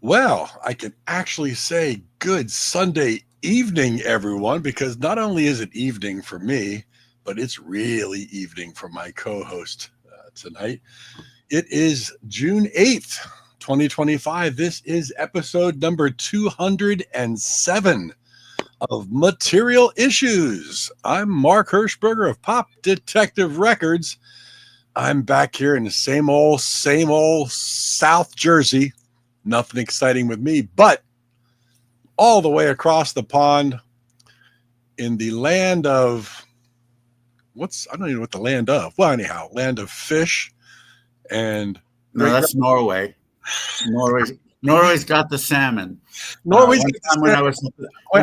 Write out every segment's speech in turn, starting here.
Well, I can actually say good Sunday evening, everyone, because not only is it evening for me, but it's really evening for my co-host tonight. It is June 8th, 2025. This is episode number 207 of Material Issues. I'm Mark Hershberger of Pop Detective Records. I'm back here in the same old South Jersey. Nothing exciting with me, but all the way across the pond in the land of I don't even know what the land of. Well, anyhow, land of fish and no, that's Norway. Norway's got the salmon. Norway's I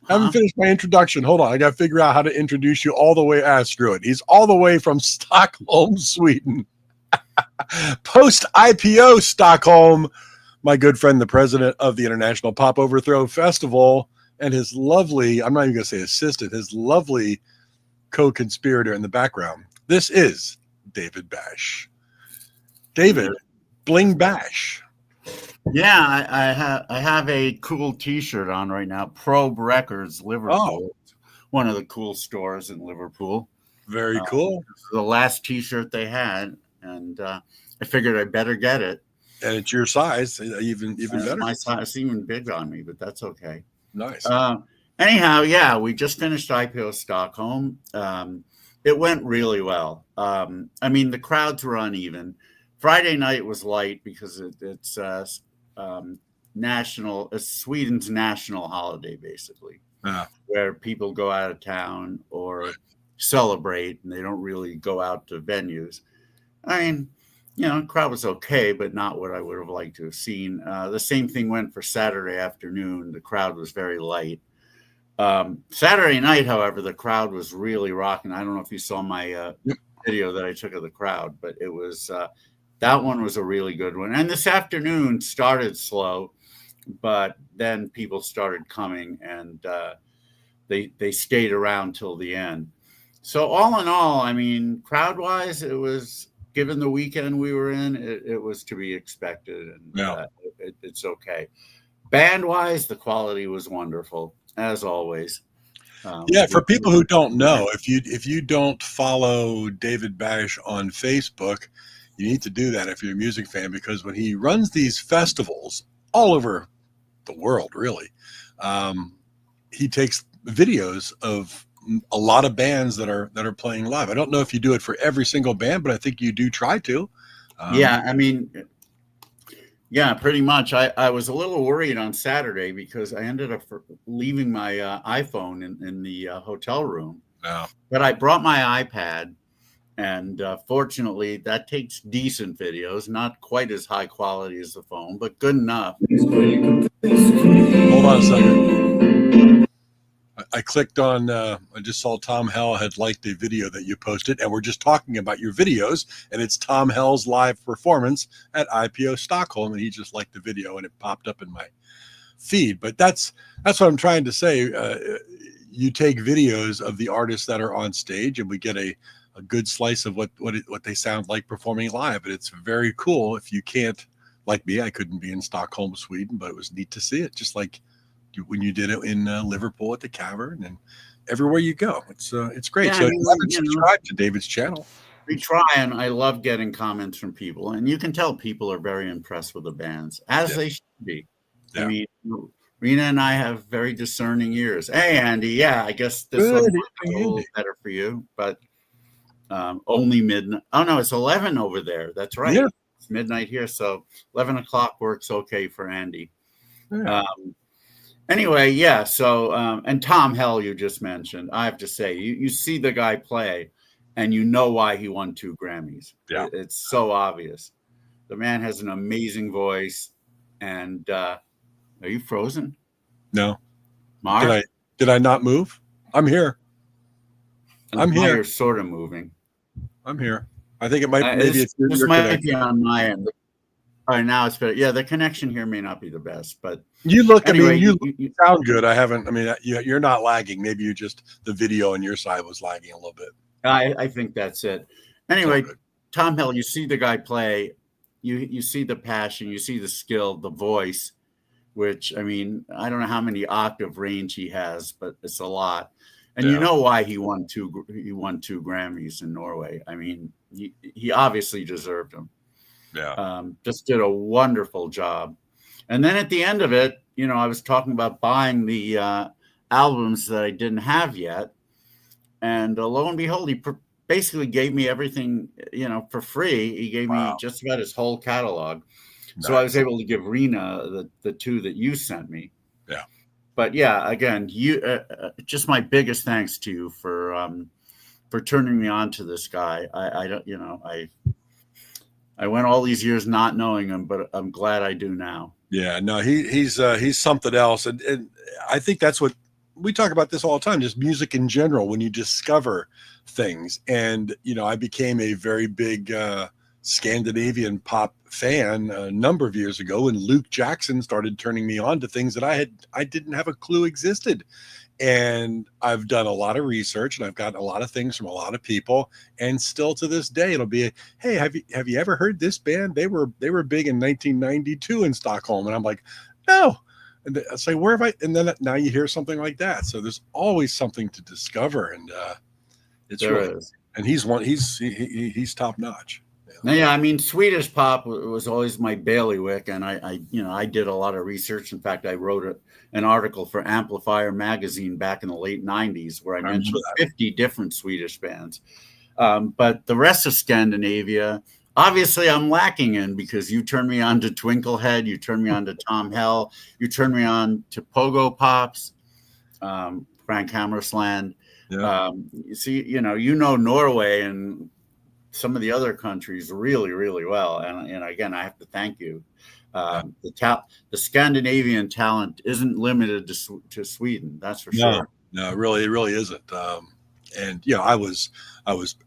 haven't finished my introduction. Hold on. I got to figure out how to introduce you all the way. Screw it. He's all the way from Stockholm, Sweden. Post IPO Stockholm, my good friend, the president of the International Pop Overthrow Festival, and his lovely, I'm not even going to say assistant, his lovely co-conspirator in the background. This is David Bash. David, Bling Bash. Yeah, I have a cool T-shirt on right now. Probe Records, Liverpool. One of the cool stores in Liverpool. Very cool. The last T-shirt they had, and I figured I better get it. And it's your size, even better. My size is even big on me, but that's okay. Nice. Anyhow, yeah, we just finished IPO Stockholm. It went really well. I mean, the crowds were uneven. Friday night was light because it's Sweden's national holiday, basically, where people go out of town or celebrate, and they don't really go out to venues. I mean, the crowd was okay, but not what I would have liked to have seen. The same thing went for Saturday afternoon. The crowd was very light. Saturday night, however, the crowd was really rocking. I don't know if you saw my video that I took of the crowd, but it was that one was a really good one. And this afternoon started slow, but then people started coming, and they stayed around till the end. So all in all, I mean, crowd-wise, it was, given the weekend we were in, it was to be expected, and it's okay. Band-wise, the quality was wonderful, as always. For people who don't know, if you don't follow David Bash on Facebook, you need to do that if you're a music fan, because when he runs these festivals all over the world, really, he takes videos of a lot of bands that are playing live. I don't know if you do it for every single band, but I think you do try to. I mean, pretty much. I was a little worried on Saturday because I ended up leaving my iPhone in the hotel room. But I brought my iPad, and fortunately, that takes decent videos, not quite as high quality as the phone, but good enough. Hold on a second. I clicked on, I just saw Tom Hell had liked a video that you posted, and we're just talking about your videos, and it's Tom Hell's live performance at IPO Stockholm, and he just liked the video, and it popped up in my feed. But that's what I'm trying to say. You take videos of the artists that are on stage, and we get a good slice of what they sound like performing live. But it's very cool. If you can't, like me, I couldn't be in Stockholm, Sweden, but it was neat to see it, just like when you did it in Liverpool at the Cavern, and everywhere you go. It's great. Yeah, so you haven't subscribed to David's channel. We try, and I love getting comments from people, and you can tell people are very impressed with the bands, as they should be. I mean, Rena and I have very discerning ears. Hey, Andy, I guess this will be a little better for you, but only midnight. Oh, no, it's 11 over there. That's right. Yeah. It's midnight here, so 11 o'clock works okay for Andy. Yeah. Anyway, so, and Tom Hell, you just mentioned, I have to say, you see the guy play, and you know why he won 2 Grammys. Yeah. It's so obvious. The man has an amazing voice, and are you frozen? No. Mark? Did I not move? I'm here. I'm here. You're sort of moving. I'm here. I think it might this might be on my end. All right, now it's better. Yeah, the connection here may not be the best, but you look. Anyway, you sound good. I haven't. I mean, you're not lagging. Maybe you just the video on your side was lagging a little bit. I think that's it. Anyway, Tom Hell, you see the guy play, you see the passion, you see the skill, the voice, which, I mean, I don't know how many octave range he has, but it's a lot. And you know why he won two Grammys in Norway. I mean, he obviously deserved them. Yeah. Just did a wonderful job. And then at the end of it, you know, I was talking about buying the albums that I didn't have yet. And lo and behold, he basically gave me everything, you know, for free. He gave me just about his whole catalog. Nice. So I was able to give Rena the two that you sent me. Yeah. But yeah, again, you just my biggest thanks to you for turning me on to this guy. I don't, you know, I went all these years not knowing him, but I'm glad I do now. Yeah, no, he's something else, and I think that's what we talk about this all the time. Just music in general, when you discover things, and you know, I became a very big Scandinavian pop fan a number of years ago, and Luke Jackson started turning me on to things that I didn't have a clue existed. And I've done a lot of research, and I've gotten a lot of things from a lot of people, and still to this day, it'll be, hey, have you ever heard this band? They were big in 1992 in Stockholm, and I'm like, no. And I say, where have I? And then now you hear something like that. So there's always something to discover, and it's there really is. And he's top notch. Yeah, I mean, Swedish pop was always my bailiwick, and I did a lot of research. In fact, I wrote an article for Amplifier magazine back in the late 90s where I mentioned 50 different Swedish bands. But the rest of Scandinavia, obviously I'm lacking in, because you turned me on to Twinklehead, you turned me on to Tom Hell, you turned me on to Pogo Pops, Frank Hammersland. Yeah. You see, you know Norway and some of the other countries really, really well. And again, I have to thank you. The Scandinavian talent isn't limited to Sweden. That's for sure. No, it really isn't. And you know, I was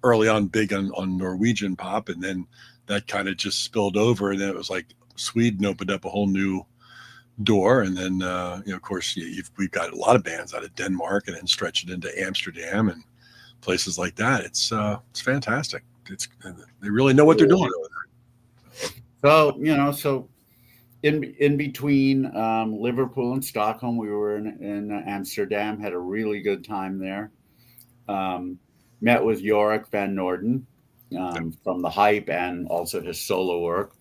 early on big on Norwegian pop, and then that kind of just spilled over, and then it was like Sweden opened up a whole new door, and then you know, of course, we've got a lot of bands out of Denmark, and then stretching into Amsterdam and places like that. It's fantastic. They really know what they're doing over there. So you know, in between Liverpool and Stockholm, we were in Amsterdam. Had a really good time there. Met with Jorik van Norden from The Hype and also his solo work.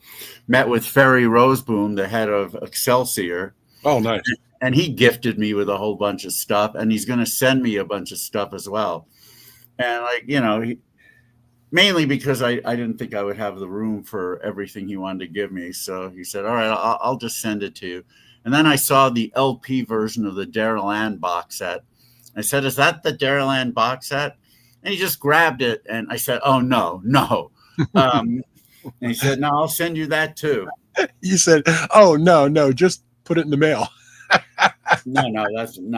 Met with Ferry Roseboom, the head of Excelsior. Oh, nice. And he gifted me with a whole bunch of stuff, and he's going to send me a bunch of stuff as well. And like, you know, mainly because I didn't think I would have the room for everything he wanted to give me. So he said, all right, I'll just send it to you. And then I saw the LP version of the Daryl Ann box set. I said, is that the Daryl Ann box set? And he just grabbed it. And I said, oh, no. And he said, no, I'll send you that too. You said, oh, no, just put it in the mail. No,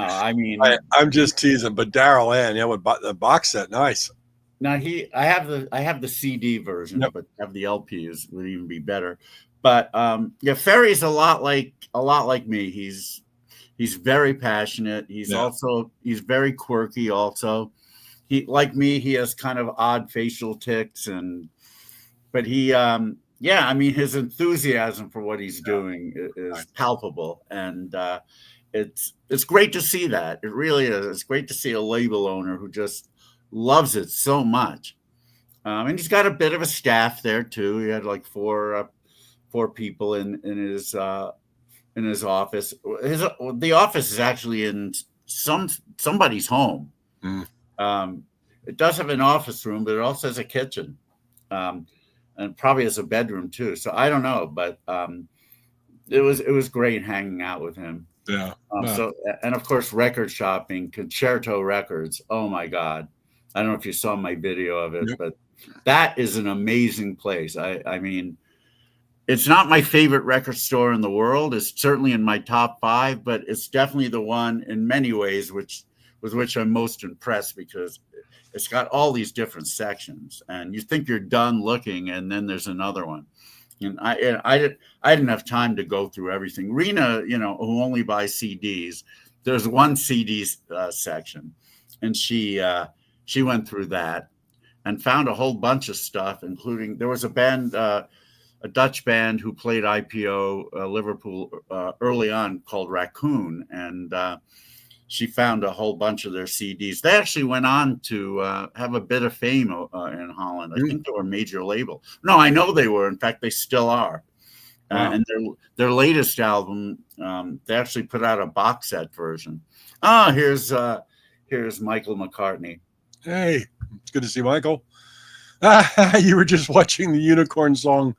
I mean, I'm just teasing, but Daryl Ann, yeah, with the box set, nice. Now I have the CD version, yep. But have the LPs would even be better. But yeah, Ferry's a lot like me. He's very passionate. He's very quirky. Also, he, like me, he has kind of odd facial tics, but he yeah, I mean, his enthusiasm for what he's doing is palpable, and it's great to see that. It really is. It's great to see a label owner who just loves it so much. And he's got a bit of a staff there too. He had like four people in his office. The office is actually in somebody's home. It does have an office room, but it also has a kitchen, and probably has a bedroom too. So I don't know, but it was great hanging out with him. Yeah. So, and of course, record shopping, Concerto Records. Oh my God. I don't know if you saw my video of it, but that is an amazing place. I mean, it's not my favorite record store in the world. It's certainly in my top 5, but it's definitely the one in many ways with which I'm most impressed, because it's got all these different sections, and you think you're done looking, and then there's another one. And I didn't have time to go through everything. Rena, you know, who only buys CDs, there's one CD section, and she went through that and found a whole bunch of stuff, including there was a band, a a Dutch band who played IPO Liverpool early on called Raccoon, and she found a whole bunch of their CDs. They actually went on to have a bit of fame in Holland. I think they were a major label. No, I know they were. In fact, they still are. Wow. And their latest album, they actually put out a box set version. Oh, here's Michael McCartney. Hey, it's good to see Michael. You were just watching the Unicorn song.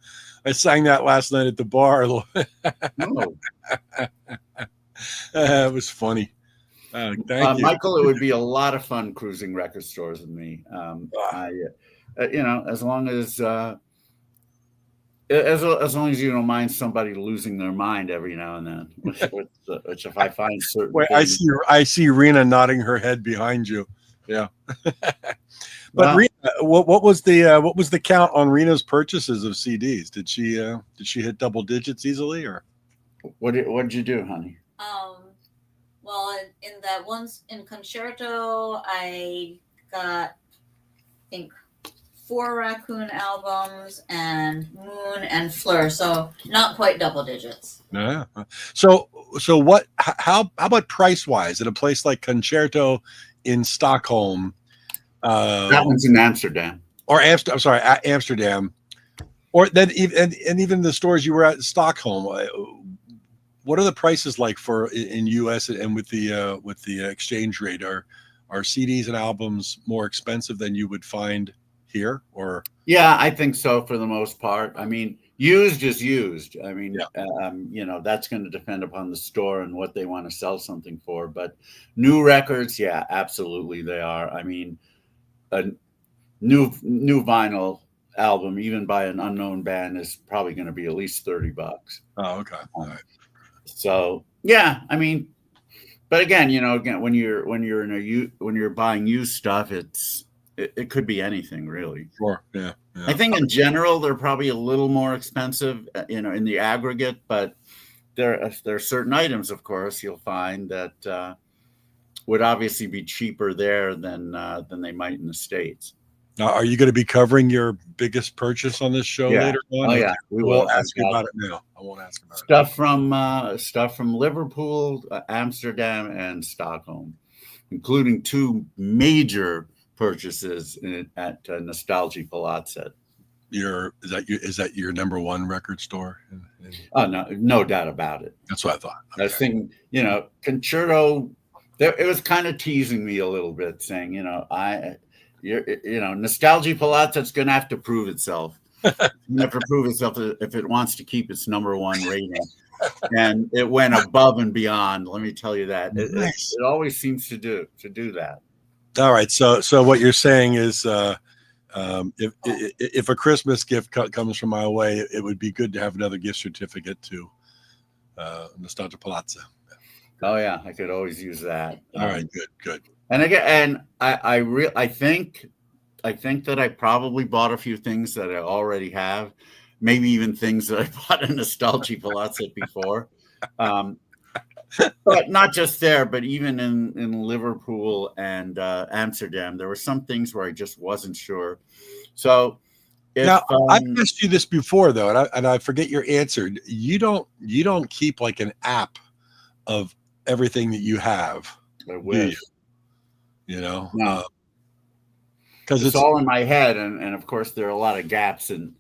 I sang that last night at the bar. Oh. It was funny. Thank you, Michael. It would be a lot of fun cruising record stores with me. As long as you don't mind somebody losing their mind every now and then, which if I find certain. Wait, things, I see Rena nodding her head behind you. Yeah. But Rena, what was the count on Rena's purchases of CDs? Did she hit double digits easily, or what did you do, honey? Well, in that once in Concerto, I got, I think, 4 Raccoon albums and Moon and Fleur, so not quite double digits. Yeah. So what? How about price wise at a place like Concerto in Stockholm? That one's in Amsterdam. Or Amsterdam. Or then even the stores you were at in Stockholm. What are the prices like for in US and with the exchange rate? Are CDs and albums more expensive than you would find here? Or yeah, I think so for the most part. I mean, used is used. I mean, that's going to depend upon the store and what they want to sell something for. But new records, yeah, absolutely they are. I mean, a new vinyl album, even by an unknown band, is probably going to be at least $30. Oh, okay. All right. So yeah, I mean, but again, when you're buying used stuff, it could be anything really. Sure. Yeah. I think in general they're probably a little more expensive, in the aggregate, but there are certain items, of course, you'll find that would obviously be cheaper there than they might in the States. Now, are you going to be covering your biggest purchase on this show later on? Oh, yeah. We will ask you about it now. I won't ask about stuff from Liverpool, Amsterdam, and Stockholm, including 2 major purchases at Nostalgia Palazzo. Is that your number one record store? Oh, no doubt about it. That's what I thought. Okay. I was thinking, Concerto. It was kind of teasing me a little bit, saying, Nostalgia Palazzo, it's going to have to prove itself. It's going to have to prove itself if it wants to keep its number one rating. And it went above and beyond. Let me tell you that. It always seems to do that. All right. So what you're saying is, if a Christmas gift comes from my way, it would be good to have another gift certificate to Nostalgia Palazzo. Oh yeah, I could always use that. All right, good. And again, I think that I probably bought a few things that I already have, maybe even things that I bought in Nostalgia Palazzo before. But not just there, but even in Liverpool and Amsterdam, there were some things where I just wasn't sure. So now I've asked you this before though, and I forget your answer. You don't keep like an app of everything that you have. I wish. No. Because it's all in my head, and of course there are a lot of gaps in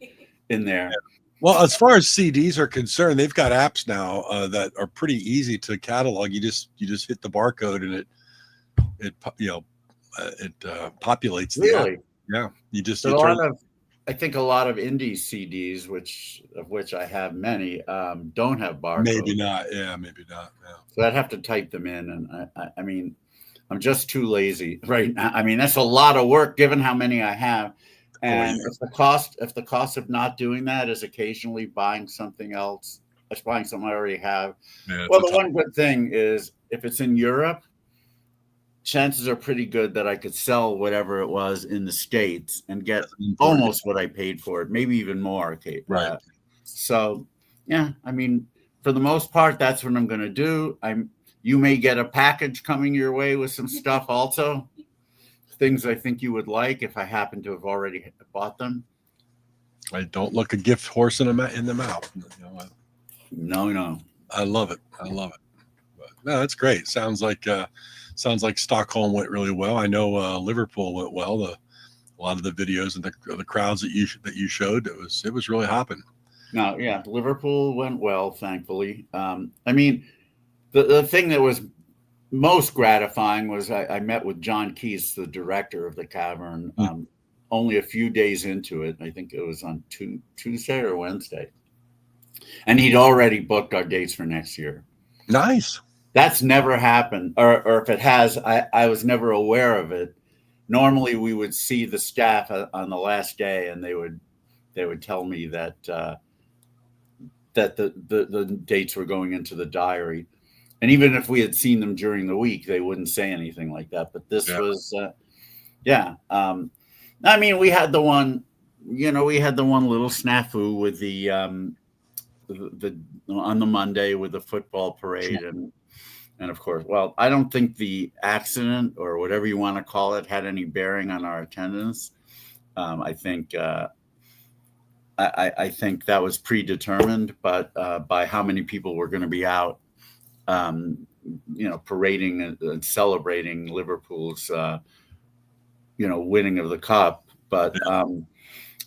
there. Yeah. Well, as far as CDs are concerned, they've got apps now that are pretty easy to catalog. You just hit the barcode and it populates. Really? The app. Yeah. I think a lot of indie CDs, of which I have many, don't have barcodes. Maybe not. Yeah, maybe not. Yeah. So I'd have to type them in, and I mean, I'm just too lazy right now. I mean, that's a lot of work given how many I have. And if the cost of not doing that is occasionally buying something else, buying something I already have. Yeah, well, the one good thing is if it's in Europe, chances are pretty good that I could sell whatever it was in the States and get almost what I paid for it, maybe even more. Okay, right. So, yeah, I mean, for the most part, that's what I'm going to do. You may get a package coming your way with some stuff also. Things I think you would like if I happen to have already bought them. I don't look a gift horse in the mouth. No. I love it. But, no, that's great. Sounds like Stockholm went really well. I know Liverpool went well. A lot of the videos and the crowds that you showed, it was really hopping. No, yeah, Liverpool went well, thankfully. I mean, the thing that was most gratifying was I met with John Keys, the director of the Cavern, only a few days into it. I think it was on Tuesday or Wednesday. And he'd already booked our dates for next year. Nice. That's never happened. Or if it has, I was never aware of it. Normally we would see the staff on the last day and they would tell me that the dates were going into the diary. And even if we had seen them during the week, they wouldn't say anything like that. But this was, I mean, we had the one little snafu with the on the Monday with the football parade. And of course, well, I don't think the accident or whatever you want to call it had any bearing on our attendance. I think I think that was predetermined, but by how many people were going to be out, parading and celebrating Liverpool's, winning of the cup. But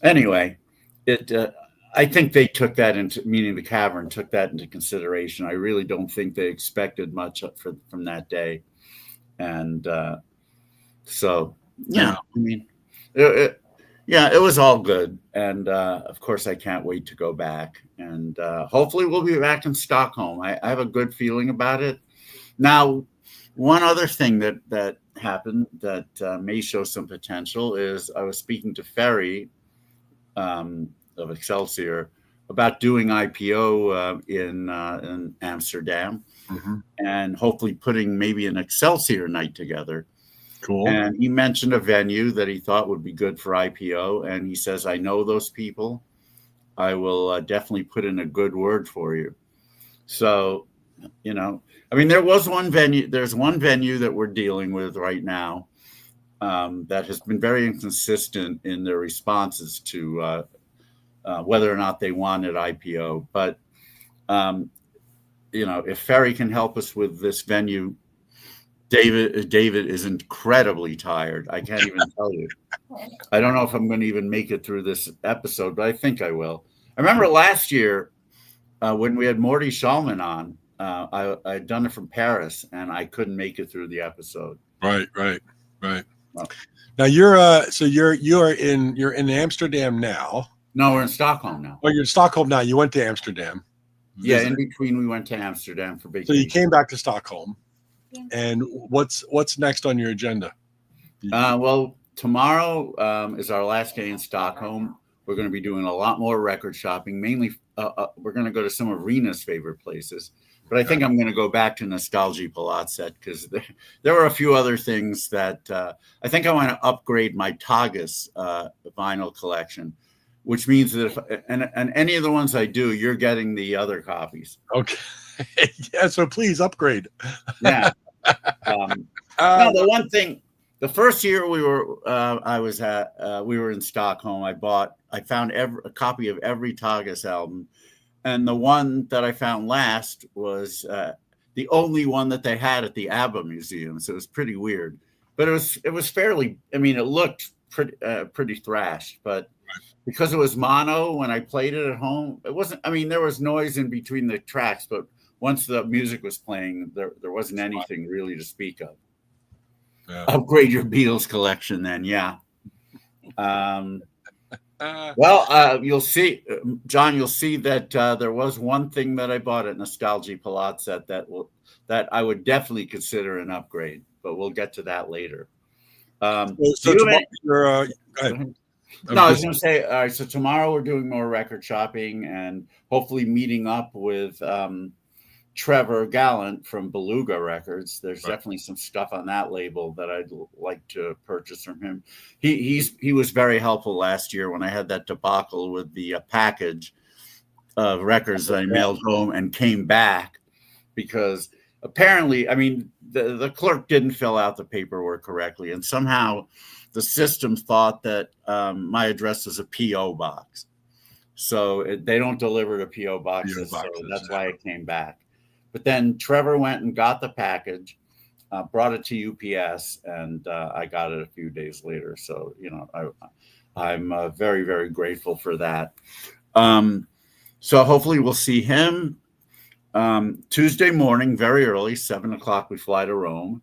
anyway, I think they took that meaning the Cavern took that into consideration. I really don't think they expected much from that day. And so, I mean, it was all good. And of course, I can't wait to go back. And hopefully we'll be back in Stockholm. I have a good feeling about it. Now, one other thing that happened that may show some potential is I was speaking to Ferry of Excelsior about doing IPO in Amsterdam, and hopefully putting maybe an Excelsior night together. Cool. And he mentioned a venue that he thought would be good for IPO, and he says, I know those people. I will definitely put in a good word for you. So, I mean, there's one venue that we're dealing with right now that has been very inconsistent in their responses to whether or not they wanted IPO. But, if Ferry can help us with this venue, David is incredibly tired. I can't even tell you. I don't know if I'm going to even make it through this episode, but I think I will. I remember last year when we had Morty Shulman on, I had done it from Paris and I couldn't make it through the episode. Right. Well, now you're in Amsterdam now. No, we're in Stockholm now. Oh, you're in Stockholm now. You went to Amsterdam. Yeah, in between we went to Amsterdam for vacation. So you came back to Stockholm. Yeah. And what's next on your agenda? Well, tomorrow is our last day in Stockholm. We're going to be doing a lot more record shopping. Mainly, we're going to go to some of Rena's favorite places. But I think I'm going to go back to Nostalgie Palazzo because there were a few other things that I think I want to upgrade my Tagus vinyl collection, which means that and any of the ones I do, you're getting the other copies. Okay. Yeah, so please upgrade. Yeah. No, the one thing, the first year we were in Stockholm, I found a copy of every Tagus album, and the one that I found last was the only one that they had at the ABBA Museum. So it was pretty weird, but it was fairly. I mean, it looked pretty thrash, but because it was mono, when I played it at home, it wasn't. I mean, there was noise in between the tracks, but once the music was playing, there wasn't anything really to speak of. Yeah. Upgrade your Beatles collection then, yeah. You'll see, John, you'll see that there was one thing that I bought at Nostalgie Palazzo that I would definitely consider an upgrade, but we'll get to that later. So tomorrow, go ahead. No, I was going to say, all right, so tomorrow we're doing more record shopping and hopefully meeting up with Trevor Gallant from Beluga Records. There's definitely some stuff on that label that I'd like to purchase from him. He was very helpful last year when I had that debacle with the package of records that I mailed home and came back because apparently, I mean, the clerk didn't fill out the paperwork correctly, and somehow the system thought that my address was a P.O. box. So they don't deliver to PO boxes. So that's why it came back. But then Trevor went and got the package, brought it to UPS, and I got it a few days later. So, I'm very, very grateful for that. So hopefully we'll see him Tuesday morning, very early, 7:00. We fly to Rome.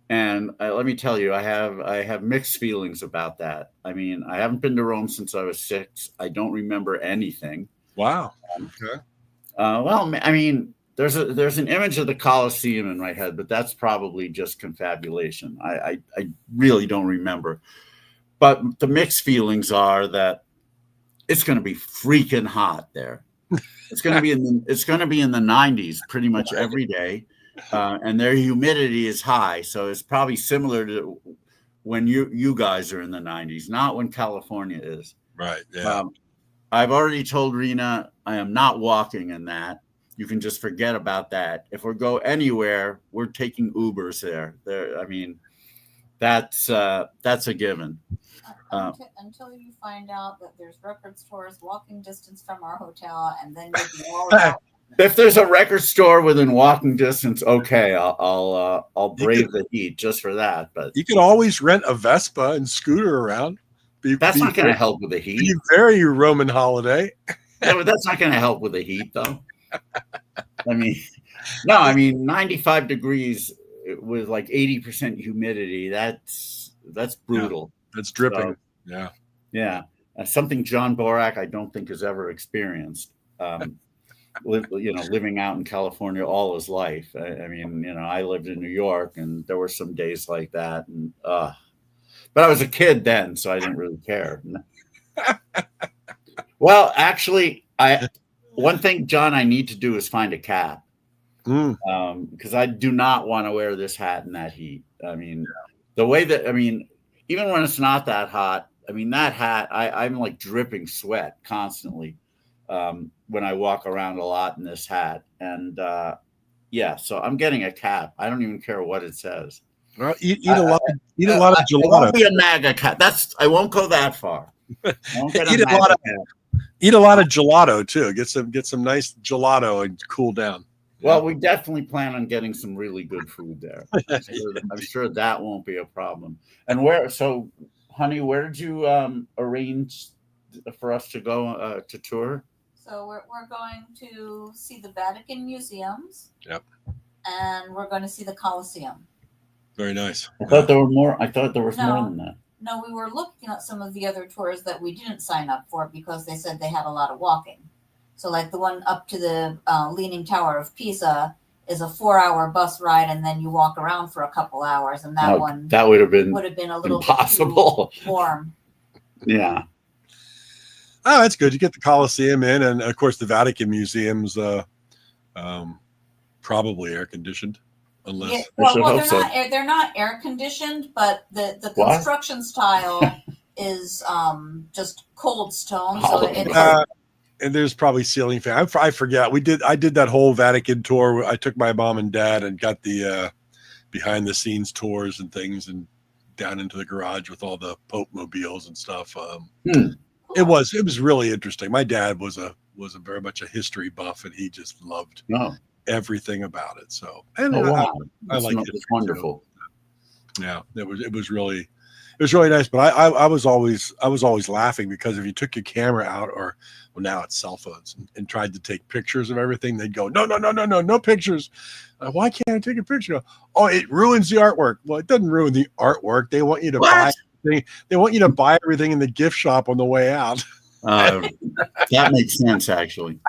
And let me tell you, I have mixed feelings about that. I mean, I haven't been to Rome since I was 6. I don't remember anything. Wow. Okay. Well, I mean, there's an image of the Colosseum in my head, but that's probably just confabulation. I really don't remember. But the mixed feelings are that it's going to be freaking hot there. It's going to be in the 90s pretty much every day. And their humidity is high, so it's probably similar to when you guys are in the 90s, not when California is. Right. Yeah. I've already told Rena I am not walking in that. You can just forget about that. If we go anywhere, we're taking Ubers there. I mean, that's a given. Until you find out that there's record stores walking distance from our hotel, and then you'll be all about. If there's a record store within walking distance, okay, I'll brave the heat just for that. But you can always rent a Vespa and scooter around. That's not going to help with the heat. Be very Roman holiday. Yeah, but that's not going to help with the heat, though. I mean, 95 degrees with like 80% humidity. That's brutal. Yeah, that's dripping. So, yeah. Something John Borak I don't think has ever experienced. Living out in California all his life. I mean, I lived in New York, and there were some days like that. And but I was a kid then, so I didn't really care. Well, actually, one thing, John, I need to do is find a cap, because I do not want to wear this hat in that heat. I mean, even when it's not that hot, I mean, that hat, I'm like dripping sweat constantly. When I walk around a lot in this hat. And so I'm getting a cap. I don't even care what it says. Well, eat a lot of gelato. It won't be a MAGA cap. I won't go that far. Eat a lot of gelato too. Get some nice gelato and cool down. Well, we definitely plan on getting some really good food there. I'm sure that won't be a problem. And honey, where did you arrange for us to go to tour? So we're going to see the Vatican museums. Yep. And we're going to see the Colosseum. Very nice. I thought there were more. I thought there was more than that. No, we were looking at some of the other tours that we didn't sign up for because they said they had a lot of walking. So like the one up to the Leaning Tower of Pisa is a 4-hour bus ride, and then you walk around for a couple hours, and that would have been a little impossible. Bit too warm. Yeah. Oh, that's good. You get the Colosseum in, and of course the Vatican museums, probably air conditioned, unless they're not air conditioned, but the construction style is just cold stone. And there's probably ceiling fan. I forget. I did that whole Vatican tour. I took my mom and dad and got the behind the scenes tours and things, and down into the garage with all the Pope mobiles and stuff. It was really interesting. My dad was very much a history buff, and he just loved everything about it. So, I like it. It's wonderful. Yeah, it was really nice. But I was always laughing because if you took your camera out, or now it's cell phones, and tried to take pictures of everything, they'd go, no pictures. Why can't I take a picture? Oh, it ruins the artwork. Well, it doesn't ruin the artwork. They want you to buy. They want you to buy everything in the gift shop on the way out. That makes sense, actually.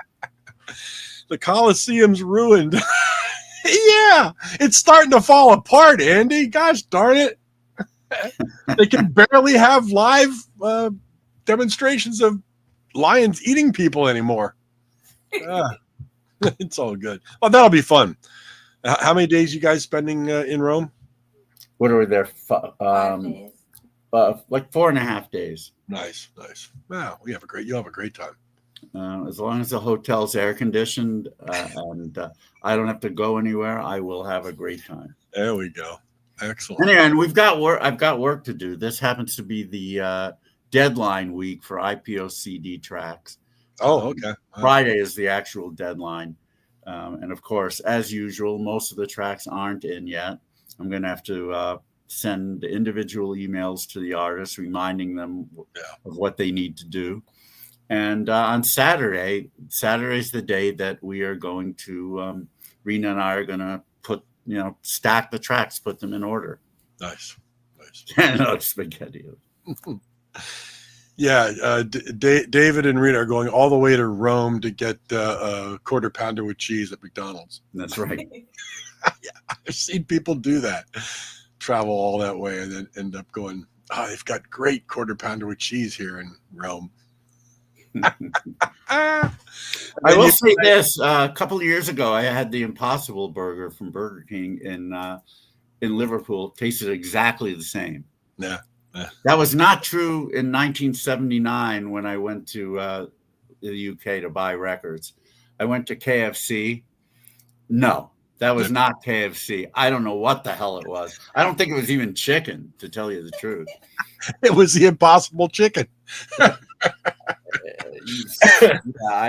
The Colosseum's ruined. Yeah, it's starting to fall apart, Andy. Gosh darn it. They can barely have live demonstrations of lions eating people anymore. It's all good. Well, that'll be fun. How many days you guys spending in Rome? What are we there? 5 days. Like 4.5 days. Nice. Wow, you'll have a great time. As long as the hotel's air conditioned and I don't have to go anywhere, I will have a great time. There we go. Excellent. Anyway, and we've got work. I've got work to do. This happens to be the deadline week for IPO CD tracks. Oh, okay. Friday is the actual deadline. And of course, as usual, most of the tracks aren't in yet. I'm going to have to send individual emails to the artists reminding them of what they need to do. And on Saturday's the day that we are going to, Rena and I are going to stack the tracks, put them in order. Nice. No spaghetti. Yeah, David and Rita are going all the way to Rome to get a quarter pounder with cheese at McDonald's. That's right. Yeah, I've seen people do that, travel all that way and then end up going, they've got great quarter pounder with cheese here in Rome. I will say this, a couple of years ago, I had the Impossible Burger from Burger King in Liverpool. Tasted exactly the same. Yeah. That was not true in 1979 when I went to the UK to buy records. I went to KFC. No, that was not KFC. I don't know what the hell it was. I don't think it was even chicken, to tell you the truth. It was the Impossible Chicken. I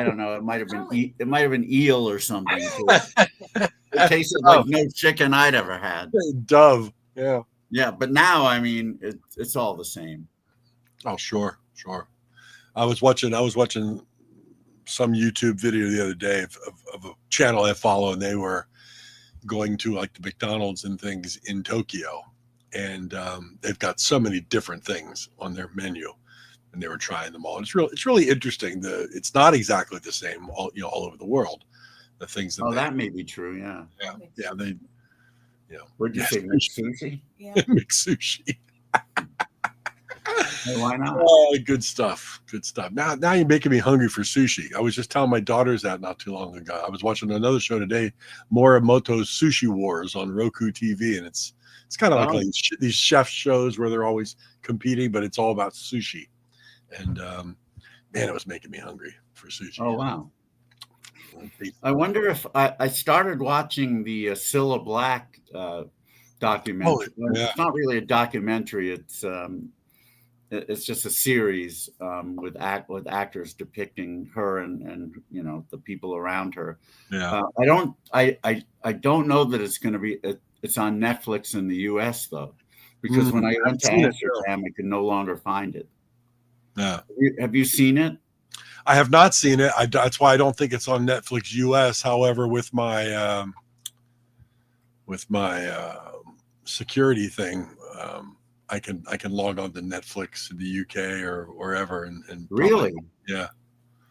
don't know. It might have been eel or something. It tasted like no chicken I'd ever had. Dove. Yeah. Yeah, but now I mean it's all the same. Oh, sure. I was watching some YouTube video the other day of a channel I follow, and they were going to like the McDonald's and things in Tokyo, and they've got so many different things on their menu, and they were trying them all. And it's really interesting. It's not exactly the same all over the world. The things that may be true. Yeah. They. What'd you say, McSushi? Yeah. McSushi. Hey, why not? Oh, good stuff. Now you're making me hungry for sushi. I was just telling my daughters that not too long ago. I was watching another show today, Morimoto's Sushi Wars on Roku TV, and it's kind of like these chef shows where they're always competing, but it's all about sushi. And man, it was making me hungry for sushi. Oh wow. I wonder if I started watching the Cilla Black documentary. It's not really a documentary. It's just a series with actors depicting her and the people around her. Yeah. I don't know that it's going to be. It's on Netflix in the U.S. though, because when I went to Amsterdam, I could no longer find it. Yeah. Have you seen it? I have not seen it. That's why I don't think it's on Netflix US. However, with my security thing, I can log on to Netflix in the UK or wherever and really, yeah.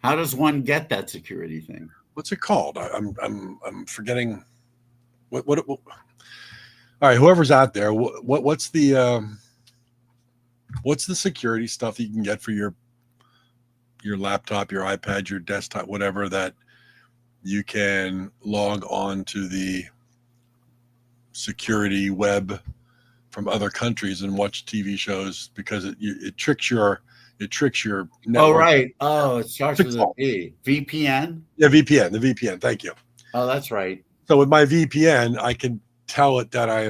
How does one get that security thing? What's it called? I'm forgetting. What all right, whoever's out there, what's the security stuff that you can get for your laptop, your iPad, your desktop, whatever, that you can log on to the security web from other countries and watch TV shows, because it tricks your network. Oh, right. Oh, it starts with a V. VPN? Yeah, VPN. The VPN. Thank you. Oh, that's right. So with my VPN, I can tell it that I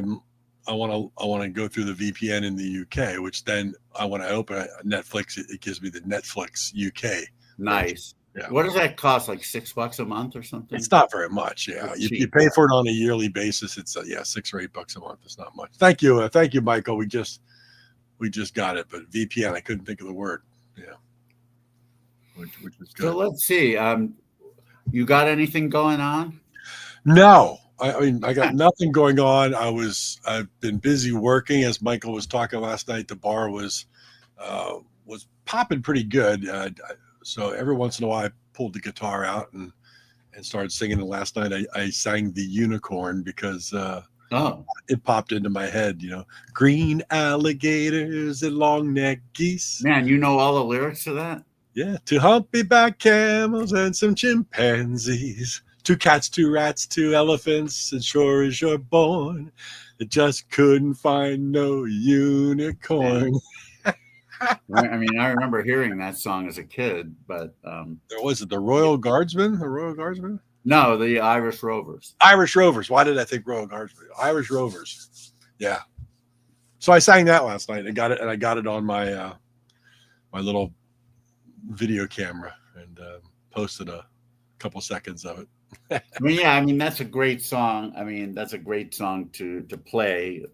want to go through the VPN in the UK, which then when I open Netflix, it gives me the Netflix UK. Nice. Yeah. What does that cost? Like $6 a month or something? It's not very much. Yeah, you pay for it on a yearly basis. It's $6 or $8 a month. It's not much. Thank you, Michael. We just got it, but VPN, I couldn't think of the word. Yeah, which is good. So let's see. You got anything going on? No. I mean, I got nothing going on. I've been busy working, as Michael was talking last night. The bar was popping pretty good. So every once in a while, I pulled the guitar out and started singing. And last night, I sang The Unicorn because it popped into my head. Green alligators and long neck geese. Man, you know all the lyrics to that? Yeah, 2 humpy-backed camels and some chimpanzees. 2 cats, 2 rats, 2 elephants, and sure as you're born, it just couldn't find no unicorn. I mean, I remember hearing that song as a kid, but there was it the Royal Guardsmen? The Royal Guardsmen? No, the Irish Rovers. Irish Rovers. Why did I think Royal Guardsmen? Irish Rovers. Yeah. So I sang that last night. I got it on my my little video camera, and posted a couple seconds of it. I mean, that's a great song. I mean, that's a great song to play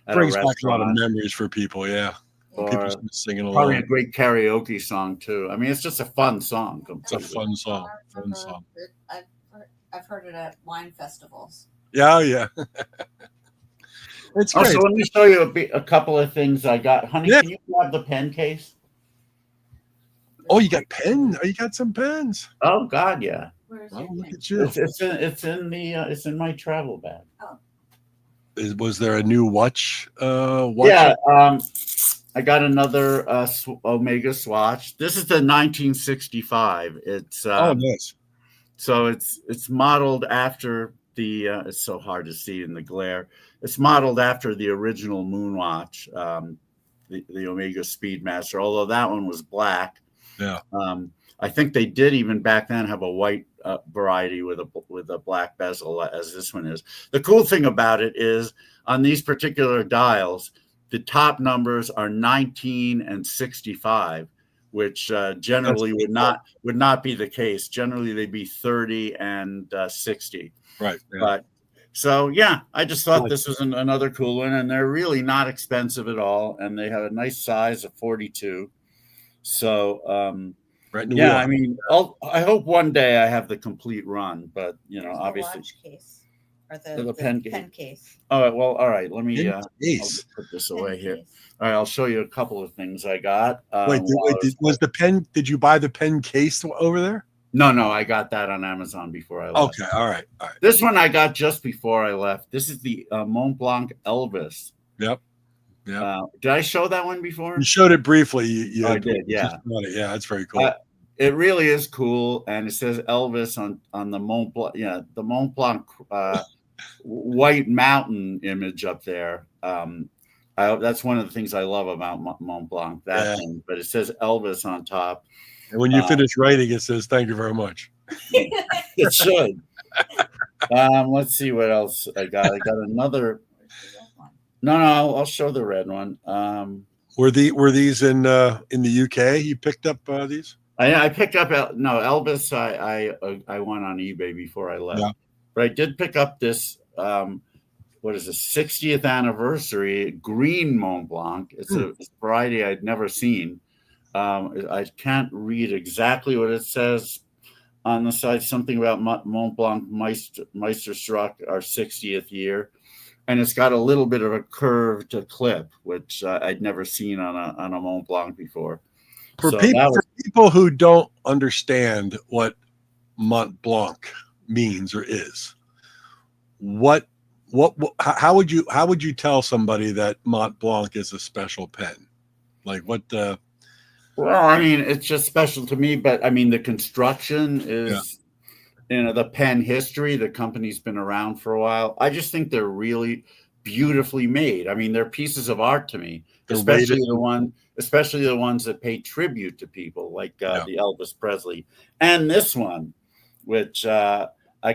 at Brings a back a lot of restaurant. memories for people. Yeah. Or People singing along. probably a great karaoke song too. I mean, it's just a fun song. It's a fun song. Fun song. I've heard it at wine festivals. Yeah, yeah. It's great. So let me show you a couple of things I got. Honey, Yeah. can you grab the pen case? Oh, you got pen? Oh, you got some pens? Oh God, yeah. Oh, look at you. It's in my travel bag. Oh. Was there a new watch? Yeah. I got another Omega Swatch. This is the 1965. It's nice. So it's modeled after the. It's so hard to see in the glare. It's modeled after the original Moonwatch, the Omega Speedmaster. Although that one was black. Yeah. I think they did even back then have a white variety with a black bezel, as this one is. The cool thing about it is on these particular dials, the top numbers are 19 and 65, which generally would not be the case. Generally, they'd be 30 and 60. Right. Yeah. But so yeah, I just thought this was another cool one, and they're really not expensive at all, and they have a nice size of 42. So I mean, I hope one day I have the complete run, but obviously. The watch case or the pen case. Oh well, all right. Let me I'll put this away here. All right, I'll show you a couple of things I got. Wait, was the pen? Did you buy the pen case over there? No, I got that on Amazon before I left. Okay, all right. This one I got just before I left. This is the Mont Blanc Elvis. Yep. Yeah. Did I show that one before? You showed it briefly. I did. Yeah. Yeah, that's very cool. It really is cool, and it says Elvis on the Mont Blanc. Yeah, the Mont Blanc white mountain image up there. That's one of the things I love about Mont Blanc. Thing, but it says Elvis on top. And when you finish writing, it says, "Thank you very much." It should. Let's see what else I got. I got another. No, I'll show the red one. Were these in the UK? You picked up these? I picked up Elvis. I went on eBay before I left, but I did pick up this. What is the 60th anniversary green Mont Blanc? It's a variety I'd never seen. I can't read exactly what it says on the side. Something about Mont Blanc Meisterstruck, our 60th year, and it's got a little bit of a curved clip, which I'd never seen on a Mont Blanc before. For people who don't understand what Mont Blanc means or is, how would you tell somebody that Mont Blanc is a special pen? Like what? Well, I mean, it's just special to me, but I mean, the construction is, the pen history. The company's been around for a while. I just think they're really beautifully made. I mean, they're pieces of art to me, especially the ones that pay tribute to people like the Elvis Presley, and this one, which I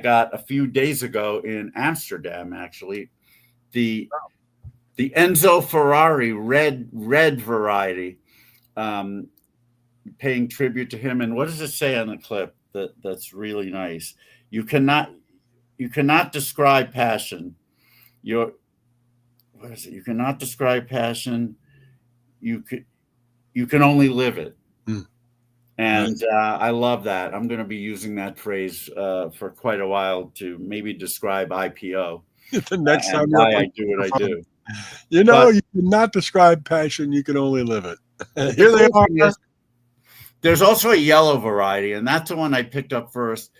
got a few days ago in Amsterdam. Actually, the Enzo Ferrari red variety. Paying tribute to him. And what does it say on the clip that's really nice? You cannot describe passion. You cannot describe passion. You can only live it. And I love that. I'm going to be using that phrase for quite a while to maybe describe IPO. The next time I do what I do. You cannot describe passion. You can only live it. Here they are. There's also a yellow variety, and that's the one I picked up first.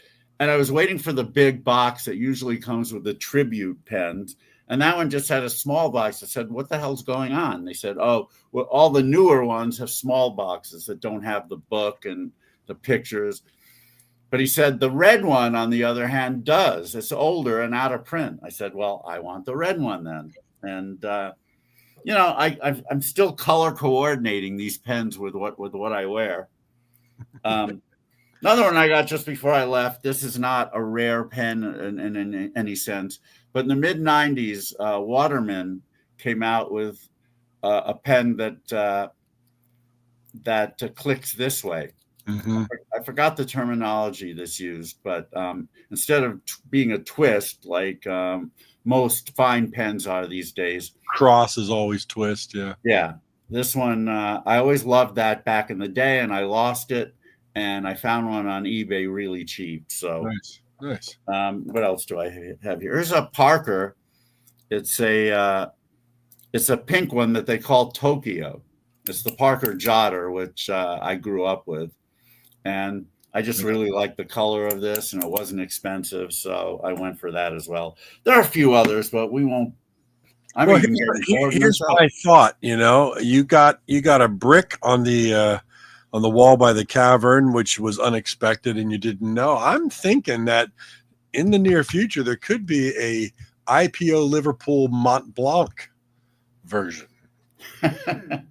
And I was waiting for the big box that usually comes with the tribute pens. And that one just had a small box. I said, what the hell's going on? They said, oh, well, all the newer ones have small boxes that don't have the book and the pictures. But he said the red one, on the other hand, does. It's older and out of print. I said, well, I want the red one then. And, I'm still color coordinating these pens with what I wear. Another one I got just before I left. This is not a rare pen in any sense, but in the mid 90s, Waterman came out with a pen that clicks this way. Mm-hmm. I forgot the terminology that's used, but instead of being a twist like most fine pens are these days, cross is always twist. Yeah. Yeah. This one, I always loved that back in the day, and I lost it, and I found one on eBay really cheap. So nice. What else do I have here? Here's a Parker. It's a pink one that they call Tokyo. It's the Parker Jotter, which I grew up with, and I just really like the color of this, and it wasn't expensive, so I went for that as well. There are a few others, but we won't. Here's my thought. You got a brick on the wall by the cavern, which was unexpected, and you didn't know. I'm thinking that in the near future there could be a IPO Liverpool Mont Blanc version. I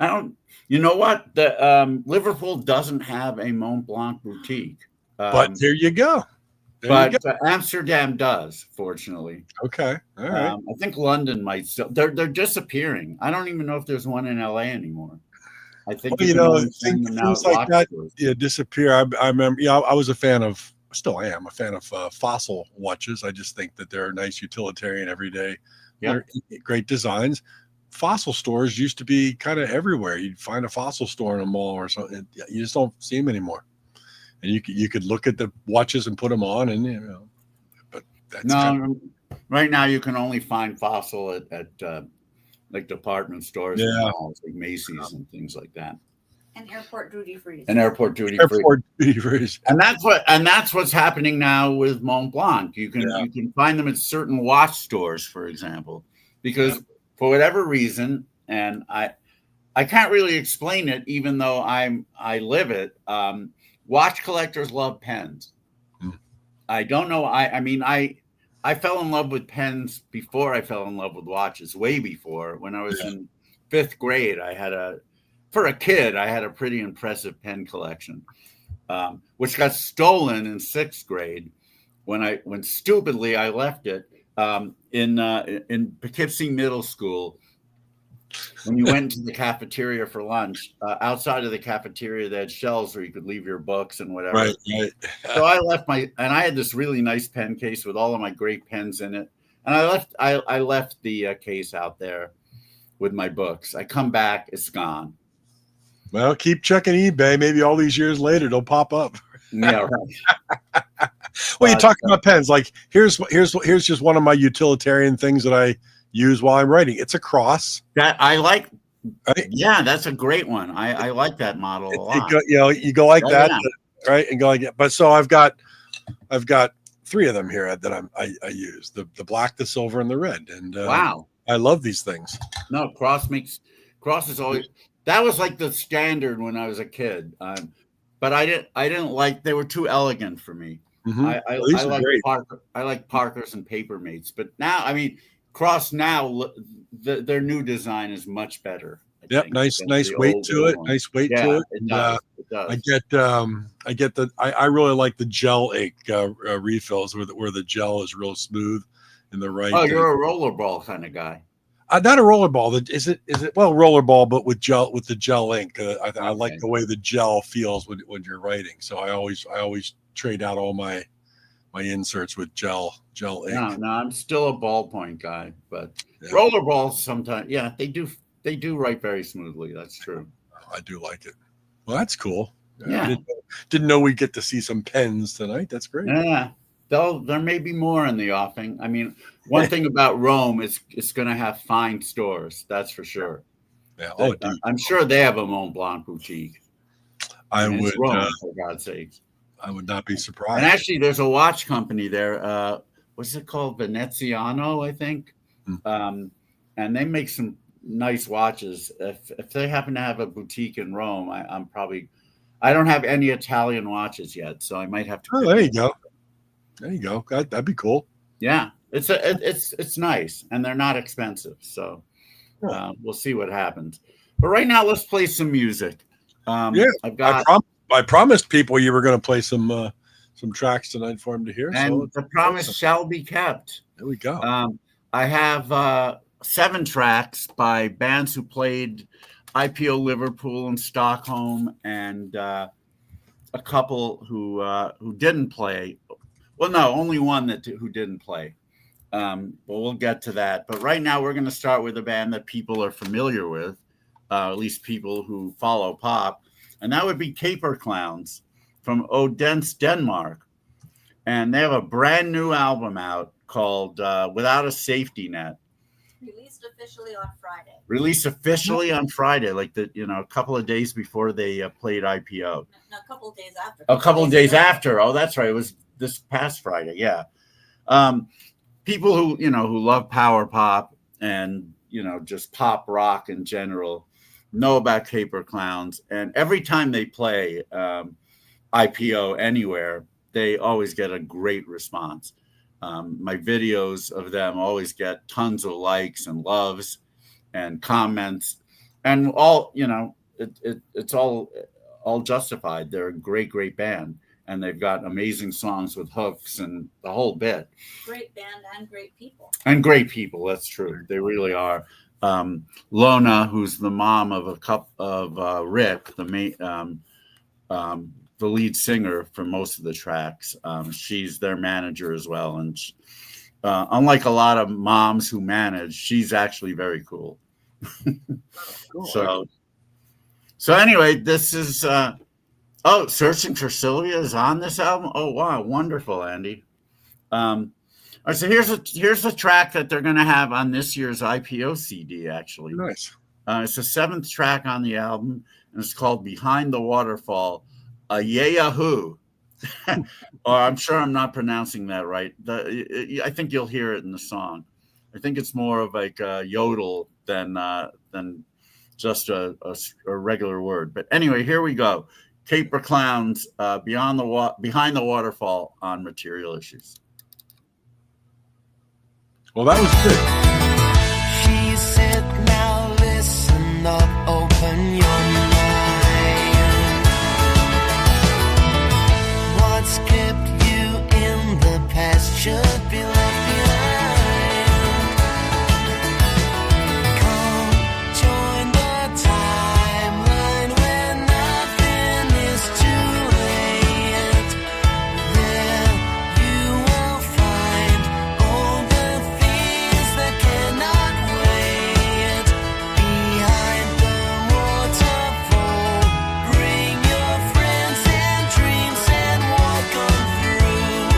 don't. You know what? The Liverpool doesn't have a Mont Blanc boutique, but there you go. But Amsterdam does, fortunately. Okay, all right. I think London might still. They're disappearing. I don't even know if there's one in LA anymore. I think things like that disappear. I remember. I was a fan of. Still am a fan of Fossil watches. I just think that they're nice, utilitarian, everyday. They're great designs. Fossil stores used to be kind of everywhere. You'd find a Fossil store in a mall or something. You just don't see them anymore. And you could look at the watches and put them on, and but that's right now you can only find Fossil at like department stores, and malls, like Macy's and things like that, and airport duty free. And that's what's happening now with Mont Blanc. You can find them at certain watch stores, for example, because for whatever reason, and I can't really explain it, even though I live it. Watch collectors love pens. I don't know. I fell in love with pens before I fell in love with watches, way before. When I was in 5th grade, for a kid, I had a pretty impressive pen collection, which got stolen in 6th grade when stupidly I left it in Poughkeepsie Middle School. When you went to the cafeteria for lunch, outside of the cafeteria, they had shelves where you could leave your books and whatever. Right. So I left and I had this really nice pen case with all of my great pens in it. And I left the case out there with my books. I come back, it's gone. Well, keep checking eBay. Maybe all these years later, it'll pop up. Yeah, right. Well, you're talking about pens. Like here's just one of my utilitarian things that I use while I'm writing. It's a cross that I like. Right? Yeah, that's a great one. I like that model a lot. You go like that, right? And go like that. But so I've got 3 of them here that I use the black, the silver, and the red. And wow, I love these things. No, cross is always, that was like the standard when I was a kid. But I didn't like, they were too elegant for me. Mm-hmm. I like Parkers and Papermates, but now, Cross now, their new design is much better. Nice weight to it. Nice weight to it. It does. I really like the gel ink refills where the gel is real smooth in the right. Oh, you're a rollerball kind of guy. Not a rollerball. Is it rollerball, but with the gel ink. I like the way the gel feels when you're writing. So I always trade out all my inserts with gel ink. No, I'm still a ballpoint guy, but rollerballs sometimes, they do write very smoothly. That's true. I do like it. Well, that's cool. Yeah, I didn't know we'd get to see some pens tonight. That's great. Yeah, there may be more in the offing. One thing about Rome is it's going to have fine stores. That's for sure. Yeah. I'm sure they have a Mont Blanc boutique. It's Rome, for God's sakes. I would not be surprised. And actually, there's a watch company there. What's it called? Veneziano, I think. And they make some nice watches. If they happen to have a boutique in Rome, I don't have any Italian watches yet, so I might have to. Oh, there you go. There you go. That'd be cool. Yeah, it's nice, and they're not expensive. So we'll see what happens. But right now, let's play some music. I promised people you were going to play some tracks tonight for them to hear. And the promise shall be kept. There we go. I have 7 tracks by bands who played IPO Liverpool and Stockholm, and a couple who didn't play. Well, no, only one who didn't play. But we'll get to that. But right now, we're going to start with a band that people are familiar with, at least people who follow pop, and that would be Caper Clowns from Odense, Denmark. And they have a brand new album out called Without a Safety Net. Released officially on Friday. Like a couple of days before they played IPO. No, a couple of days after. A couple of days after. Oh, that's right. It was this past Friday. Yeah. People who love power pop and just pop rock in general know about Caper Clowns, and every time they play IPO anywhere, they always get a great response. My videos of them always get tons of likes and loves and comments, and all it's all justified. They're a great band, and they've got amazing songs with hooks and the whole bit. Great band and great people. And great people, that's true. They really are. Lona, who's the mom of Rick, the lead singer for most of the tracks, she's their manager as well. And unlike a lot of moms who manage, she's actually very cool. Cool. So anyway, this is Searching for Sylvia is on this album. Oh wow, wonderful, Andy. All right, so here's the track that they're going to have on this year's IPO CD. Actually, Nice. It's the 7th track on the album, and it's called "Behind the Waterfall." Yahoo! Or I'm sure I'm not pronouncing that right. I think you'll hear it in the song. I think it's more of like a yodel than just a regular word. But anyway, here we go. Caper Clowns, Behind the Waterfall on Material Issues. Well, that was good. She said, now listen up, open your mind. What's kept you in the past should be left behind. Come join the timeline where nothing is too late. There you will find all the things that cannot wait. Behind the waterfall, bring your friends and dreams and walk on through.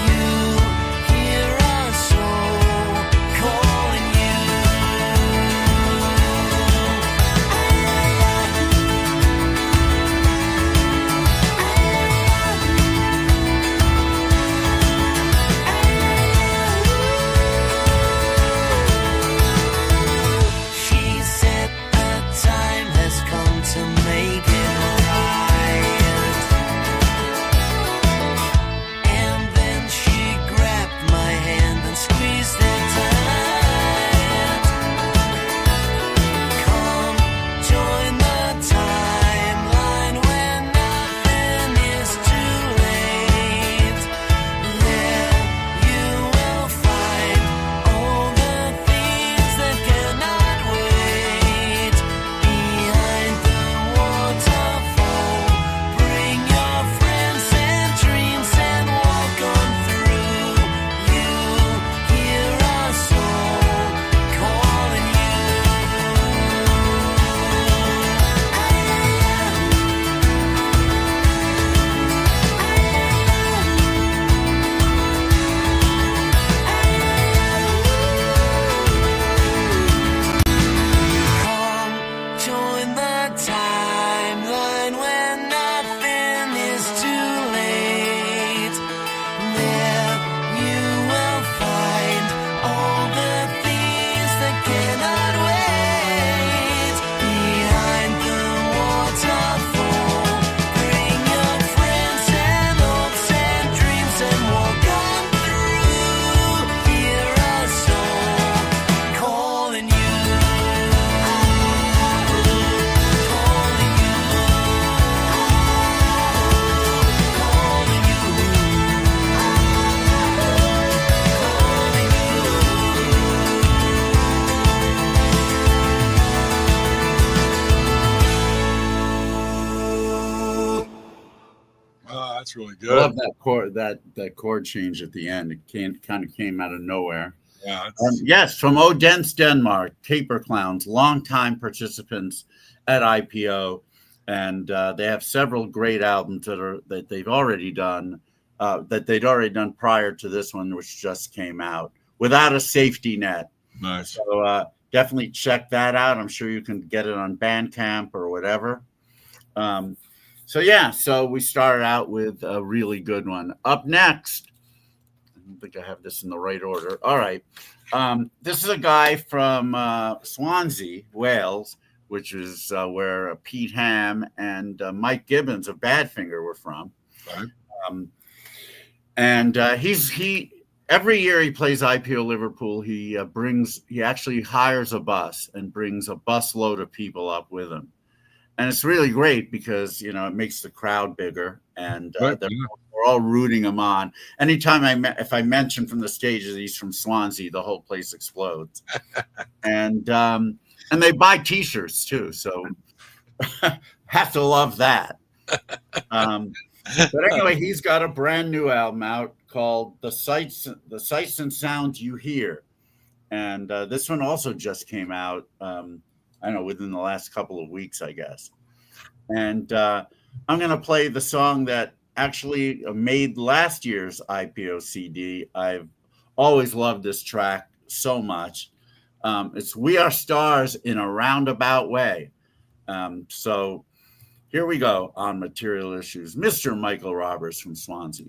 You good. I love that chord change at the end. It kind of came out of nowhere. Yeah. Yes, from Odense, Denmark, Taper Clowns, longtime participants at IPO, and they have several great albums that they've already done, that they'd already done prior to this one, which just came out, Without a Safety Net. Nice. So definitely check that out. I'm sure you can get it on Bandcamp or whatever. So we started out with a really good one. Up next, I don't think I have this in the right order. All right. This is a guy from Swansea, Wales, which is where Pete Ham and Mike Gibbons of Badfinger were from. Right. He every year he plays IPO Liverpool. He actually hires a bus and brings a bus load of people up with him. And it's really great because, it makes the crowd bigger, and we're all rooting him on. Anytime if I mention from the stage that he's from Swansea, the whole place explodes. And they buy T-shirts too, so have to love that. But anyway, he's got a brand new album out called The Sights and Sounds You Hear, and this one also just came out. I don't know, within the last couple of weeks, I guess. And I'm going to play the song that actually made last year's IPO CD. I've always loved this track so much. It's We Are Stars in a Roundabout Way. So here we go on Material Issues. Mr. Michael Roberts from Swansea.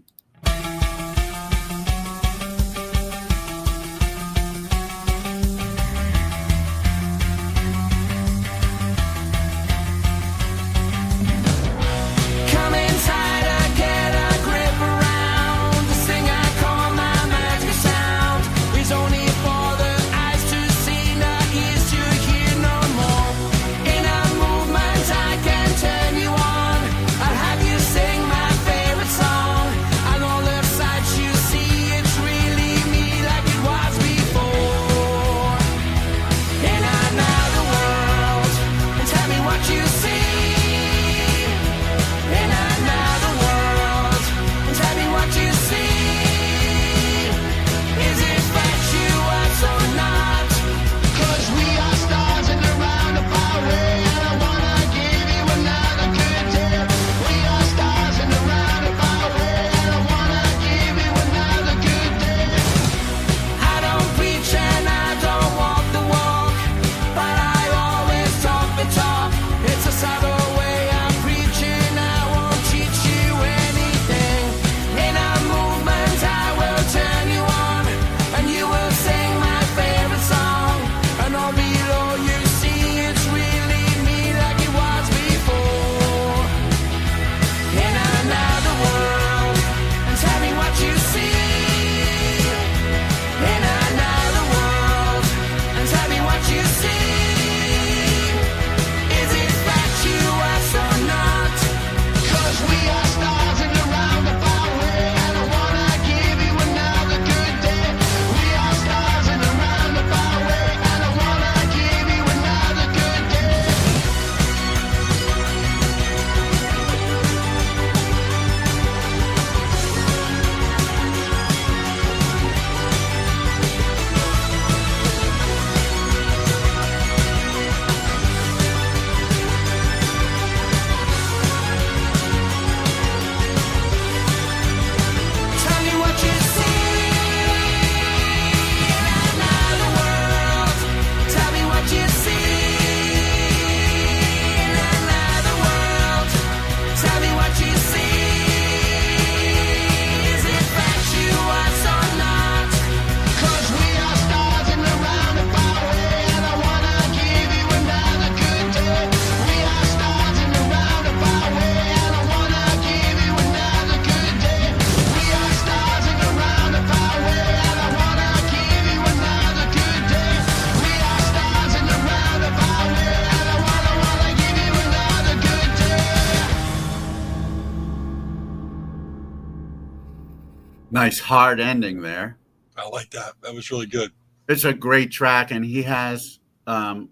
Nice hard ending there. I like that. That was really good. It's a great track, and he has some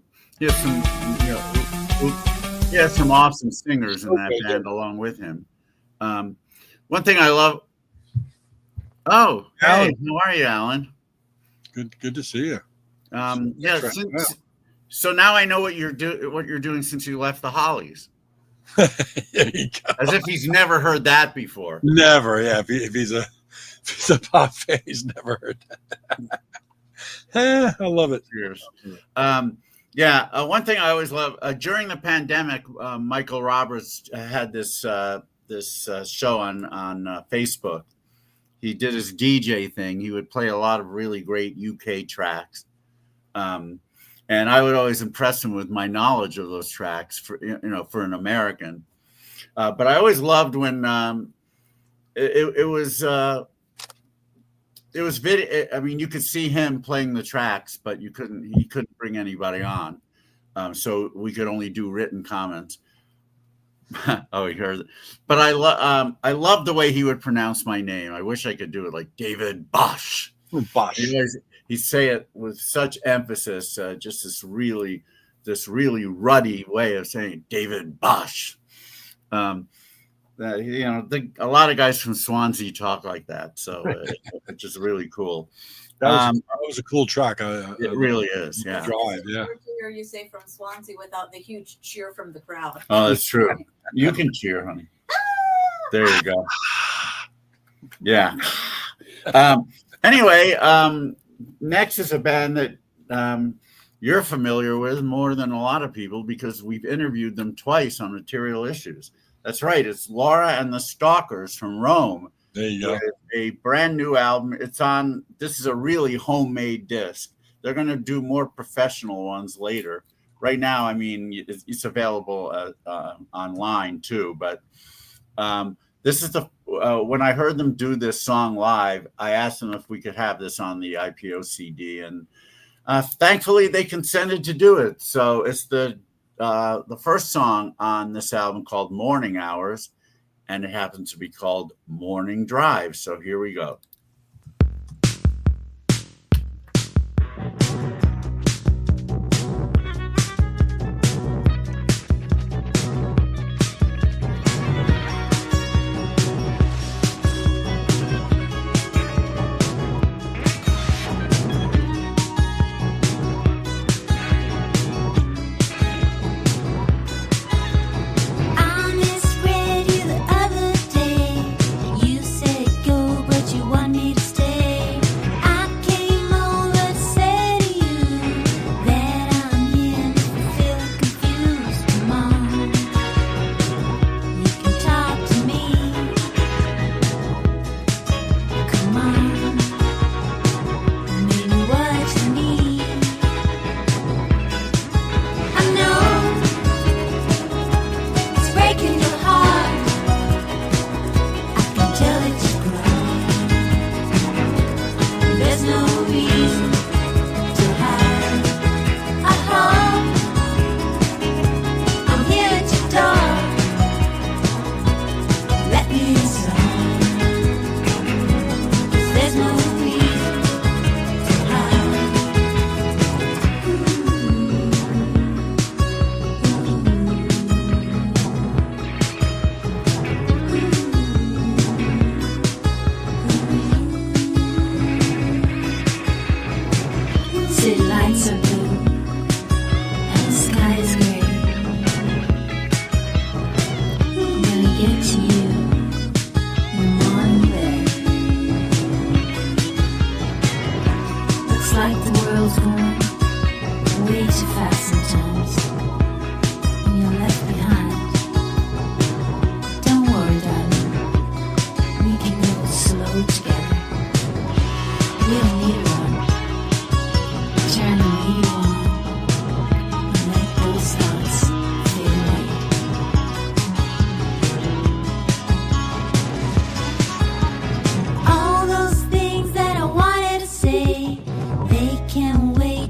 awesome singers in that band along with him. one thing I love. Oh, Alan. hey, how are you, Alan? Good to see you. Yeah. So now I know what you're doing since you left the Hollies. There you go. As if he's never heard that before. Never, yeah. If he's a pop fan, he's never heard that. I love it. Cheers. One thing I always love during the pandemic, Michael Roberts had this show on Facebook. He did his DJ thing. He would play a lot of really great UK tracks, and I would always impress him with my knowledge of those tracks for an American. But I always loved when it was video. I mean, you could see him playing the tracks, but he couldn't bring anybody on, so we could only do written comments. Oh, he heard it. But I love the way he would pronounce my name. I wish I could do it like David Bosch. Bosch. He'd say it with such emphasis, just this really ruddy way of saying David Bosch. A lot of guys from Swansea talk like that, so it's just really cool. That was a cool track. It really is. Yeah. Drive, yeah. To hear you say from Swansea without the huge cheer from the crowd. Oh, that's true. You can cheer, honey. There you go. Yeah. Anyway, next is a band that you're familiar with more than a lot of people because we've interviewed them twice on Material Issues. That's right. It's Laura and the Stalkers from Rome. There you go. A brand new album. This is a really homemade disc. They're going to do more professional ones later. Right now, I mean, it's available online too. But this is when I heard them do this song live, I asked them if we could have this on the IPO CD, and thankfully they consented to do it. So it's the first song on this album called Morning Hours, and it happens to be called Morning Drive. So here we go.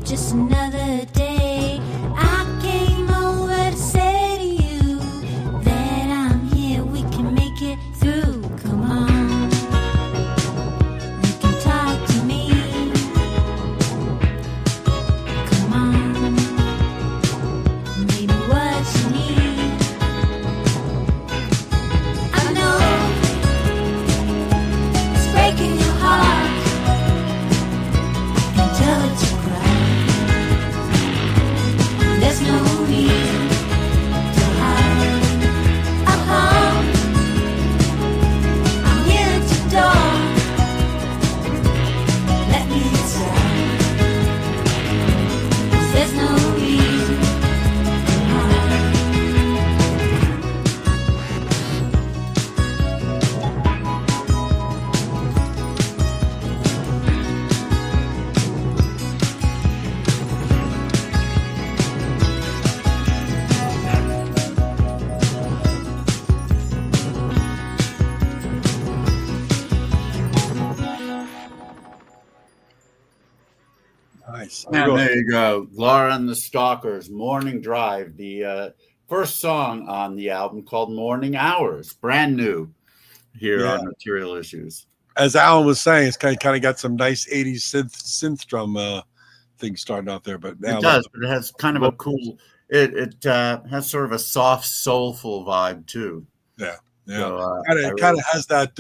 Just another day. Nice. And there you go. Laura and the Stalkers, Morning Drive, the first song on the album called Morning Hours, brand new here on Material Issues. As Alan was saying, it's kind of got some nice 80s synth drum thing starting out there. But it does, but it has kind of a cool, it has sort of a soft, soulful vibe too. Yeah. So, it kind of has that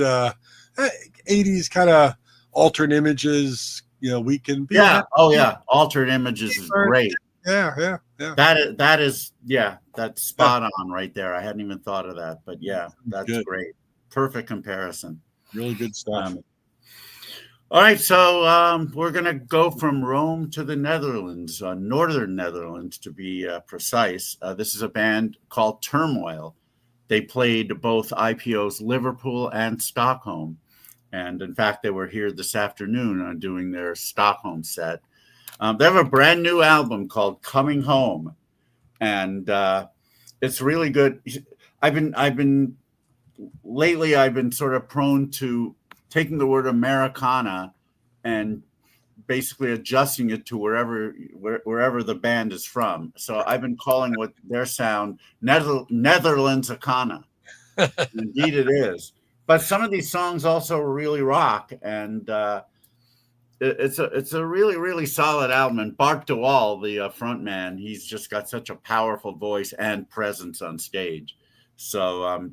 80s kind of alternate images. We can be. Yeah. Oh, yeah. Alternate images is great. Yeah. That is, that's spot on right there. I hadn't even thought of that, but that's good. Great. Perfect comparison. Really good stuff. All right, so we're going to go from Rome to the Netherlands, northern Netherlands to be precise. This is a band called Turmoil. They played both IPO's Liverpool and Stockholm. And in fact, they were here this afternoon doing their Stockholm set. They have a brand new album called Coming Home. And it's really good. Lately, I've been sort of prone to taking the word Americana and basically adjusting it to wherever the band is from. So I've been calling what their sound Netherlands-acana. Indeed it is. But some of these songs also really rock, and it's a really, really solid album. And Bart de Wall, the front man, he's just got such a powerful voice and presence on stage. So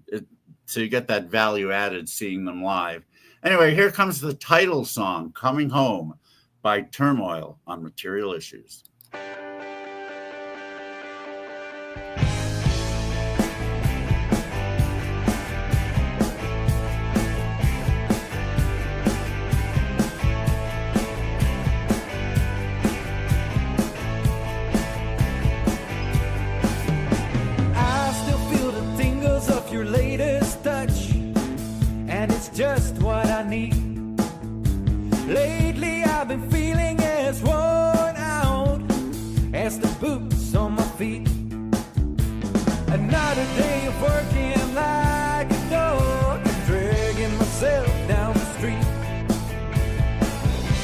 so you get that value added seeing them live. Anyway, here comes the title song, Coming Home, by Turmoil on Material Issues. Just what I need. Lately I've been feeling as worn out as the boots on my feet. Another day of working like a dog and dragging myself down the street.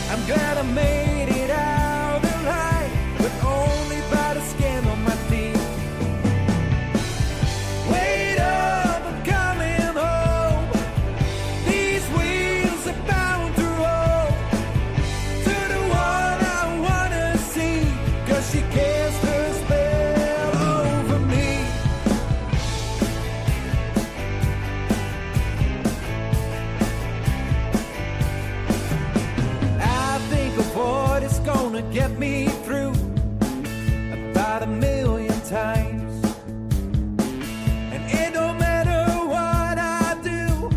I'm glad I made it out alive, but only by the skin on my teeth. Wait up, I'm coming home. These wheels are bound to roll to the one I wanna see, 'cause she cast her spell over me. I think of what is gonna get me through about 1,000,000 times. And it don't matter what I do,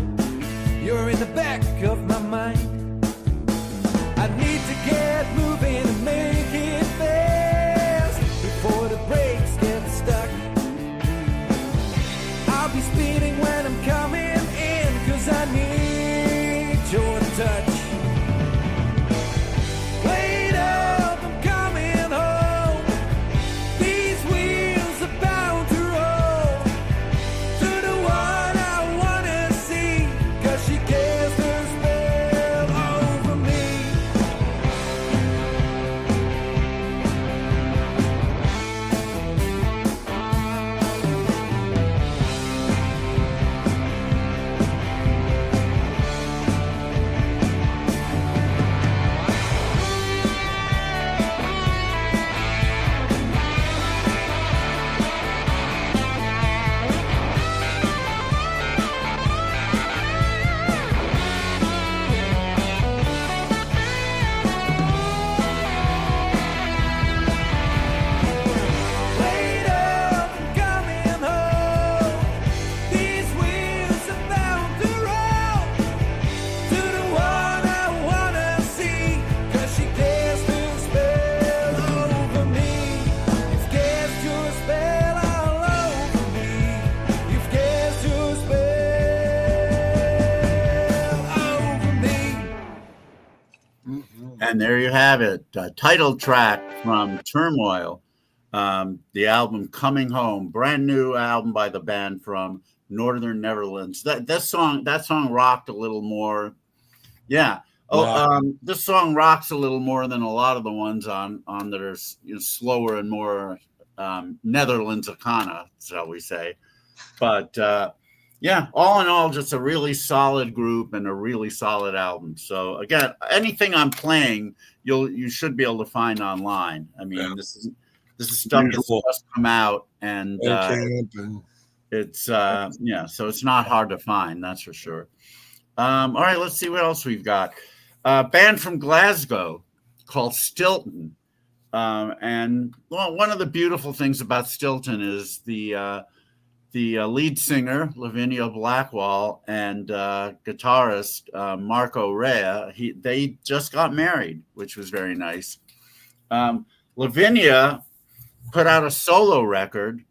you're in the back of my mind. I need to get moving and make it fast before the brakes get stuck. I'll be speeding when I'm coming in, 'cause I need your touch. Wait up, I'm coming home. These wheels are bound to roll to the one I wanna see, 'cause she cast her spell over me. Wait up, I'm coming home. These wheels are bound to roll to the one I wanna see, 'cause she cast her spell over me. You've cast your spell all over me. You've cast your spell over me. And there you have it, title track from Turmoil, the album Coming Home, brand new album by the band from Northern Netherlands. That song rocked a little more, This song rocks a little more than a lot of the ones on that are slower and more Netherlands-Akana, shall we say. But yeah, all in all, just a really solid group and a really solid album. So again, anything I'm playing, you should be able to find online. I mean, this is stuff that's just come out, and it's so it's not hard to find, that's for sure. All right, let's see what else we've got. Band from Glasgow called Stilton. And well, one of the beautiful things about Stilton is the lead singer, Lavinia Blackwell, and guitarist Marco Rea. They just got married, which was very nice. Lavinia put out a solo record,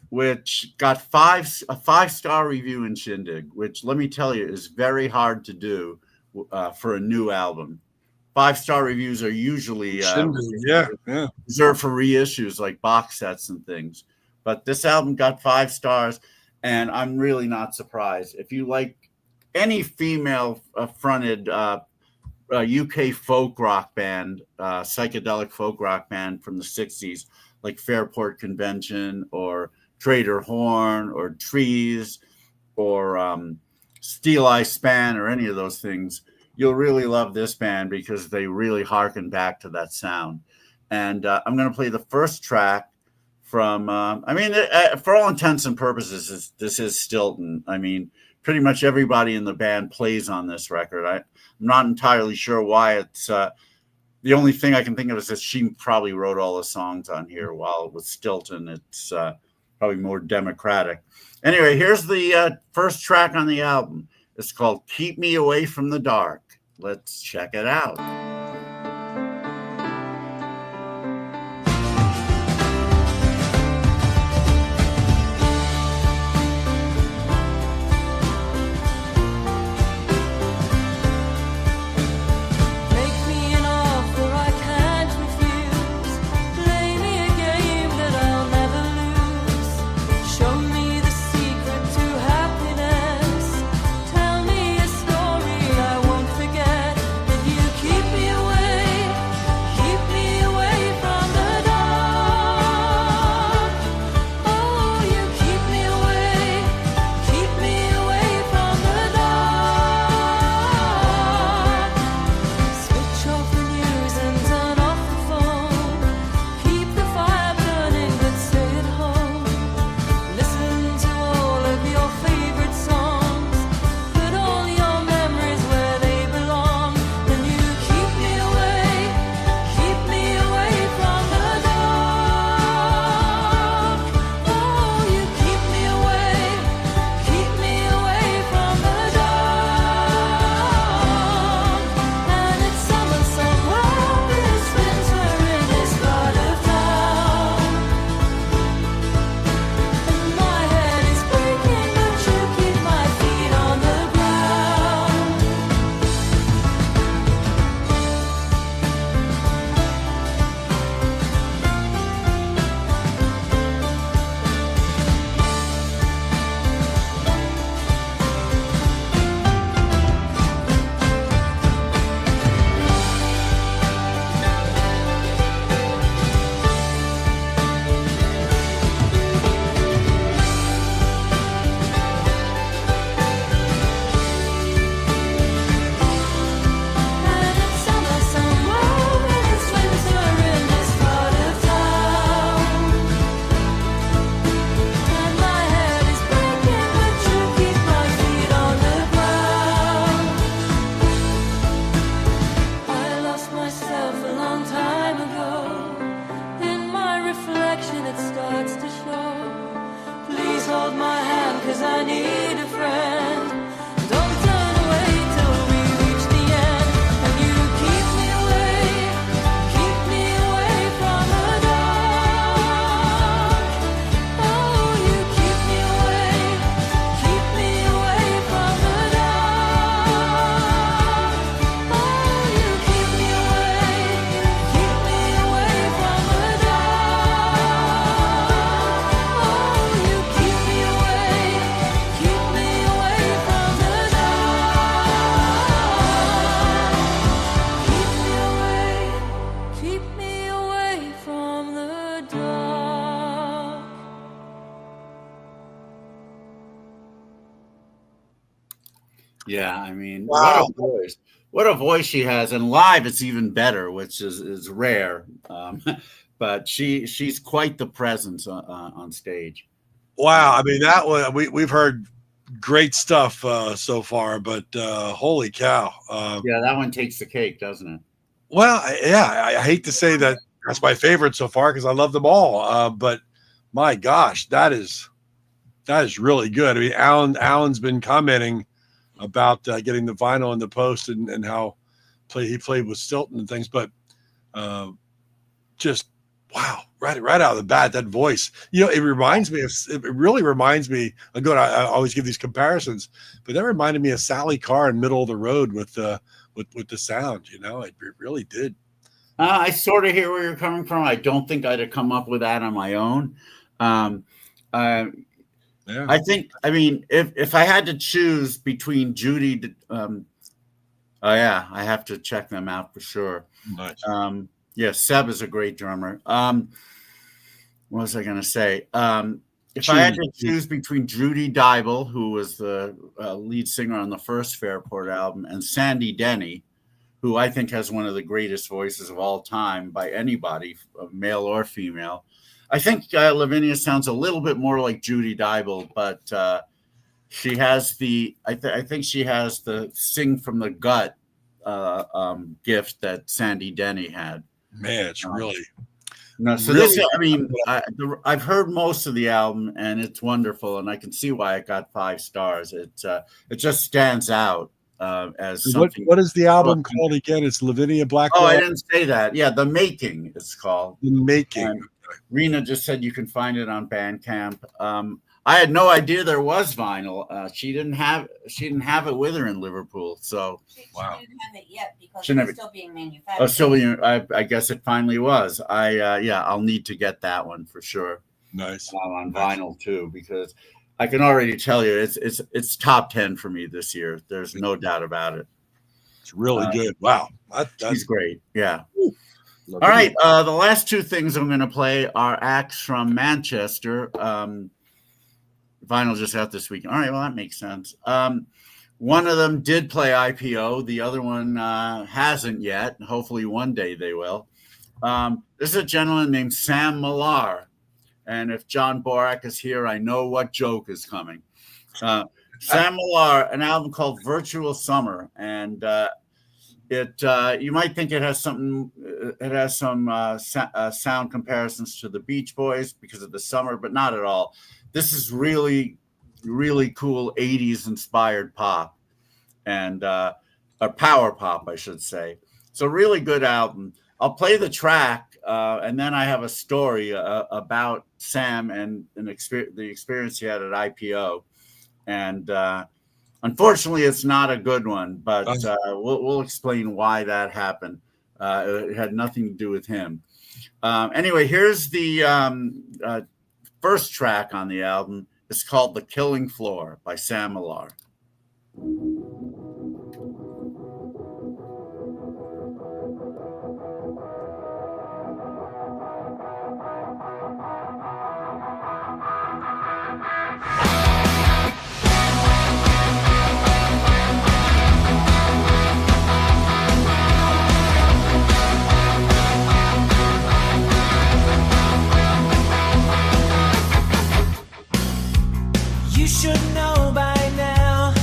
which got a 5-star review in Shindig, which, let me tell you, is very hard to do for a new album. 5-star reviews are usually reserved for reissues like box sets and things. But this album got 5 stars, and I'm really not surprised. If you like any female-fronted UK folk rock band, psychedelic folk rock band from the 60s, like Fairport Convention or Trader Horn or Trees or Steel Eye Span or any of those things, you'll really love this band because they really harken back to that sound. And I'm going to play the first track from, for all intents and purposes, this is Stilton. I mean, pretty much everybody in the band plays on this record. I'm not entirely sure why it's, the only thing I can think of is that she probably wrote all the songs on here, while with Stilton, it's probably more democratic. Anyway, here's the first track on the album. It's called Keep Me Away from the Dark. Let's check it out. Keep me Yeah, I mean, Wow. what a voice she has, and live it's even better, which is rare. But she's quite the presence on stage. Wow. I mean, that one we've heard great stuff so far, but holy cow. Yeah, that one takes the cake, doesn't it? Well, I hate to say that that's my favorite so far because I love them all. But my gosh, that is really good. I mean, Alan's been commenting about getting the vinyl in the post and how he played with Stilton and things, but just wow, right out of the bat, that voice. You know, it really reminds me. Again, I always give these comparisons, but that reminded me of Sally Carr in Middle of the Road with the sound. You know, it really did. I sort of hear where you're coming from. I don't think I'd have come up with that on my own. Yeah. I think, I mean, if I had to choose between Judy, I have to check them out for sure. Nice. Yeah, Seb is a great drummer. What was I going to say? If I had to choose between Judy Dybel, who was the lead singer on the first Fairport album, and Sandy Denny, who I think has one of the greatest voices of all time by anybody, male or female, I think Lavinia sounds a little bit more like Judy Dybel, but she has I think she has the sing from the gut gift that Sandy Denny had. Man, it's really. No, so really, this, I mean, I've heard most of the album, and it's wonderful, and I can see why it got 5 stars. It just stands out as something. What is the album called again? It's Lavinia Blackwell. Oh, I didn't say that. Yeah, The Making it's called. The Making. And Rena just said you can find it on Bandcamp. I had no idea there was vinyl. She didn't have it with her in Liverpool. So wow. She didn't have it yet because it's still being manufactured. Oh, still, I guess it finally was. I'll need to get that one for sure. Nice. On vinyl too, because I can already tell you it's top 10 for me this year. There's no doubt about it. It's really good. Wow. She's great. Yeah. All right. The last 2 things I'm going to play are acts from Manchester. Vinyl just out this weekend. All right, well, that makes sense. One of them did play IPO. The other one hasn't yet. Hopefully one day they will. This is a gentleman named Sam Millar. And if John Borak is here, I know what joke is coming. Sam Millar, an album called Virtual Summer. And you might think it has some sound comparisons to the Beach Boys because of the summer, but not at all. This is really, really cool 80s inspired pop and a power pop, I should say. So really good album. I'll play the track and then I have a story about Sam and the experience he had at IPO. And unfortunately, it's not a good one, but we'll explain why that happened. It had nothing to do with him. Anyway, here's the first track on the album. It's called The Killing Floor by Sam Millar. You should know by now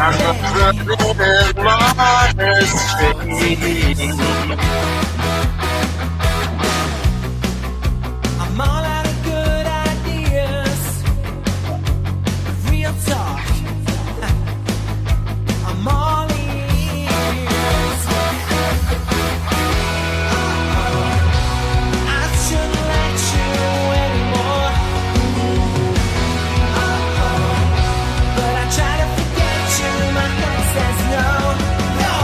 I'm all out of good ideas. Real talk. I'm all ears. I shouldn't let you anymore. But I try to forget you. My head says no, no.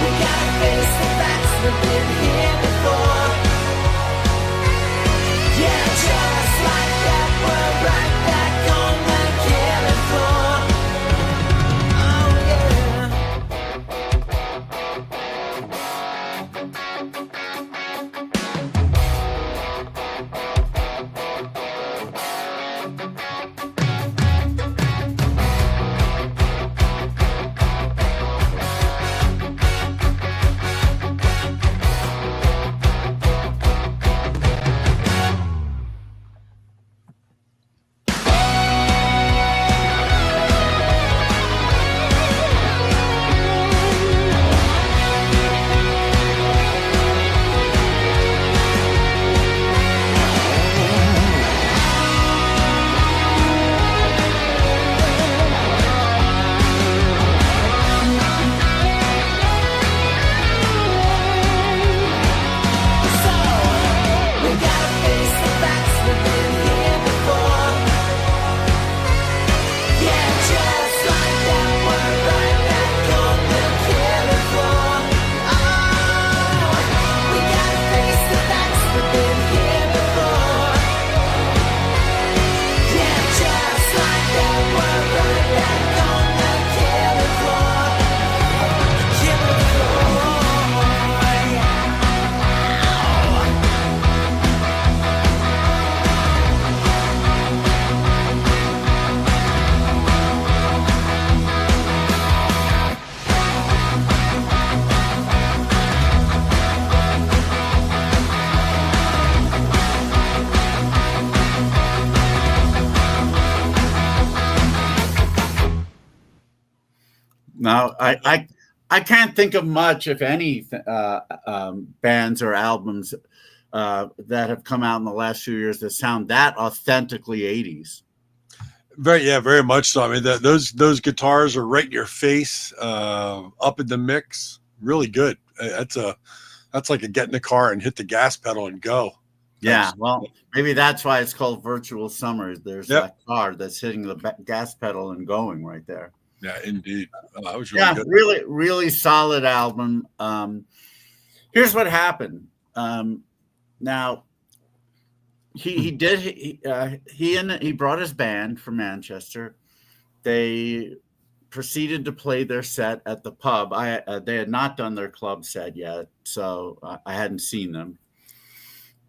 We gotta face the facts. We've been here before. Yeah, just like that, we're right back on the killing floor. Oh yeah. So we gotta face the facts. We've been here before. Yeah, just like that, we're right back on the killing floor. Oh, we gotta face the facts. We've been here before. Yeah, just like that, we're right back on the killing floor. Killing floor. Now, I can't think of much, if any, bands or albums that have come out in the last few years that sound that authentically 80s. Very much so. I mean, those guitars are right in your face, up in the mix. Really good. That's like a get in the car and hit the gas pedal and go. Yeah, well, maybe that's why it's called Virtual Summer. There's that car that's hitting the gas pedal and going right there. Yeah, indeed. That was really good. Really solid album. Here's what happened. Now, he brought his band from Manchester. They proceeded to play their set at the pub. They had not done their club set yet, so I hadn't seen them.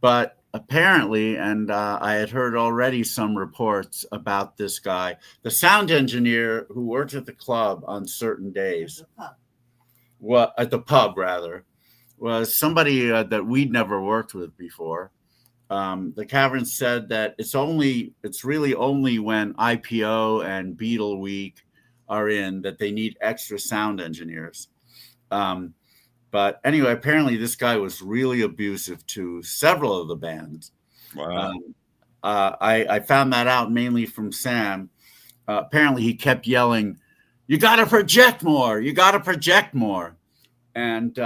But apparently, and I had heard already some reports about this guy, the sound engineer who worked at the club on certain days, at the pub rather, was somebody that we'd never worked with before. The Cavern said that it's really only when IPO and Beatle Week are in that they need extra sound engineers. But anyway, apparently this guy was really abusive to several of the bands. Wow. I found that out mainly from Sam. Apparently he kept yelling, "You got to project more. You got to project more." And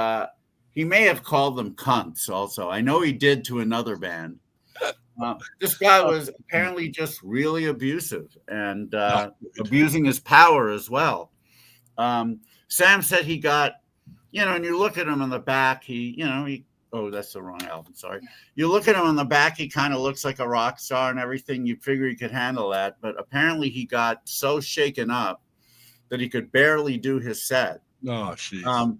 he may have called them cunts also. I know he did to another band. This guy was apparently just really abusive and abusing his power as well. Sam said he got, and you look at him in the back, oh, that's the wrong album, sorry. You look at him in the back, he kind of looks like a rock star and everything. You figure he could handle that. But apparently he got so shaken up that he could barely do his set. Oh, jeez.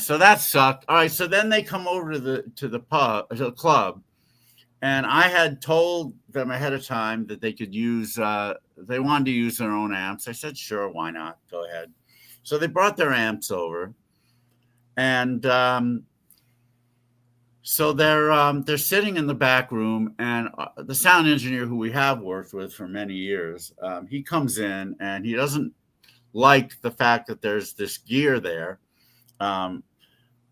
So that sucked. All right, so then they come over to the club, and I had told them ahead of time that they could use, they wanted to use their own amps. I said, sure, why not? Go ahead. So they brought their amps over, and so they're sitting in the back room, and the sound engineer who we have worked with for many years, he comes in and he doesn't like the fact that there's this gear there.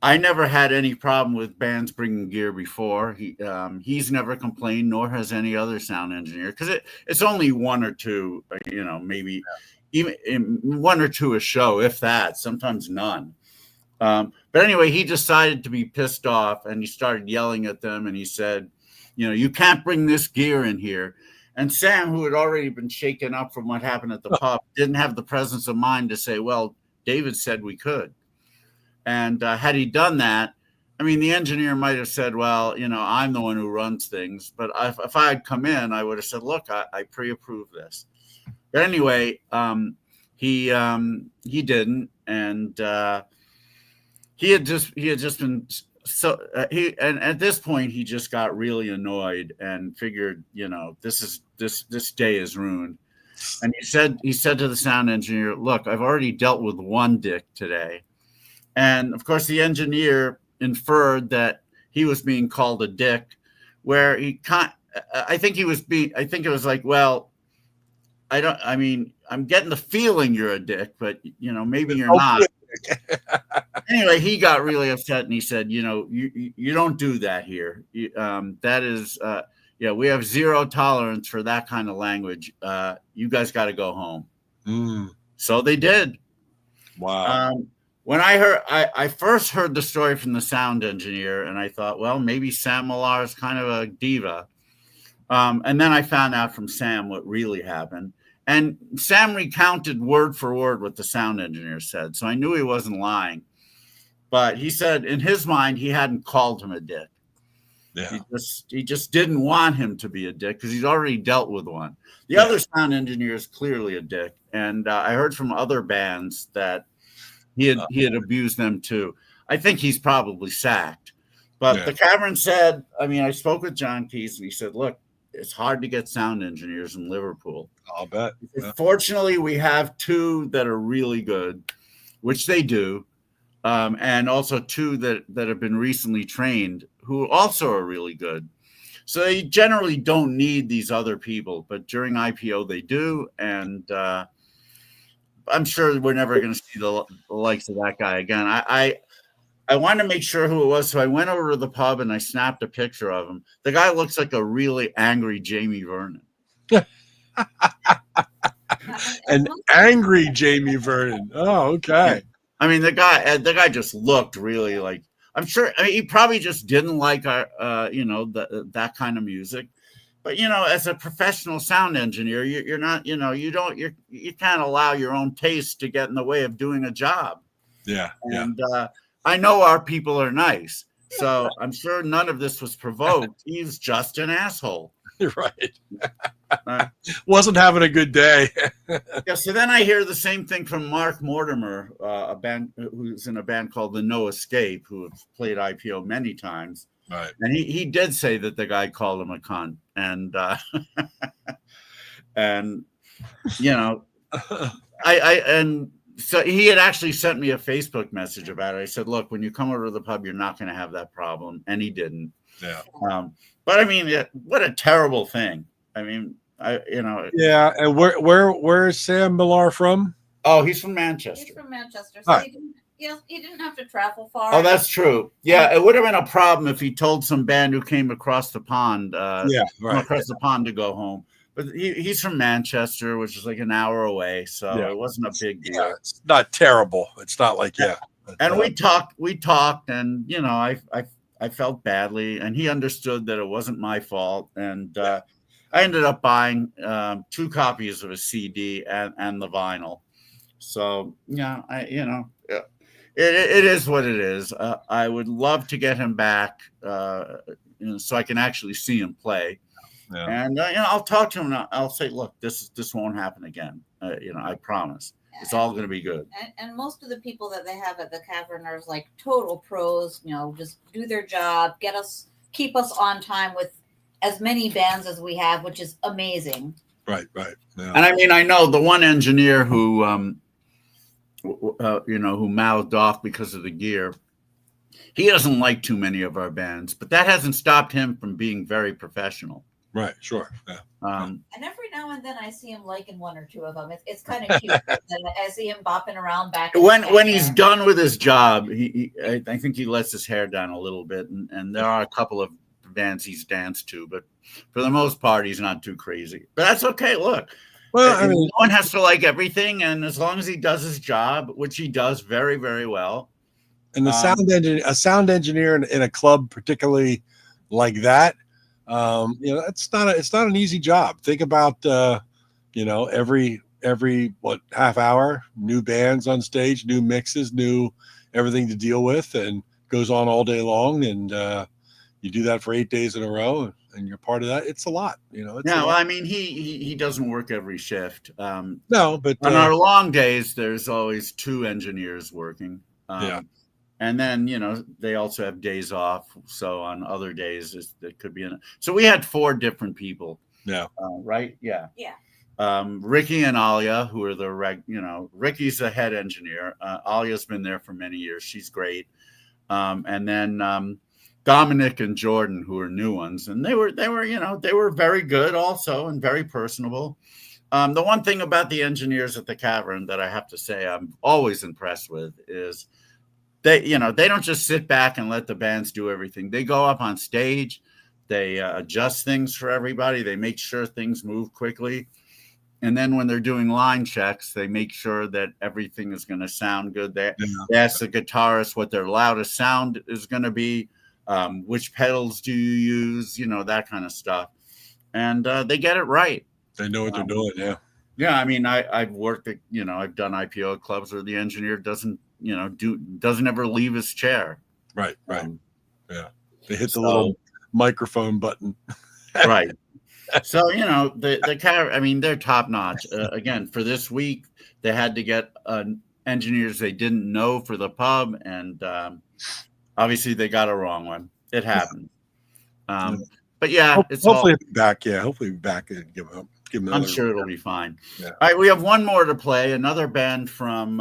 I never had any problem with bands bringing gear before. He's never complained, nor has any other sound engineer, because it's only one or two, maybe even one or two a show, if that, sometimes none. But anyway, he decided to be pissed off, and he started yelling at them, and he said, you can't bring this gear in here. And Sam, who had already been shaken up from what happened at the pub, didn't have the presence of mind to say, well, David said we could. And had he done that, I mean, the engineer might have said, well, I'm the one who runs things. But if I had come in, I would have said, look, I pre-approve this. But anyway, he didn't. And he had just been so and at this point, he just got really annoyed and figured, this day is ruined. And he said to the sound engineer, look, I've already dealt with one dick today. And of course, the engineer inferred that he was being called a dick, where I think it was like, well, I'm getting the feeling you're a dick, but maybe you're not. Anyway, he got really upset and he said, you don't do that here. That is, we have zero tolerance for that kind of language. You guys got to go home. So they did. Wow. When I first heard the story from the sound engineer, and I thought, well, maybe Sam Millar is kind of a diva. And then I found out from Sam what really happened. And Sam recounted word for word what the sound engineer said. So I knew he wasn't lying. But he said in his mind, he hadn't called him a dick. Yeah. He just didn't want him to be a dick because he's already dealt with one. The other sound engineer is clearly a dick. And I heard from other bands that he had abused them too. I think he's probably sacked. But the Cavern said, I spoke with John Keys and he said, look, it's hard to get sound engineers in Liverpool. I'll bet. Fortunately, we have two that are really good, which they do. And also two that have been recently trained who also are really good. So they generally don't need these other people, but during IPO they do. And I'm sure we're never going to see the likes of that guy again. I wanted to make sure who it was, so I went over to the pub and I snapped a picture of him. The guy looks like a really angry Jamie Vernon. An angry Jamie Vernon. Oh, okay. The guy just looked really like. I'm sure he probably just didn't like our, that kind of music. But as a professional sound engineer, you're not, you can't allow your own taste to get in the way of doing a job. Yeah. And I know our people are nice, so I'm sure none of this was provoked. He's just an asshole. Right. Wasn't having a good day. Yeah. So then I hear the same thing from Mark Mortimer, a band who's in a band called The No Escape, who have played IPO many times. Right. And he did say that the guy called him a cunt. And, so he had actually sent me a Facebook message about it. I said, look, when you come over to the pub, you're not going to have that problem. And he didn't. Yeah. But what a terrible thing. Yeah. And where is Sam Millar from? Oh, he's from Manchester. He's from Manchester. So he didn't have to travel far. Oh, that's true. Yeah, it would have been a problem if he told some band who came across the pond, across the pond to go home. But he's from Manchester, which is like an hour away, so it wasn't a big deal. Yeah, it's not terrible. It's not like And we talked, and I felt badly, and he understood that it wasn't my fault, and I ended up buying 2 copies of a CD and the vinyl. So it is what it is. I would love to get him back, so I can actually see him play. Yeah. And I'll talk to him. And I'll say, look, this won't happen again. I promise. It's all going to be good. And most of the people that they have at the Cavern are like total pros. Just do their job, keep us on time with as many bands as we have, which is amazing. Right. Yeah. And I know the one engineer who who mouthed off because of the gear. He doesn't like too many of our bands, but that hasn't stopped him from being very professional. Right. Sure. Yeah. And every now and then I see him liking one or two of them. It's kind of cute. I see him bopping around back. When he's done with his job, I think he lets his hair down a little bit, and there are a couple of bands he's danced to, but for the most part, he's not too crazy. But that's okay. Look, Well, I mean, no one has to like everything, and as long as he does his job, which he does very, very well. and the sound engineer in a club, particularly like that, it's not an easy job. Think about every half hour, new bands on stage, new mixes, new everything to deal with, and goes on all day long. And you do that for 8 days in a row, and you're part of that. It's a lot, Well, I mean, he doesn't work every shift. No, but on our long days, there's always 2 engineers working. And then, they also have days off. So on other days, it could be so we had 4 different people. Yeah. Right. Yeah. Yeah. Ricky and Alia, who are Ricky's the head engineer. Alia's been there for many years. She's great. And then Dominic and Jordan, who are new ones, and they were very good also and very personable. The one thing about the engineers at the Cavern that I have to say I'm always impressed with is they don't just sit back and let the bands do everything. They go up on stage, they adjust things for everybody, they make sure things move quickly. And then when they're doing line checks, they make sure that everything is going to sound good. They ask the guitarist what their loudest sound is going to be, which pedals do you use, that kind of stuff. And they get it right. They know what they're doing. Yeah. Yeah. I mean, I've worked at, I've done IPO clubs where the engineer doesn't ever leave his chair. Right. Yeah. They hit the little microphone button. Right. So, they're top notch. Again, for this week, they had to get engineers they didn't know for the pub. And obviously they got a wrong one. It happened. But yeah, hopefully back. Yeah. Hopefully back and give them I'm sure it'll be fine. Yeah. All right. We have one more to play. Another band from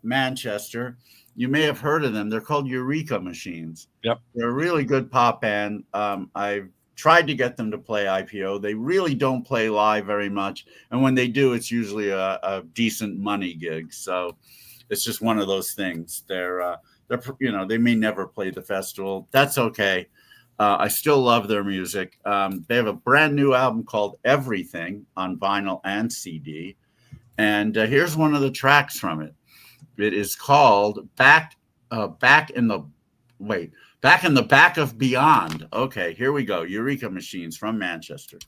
Manchester. You may have heard of them. They're called Eureka Machines. Yep. They're a really good pop band. I've tried to get them to play IPO. They really don't play live very much. And when they do, it's usually a decent money gig. So it's just one of those things. They may never play the festival. That's okay. I still love their music. They have a brand new album called Everything on vinyl and CD. And here's one of the tracks from it. It is called Back in the Back of Beyond. Okay, here we go. Eureka Machines from Manchester.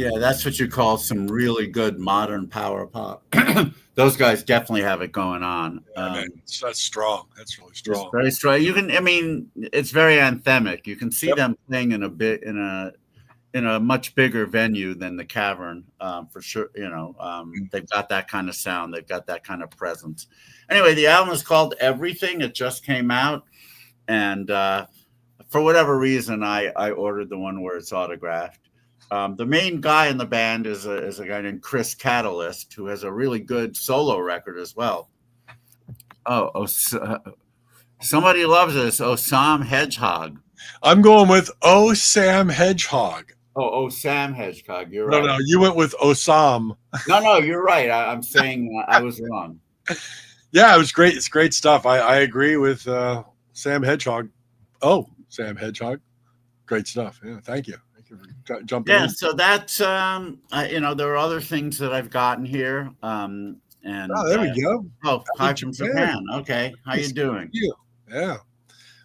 Yeah, that's what you call some really good modern power pop. Those guys definitely have it going on. Man, that's strong. That's really It's strong. very strong. You can, I mean, it's very anthemic. You can see Yep. them playing in a much bigger venue than the Cavern, for sure. You know, they've got that kind of sound. They've got that kind of presence. Anyway, the album is called Everything. It just came out, and for whatever reason, I ordered the one where it's autographed. The main guy in the band is a guy named Chris Catalyst, who has a really good solo record as well. Somebody loves this. Sam Hedgehog. I'm going with Sam Hedgehog. Sam Hedgehog. You're right. No, you went with Osam. No, you're right. I'm saying I was wrong. Yeah, it was great. It's great stuff. I agree with Sam Hedgehog. Sam Hedgehog. Great stuff. Yeah, thank you. For jumping in. So that's there are other things that I've gotten here. And there we go. Hi from Japan. Okay, how you doing? Thank you. Yeah.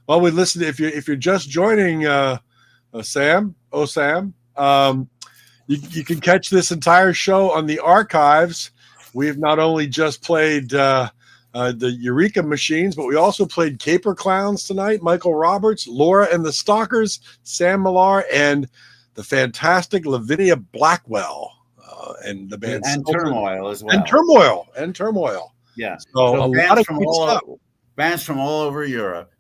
Well, we listen. If you're just joining, Sam, you can catch this entire show on the archives. We've not only just played the Eureka Machines, but we also played Caper Clowns tonight. Michael Roberts, Laura and the Stalkers, Sam Millar, and the fantastic Lavinia Blackwell, and the band and Turmoil as well. And Turmoil. Yeah. So a lot of good stuff. Bands from all over Europe.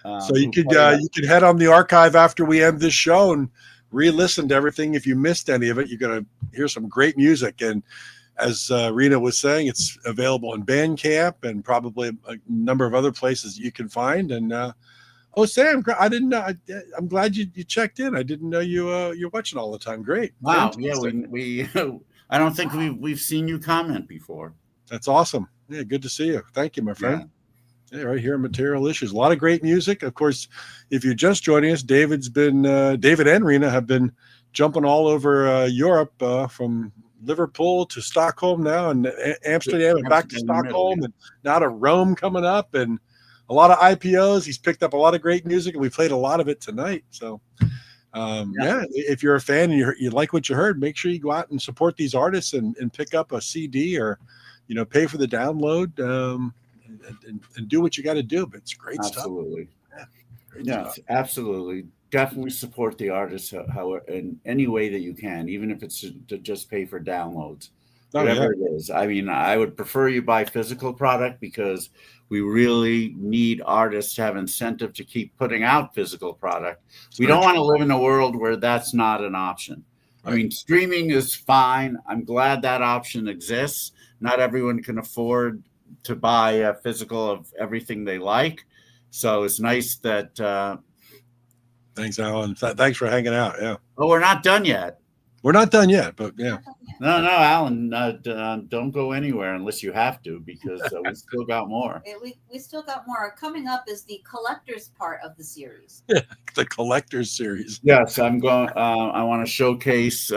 So you could head on the archive after we end this show and re-listen to everything. If you missed any of it, you're going to hear some great music. And as Rena was saying, it's available in Bandcamp and probably a number of other places you can find. And Sam, I didn't know. I'm glad you checked in. I didn't know you're watching all the time. Great. Wow. Fantastic. Yeah, we I don't think we've seen you comment before. That's awesome. Yeah, good to see you. Thank you, my friend. Yeah, right here on Material Issues. A lot of great music. Of course, if you're just joining us, David and Rena have been jumping all over Europe, from Liverpool to Stockholm now, and Amsterdam, and back to Stockholm, and now to Rome coming up, and a lot of IPOs. He's picked up a lot of great music, and we played a lot of it tonight. So, if you're a fan and you like what you heard, make sure you go out and support these artists and pick up a CD or, pay for the download, and do what you got to do. But it's great stuff. Stuff. Absolutely. Definitely support the artists in any way that you can, even if it's to just pay for downloads. Whatever it is. I mean, I would prefer you buy physical product because we really need artists to have incentive to keep putting out physical product. We don't want to live in a world where that's not an option. Right. I mean, streaming is fine. I'm glad that option exists. Not everyone can afford to buy a physical of everything they like. So it's nice that... Thanks, Alan. Thanks for hanging out. Yeah. Oh, we're not done yet. We're not done yet, but yeah. No, Alan, don't go anywhere unless you have to, because we still got more. We still got more. Coming up is the collector's part of the series. Yeah, the collector's series. Yes, I'm going. I want to showcase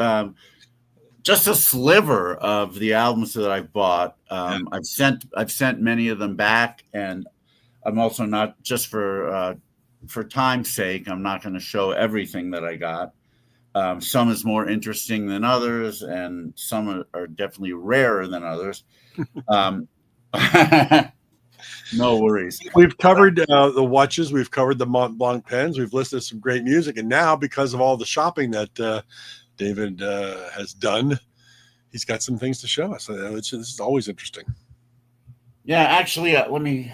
just a sliver of the albums that I bought. I've sent many of them back, and I'm also not, just for time's sake, I'm not going to show everything that I got. Some is more interesting than others, and some are definitely rarer than others. No worries. We've covered the watches. We've covered the Mont Blanc pens. We've listed some great music. And now, because of all the shopping that David has done, he's got some things to show us. This is always interesting. Yeah, actually, let me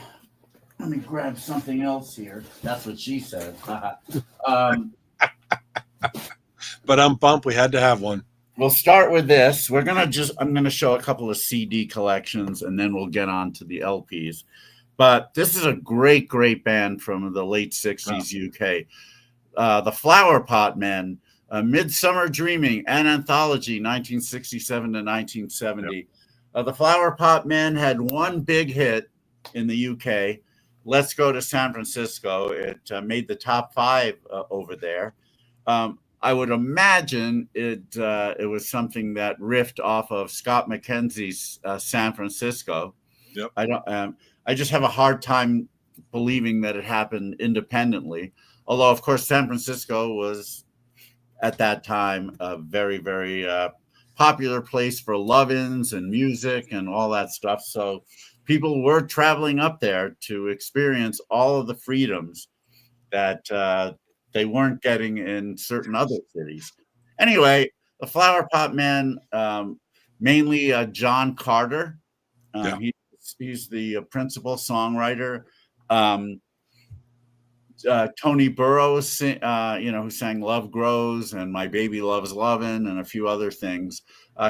grab something else here. That's what she said. But bump, we had to have one. We'll start with this. I'm gonna show a couple of CD collections, and then we'll get on to the LPs. But this is a great band from the late 60s UK. The Flower Pot Men, Midsummer Dreaming, an anthology, 1967 to 1970. Yep. The Flower Pot Men had one big hit in the UK. Let's Go to San Francisco. It made the top 5 over there. I would imagine it was something that riffed off of Scott McKenzie's San Francisco. Yep. I just have a hard time believing that it happened independently. Although, of course, San Francisco was at that time a very, very popular place for love-ins and music and all that stuff. So people were traveling up there to experience all of the freedoms that they weren't getting in certain other cities. Anyway, the Flower Pot Men, mainly John Carter. He's the principal songwriter. Tony Burrows, who sang "Love Grows" and "My Baby Loves Lovin'" and a few other things.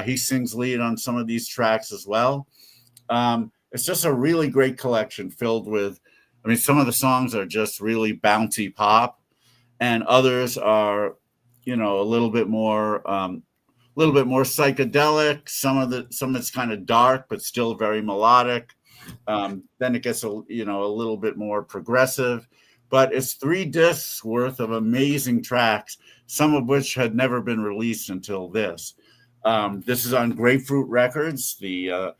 He sings lead on some of these tracks as well. It's just a really great collection filled with, I mean, some of the songs are just really bouncy pop, and others are, a little bit more psychedelic. Some of it's kind of dark, but still very melodic. Then it gets a little bit more progressive. But it's 3 discs worth of amazing tracks, some of which had never been released until this. This is on Grapefruit Records, the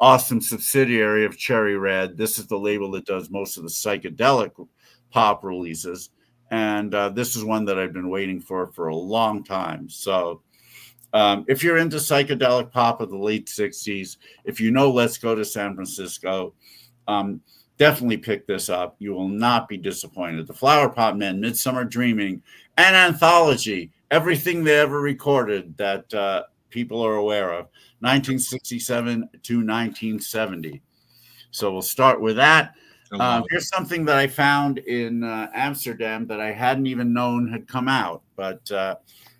awesome subsidiary of Cherry Red. This is the label that does most of the psychedelic pop releases. And this is one that I've been waiting for a long time. So if you're into psychedelic pop of the late 60s, if Let's Go to San Francisco, definitely pick this up. You will not be disappointed. The Flower Pot Men, Midsummer Dreaming, an anthology, everything they ever recorded that people are aware of, 1967 to 1970. So we'll start with that. Here's something that I found in Amsterdam that I hadn't even known had come out, but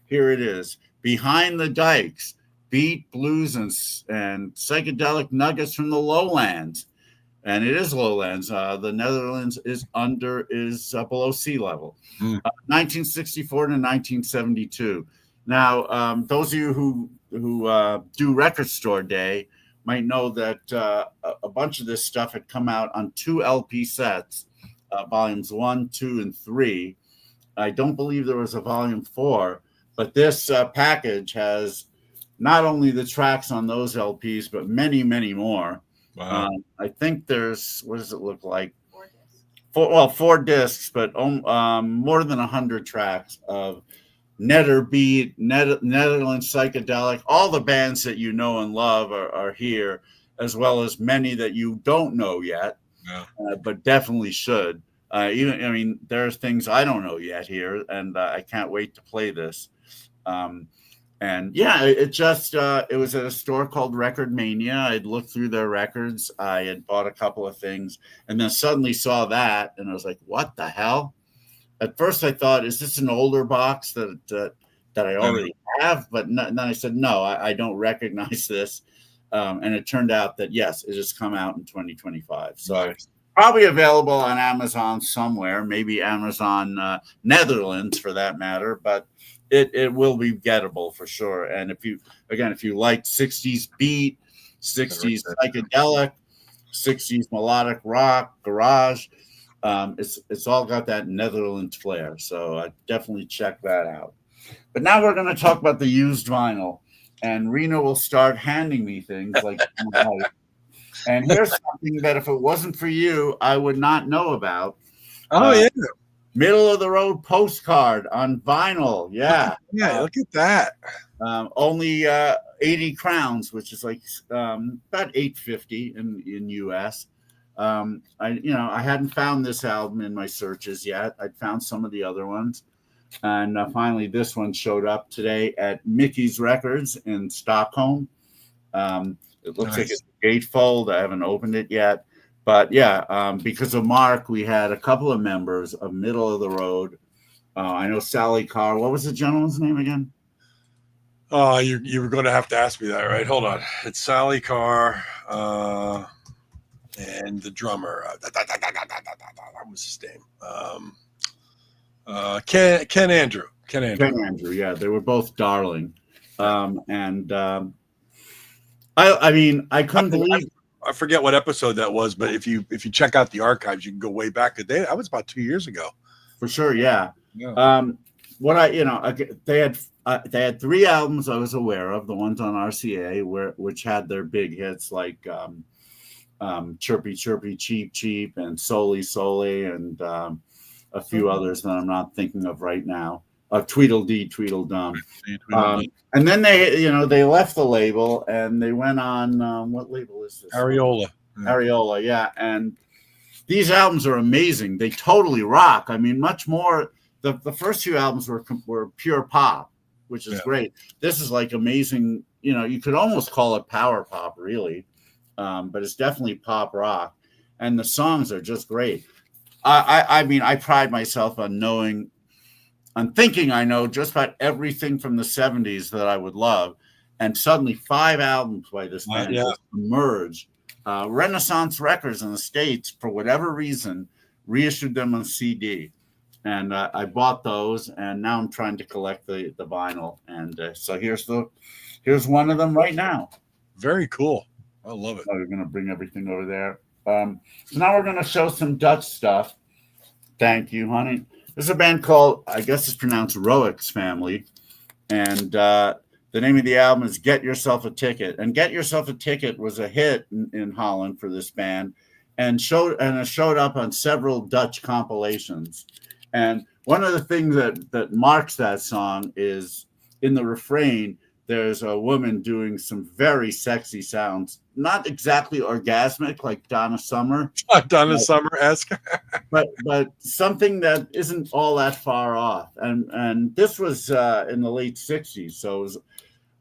here it is. Behind the Dikes, beat, blues, and psychedelic nuggets from the lowlands. And it is lowlands. The Netherlands is below sea level. 1964 to 1972. Now, those of you who do Record Store Day might know that a bunch of this stuff had come out on 2 LP sets, volumes 1, 2, and 3. I don't believe there was a volume 4, but this package has not only the tracks on those LPs, but many, many more. Wow. I think there's, what does it look like? 4 discs, but more than 100 tracks of Netherbeat, Netherlands psychedelic. All the bands that you know and love are here, as well as many that you don't know yet, but definitely should. There's things I don't know yet here, and I can't wait to play this. It was at a store called Record Mania. I'd looked through their records. I had bought a couple of things and then suddenly saw that. And I was like, what the hell? At first I thought, is this an older box that I already have? But then I said, no, I don't recognize this. And it turned out that, yes, it has come out in 2025. So probably available on Amazon somewhere, maybe Amazon Netherlands for that matter. But it will be gettable for sure. And if you like 60s beat, 60s psychedelic, 60s melodic rock, garage, it's all got that Netherlands flair. So definitely check that out. But now we're going to talk about the used vinyl. And Rena will start handing me things like and here's something that if it wasn't for you, I would not know about. Middle of the road postcard on vinyl. Yeah. Look at that. Only 80 crowns, which is like about $8.50 in US. I hadn't found this album in my searches yet. I'd found some of the other ones. And finally, this one showed up today at Mickey's Records in Stockholm. It looks like it's a gatefold. I haven't opened it yet. But because of Mark, we had a couple of members of Middle of the Road. I know Sally Carr. What was the gentleman's name again? Oh, you were going to have to ask me that, right? Hold on. It's Sally Carr and the drummer. What was his name? Ken Andrew. Ken Andrew. Yeah, they were both darling. I couldn't believe. I forget what episode that was, but if you check out the archives, you can go way back. That was about 2 years ago. For sure, yeah. They had 3 albums I was aware of. The ones on RCA, which had their big hits like Chirpy Chirpy Cheep Cheep and Soli Soli and a few others that I'm not thinking of right now. Tweedledee, Tweedledum. And then they left the label and they went on, what label is this? Areola. Areola, yeah. And these albums are amazing. They totally rock. I mean, much more. The first few albums were pure pop, which is great. This is like amazing. You could almost call it power pop, really, but it's definitely pop rock. And the songs are just great. I mean, I pride myself on thinking I know just about everything from the 70s that I would love. And suddenly 5 albums by this band just emerged. Renaissance Records in the States, for whatever reason, reissued them on CD. And I bought those, and now I'm trying to collect the vinyl. And so here's one of them right now. Very cool. I love it. Oh, you're going to bring everything over there. So now we're going to show some Dutch stuff. Thank you, honey. There's a band called, I guess it's pronounced Roix Family. And the name of the album is Get Yourself a Ticket. And Get Yourself a Ticket was a hit in Holland for this band and it showed up on several Dutch compilations. And one of the things that marks that song is in the refrain, there's a woman doing some very sexy sounds, not exactly orgasmic like Donna Summer. Donna Summer-esque. but something that isn't all that far off. And this was in the late 60s. So it was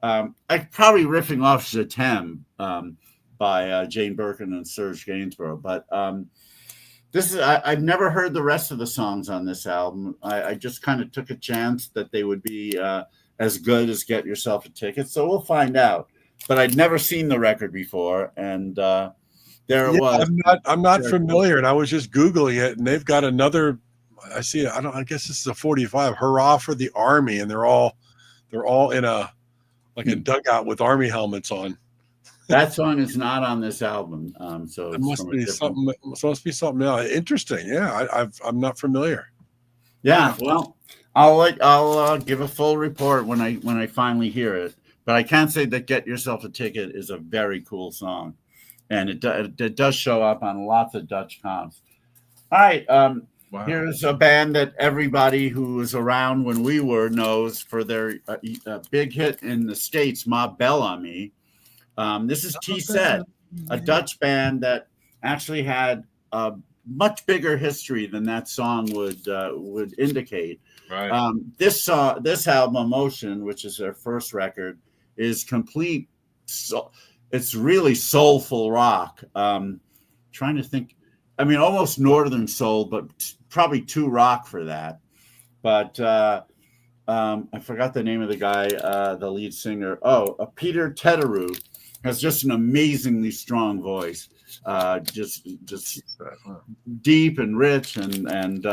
I'm probably riffing off Je T'aime by Jane Birkin and Serge Gainsborough. But I've never heard the rest of the songs on this album. I just kind of took a chance that they would be as good as Get Yourself a Ticket. So we'll find out. But I'd never seen the record before. And there it was. I'm not familiar. And I was just Googling it. And they've got another, I see it. I guess this is a 45. Hurrah for the Army. And they're all in a dugout with Army helmets on. That song is not on this album. So it must be something. It must be something else. Interesting. Yeah. I'm not familiar. Yeah. Well, I'll give a full report when I finally hear it. But I can't say that Get Yourself a Ticket is a very cool song, and it does show up on lots of Dutch comps. All right, wow. Here's a band that everybody who was around when we were knows for their big hit in the States, Ma Belle Amie. This is T-Set, a Dutch band that actually had a much bigger history than that song would indicate. Right. This album, Emotion, which is their first record, is complete. So it's really soulful rock. Trying to think. I mean, almost Northern soul, but probably too rock for that. But I forgot the name of the guy, the lead singer. Peter Teteru has just an amazingly strong voice. Just deep and rich, and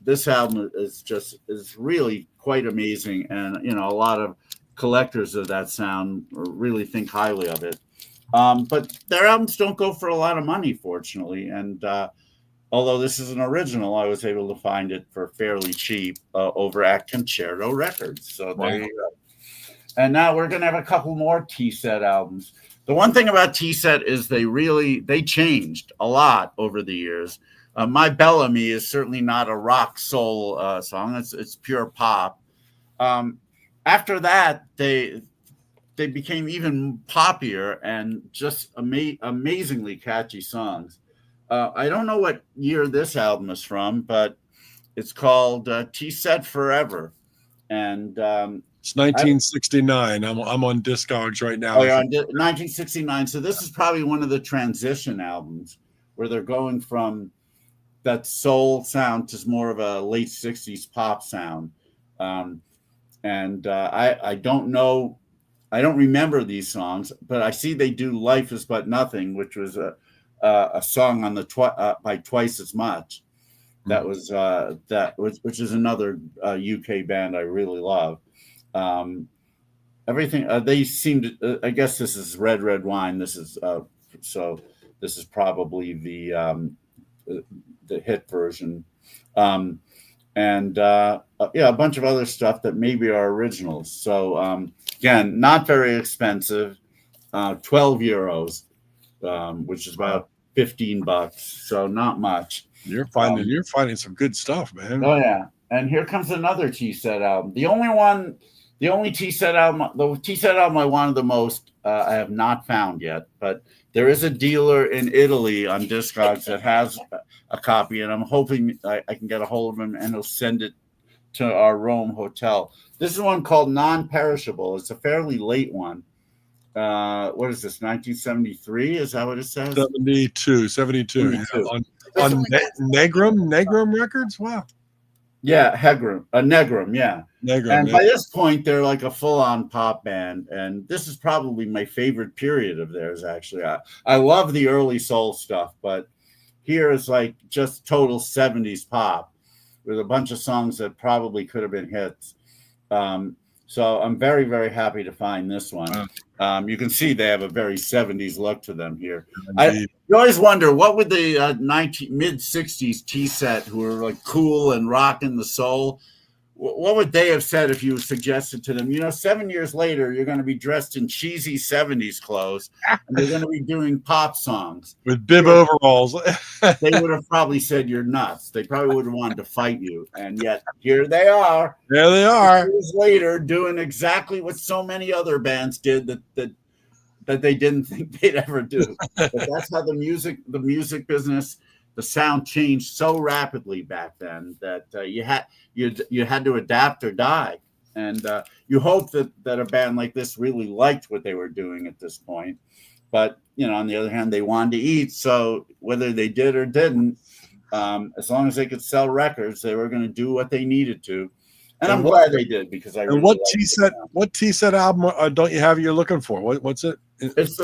this album is really quite amazing, and a lot of collectors of that sound really think highly of it. But their albums don't go for a lot of money, fortunately, and although this is an original, I was able to find it for fairly cheap over at Concerto Records. So there you go. And now we're going to have a couple more T-Set albums. The one thing about T-Set is they changed a lot over the years. My Belle Amie is certainly not a rock soul song. It's pure pop. After that, they became even poppier and just amazingly catchy songs. I don't know what year this album is from, but it's called T-Set Forever. And it's 1969. I'm on Discogs right now. Oh, yeah, 1969. So this is probably one of the transition albums where they're going from that soul sound to more of a late 60s pop sound. I don't know. I don't remember these songs, but I see they do Life Is But Nothing, which was a song on the by Twice as Much. That was which is another UK band I really love. Everything they seem to. I guess this is Red Red Wine. This is so. This is probably the hit version, and a bunch of other stuff that maybe are originals. So again, not very expensive, 12 euros, which is about $15. So not much. You're finding some good stuff, man. Oh yeah. And here comes another T-Set album. The only T-Set album, the T-Set album I wanted the most, I have not found yet. But there is a dealer in Italy on Discogs that has a copy, and I'm hoping I can get a hold of him and he'll send it to our Rome hotel. This is one called Non-Perishable. It's a fairly late one. What is this, 1973? Is that what it says? 72. 72. Yeah. On Negrum Records? Wow. Yeah, Negrum, yeah. Negrum, and by this point, they're like a full-on pop band, and this is probably my favorite period of theirs, actually. I love the early soul stuff, but here is like just total 70s pop with a bunch of songs that probably could have been hits. So I'm very, very happy to find this one. You can see they have a very 70s look to them here. You always wonder, what would the mid-60s T-Set, who were like cool and rocking the soul, what would they have said if you suggested to them, 7 years later, you're going to be dressed in cheesy 70s clothes and you're going to be doing pop songs with bib overalls? They would have probably said you're nuts. They probably would have wanted to fight you. And yet here they are. There they are. Years later, doing exactly what so many other bands did that they didn't think they'd ever do. But that's how the music business, the sound changed so rapidly back then that you had to adapt or die. And you hope that a band like this really liked what they were doing at this point. But, on the other hand, they wanted to eat. So whether they did or didn't, as long as they could sell records, they were going to do what they needed to. And I'm glad they did, because I really what T-Set album don't you have you're looking for? What's it? It's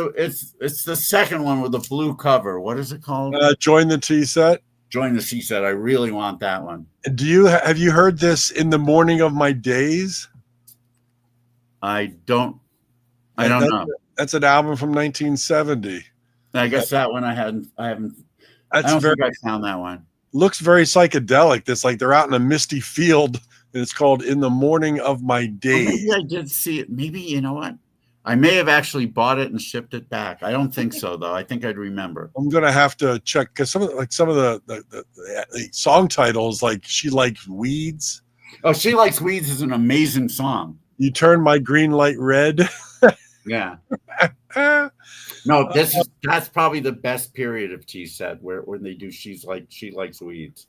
the second one with the blue cover. What is it called? Join the T-Set. Join the T-Set. I really want that one. Have you heard this, In the Morning of My Days? I don't know. That's an album from 1970. I guess that one I haven't. I don't think I found that one. Looks very psychedelic. It's like they're out in a misty field, and it's called In the Morning of My Days. Maybe I did see it. Maybe, you know what? I may have actually bought it and shipped it back. I don't think so, though. I think I'd remember. I'm gonna have to check, because some of the song titles, like She Likes Weeds. Oh, She Likes Weeds is an amazing song. You Turn My Green Light Red. Yeah. No, that's probably the best period of T-Set, when they do She Likes Weeds.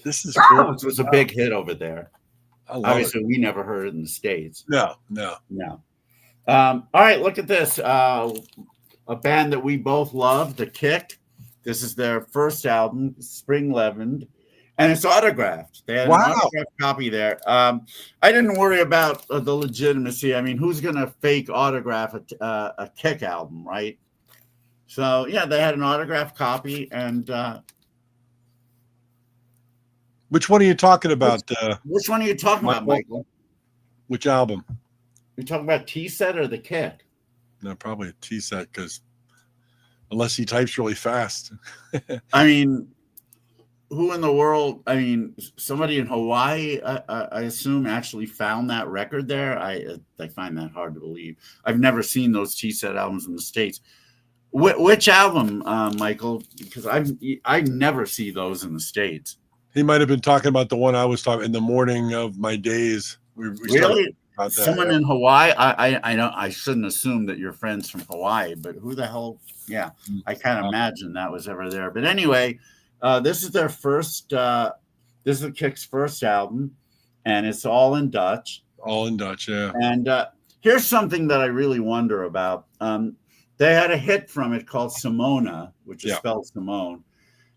This is cool. It was a big hit over there. Obviously, we never heard it in the States. No. All right, look at this. A band that we both love, The Kick. This is their first album, Spring Leavened, and it's autographed. They had an autographed copy there. I didn't worry about the legitimacy. I mean, who's going to fake autograph a Kick album, right? So, yeah, they had an autographed copy. And which one are you talking about? Which one are you talking about, Michael? Which album? You're talking about T-Set or The Kick? No, probably a T-Set, because unless he types really fast. I mean, who in the world? I mean, somebody in Hawaii, I assume, actually found that record there. I find that hard to believe. I've never seen those T-Set albums in the States. Which album, Michael? Because I never see those in the States. He might have been talking about the one I was talking, In the Morning of My Days. We really? Someone in Hawaii? I know I shouldn't assume that you're friends from Hawaii, but who the hell? Yeah, I can't imagine that was ever there. But anyway, this is their first. This is the Kick's first album, and it's all in Dutch. All in Dutch, yeah. And here's something that I really wonder about. They had a hit from it called Simona, which is spelled Simone.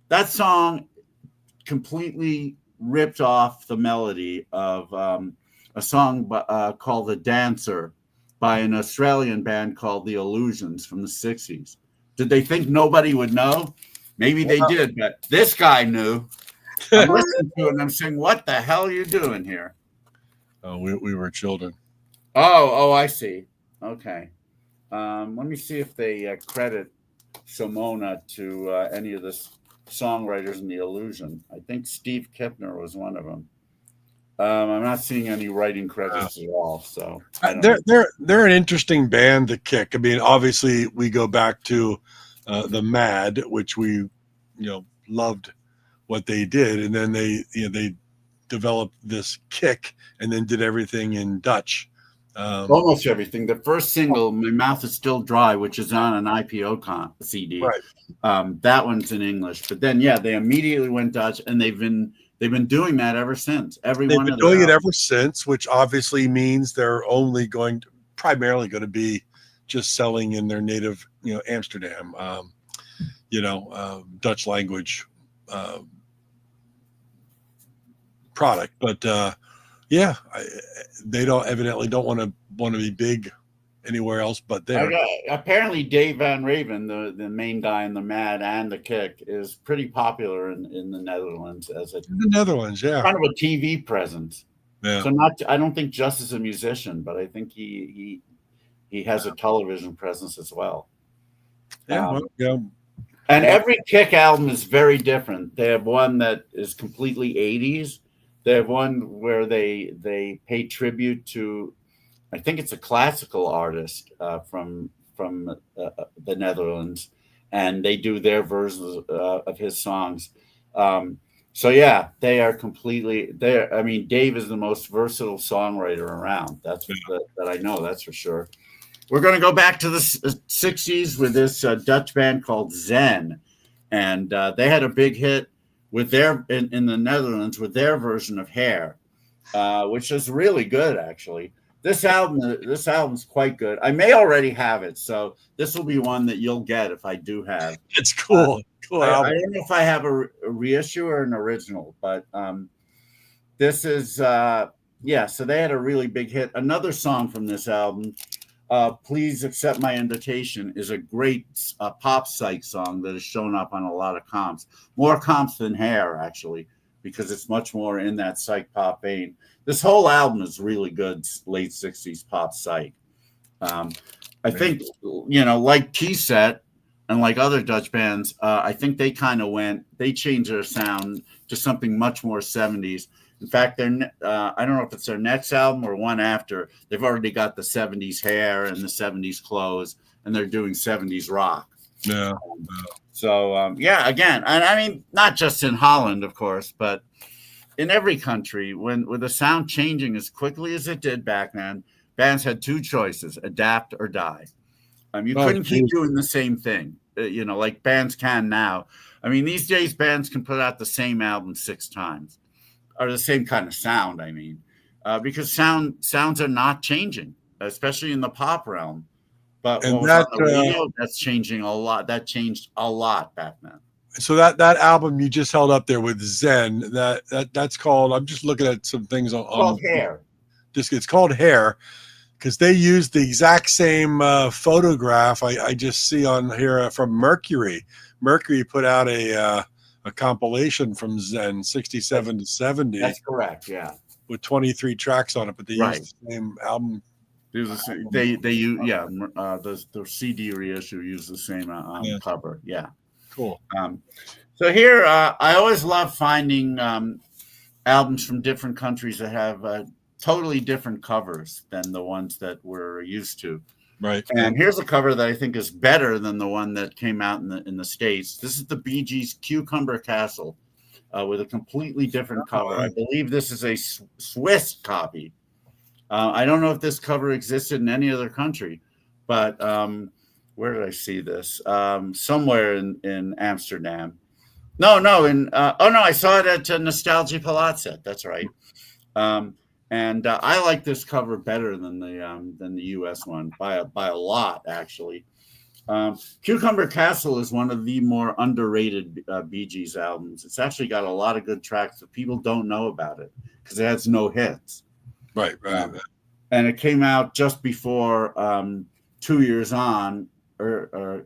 That song completely ripped off the melody of a song called The Dancer by an Australian band called The Illusions from the 60s. Did they think nobody would know? Maybe they did, but this guy knew. I'm listening to it and I'm saying, what the hell are you doing here? Oh, we were children. Oh, I see. Okay. Let me see if they credit Simona to any of the songwriters in The Illusion. I think Steve Kipner was one of them. I'm not seeing any writing credits at all. So they're an interesting band, The Kick. I mean, obviously we go back to the Mad, which we loved what they did, and then they developed this kick and then did everything in Dutch. Almost everything. The first single, "My Mouth Is Still Dry," which is on an IPO CD, right? That one's in English. But then, they immediately went Dutch, and they've been doing that ever since. They've been doing it ever since, which obviously means they're only primarily going to be just selling in their native, Amsterdam, Dutch language product. But they evidently don't want to be big anywhere else but there. Apparently, Dave Van Raven, the main guy in the Mad and the Kick, is pretty popular in the Netherlands the Netherlands, kind of a TV presence. Yeah. So I don't think just as a musician, but I think he has a television presence as well. Yeah. And every Kick album is very different. They have one that is completely 80s. They have one where they pay tribute to, I think it's a classical artist from the Netherlands, and they do their versions of his songs. They are completely there. I mean, Dave is the most versatile songwriter around. That's that I know. That's for sure. We're going to go back to the 60s with this Dutch band called Zen, and they had a big hit with in the Netherlands with their version of Hair, which is really good actually. This album's quite good. I may already have it, so this will be one that you'll get if I do have. It's cool. Cool album. I don't know if I have a reissue or an original, but this is so they had a really big hit. Another song from this album, "Please Accept My Invitation," is a great pop psych song that has shown up on a lot of comps. More comps than Hair, actually, because it's much more in that psych pop vein. This whole album is really good, late 60s pop psych. I think, like T-Set and like other Dutch bands, I think they changed their sound to something much more 70s. In fact, I don't know if it's their next album or one after, they've already got the 70s hair and the 70s clothes, and they're doing 70s rock. Yeah. Again, and I mean, not just in Holland, of course, but in every country, with the sound changing as quickly as it did back then, bands had two choices: adapt or die. You couldn't keep doing the same thing, like bands can now. I mean, these days bands can put out the same album 6 times, or the same kind of sound. I mean, because sounds are not changing, especially in the pop realm. But that's changing a lot. That changed a lot back then. So that album you just held up there with Zen, that's called, I'm just looking at some things on called Hair. It's called Hair, because they used the exact same photograph I just see on here from Mercury. Mercury put out a compilation from Zen 67 to 70. That's correct, yeah. With 23 tracks on it, but they used the same album. The CD reissue used the same cover, yeah. Cool. So here, I always love finding albums from different countries that have totally different covers than the ones that we're used to. Right. And here's a cover that I think is better than the one that came out in the States. This is the Bee Gees' Cucumber Castle with a completely different cover. I believe this is a Swiss copy. I don't know if this cover existed in any other country, but where did I see this? Somewhere in Amsterdam. No, I saw it at Nostalgia Palazzo. That's right. And I like this cover better than the U.S. one by a lot, actually. Cucumber Castle is one of the more underrated Bee Gees albums. It's actually got a lot of good tracks, but people don't know about it because it has no hits. Right. And it came out just before 2 Years On, 2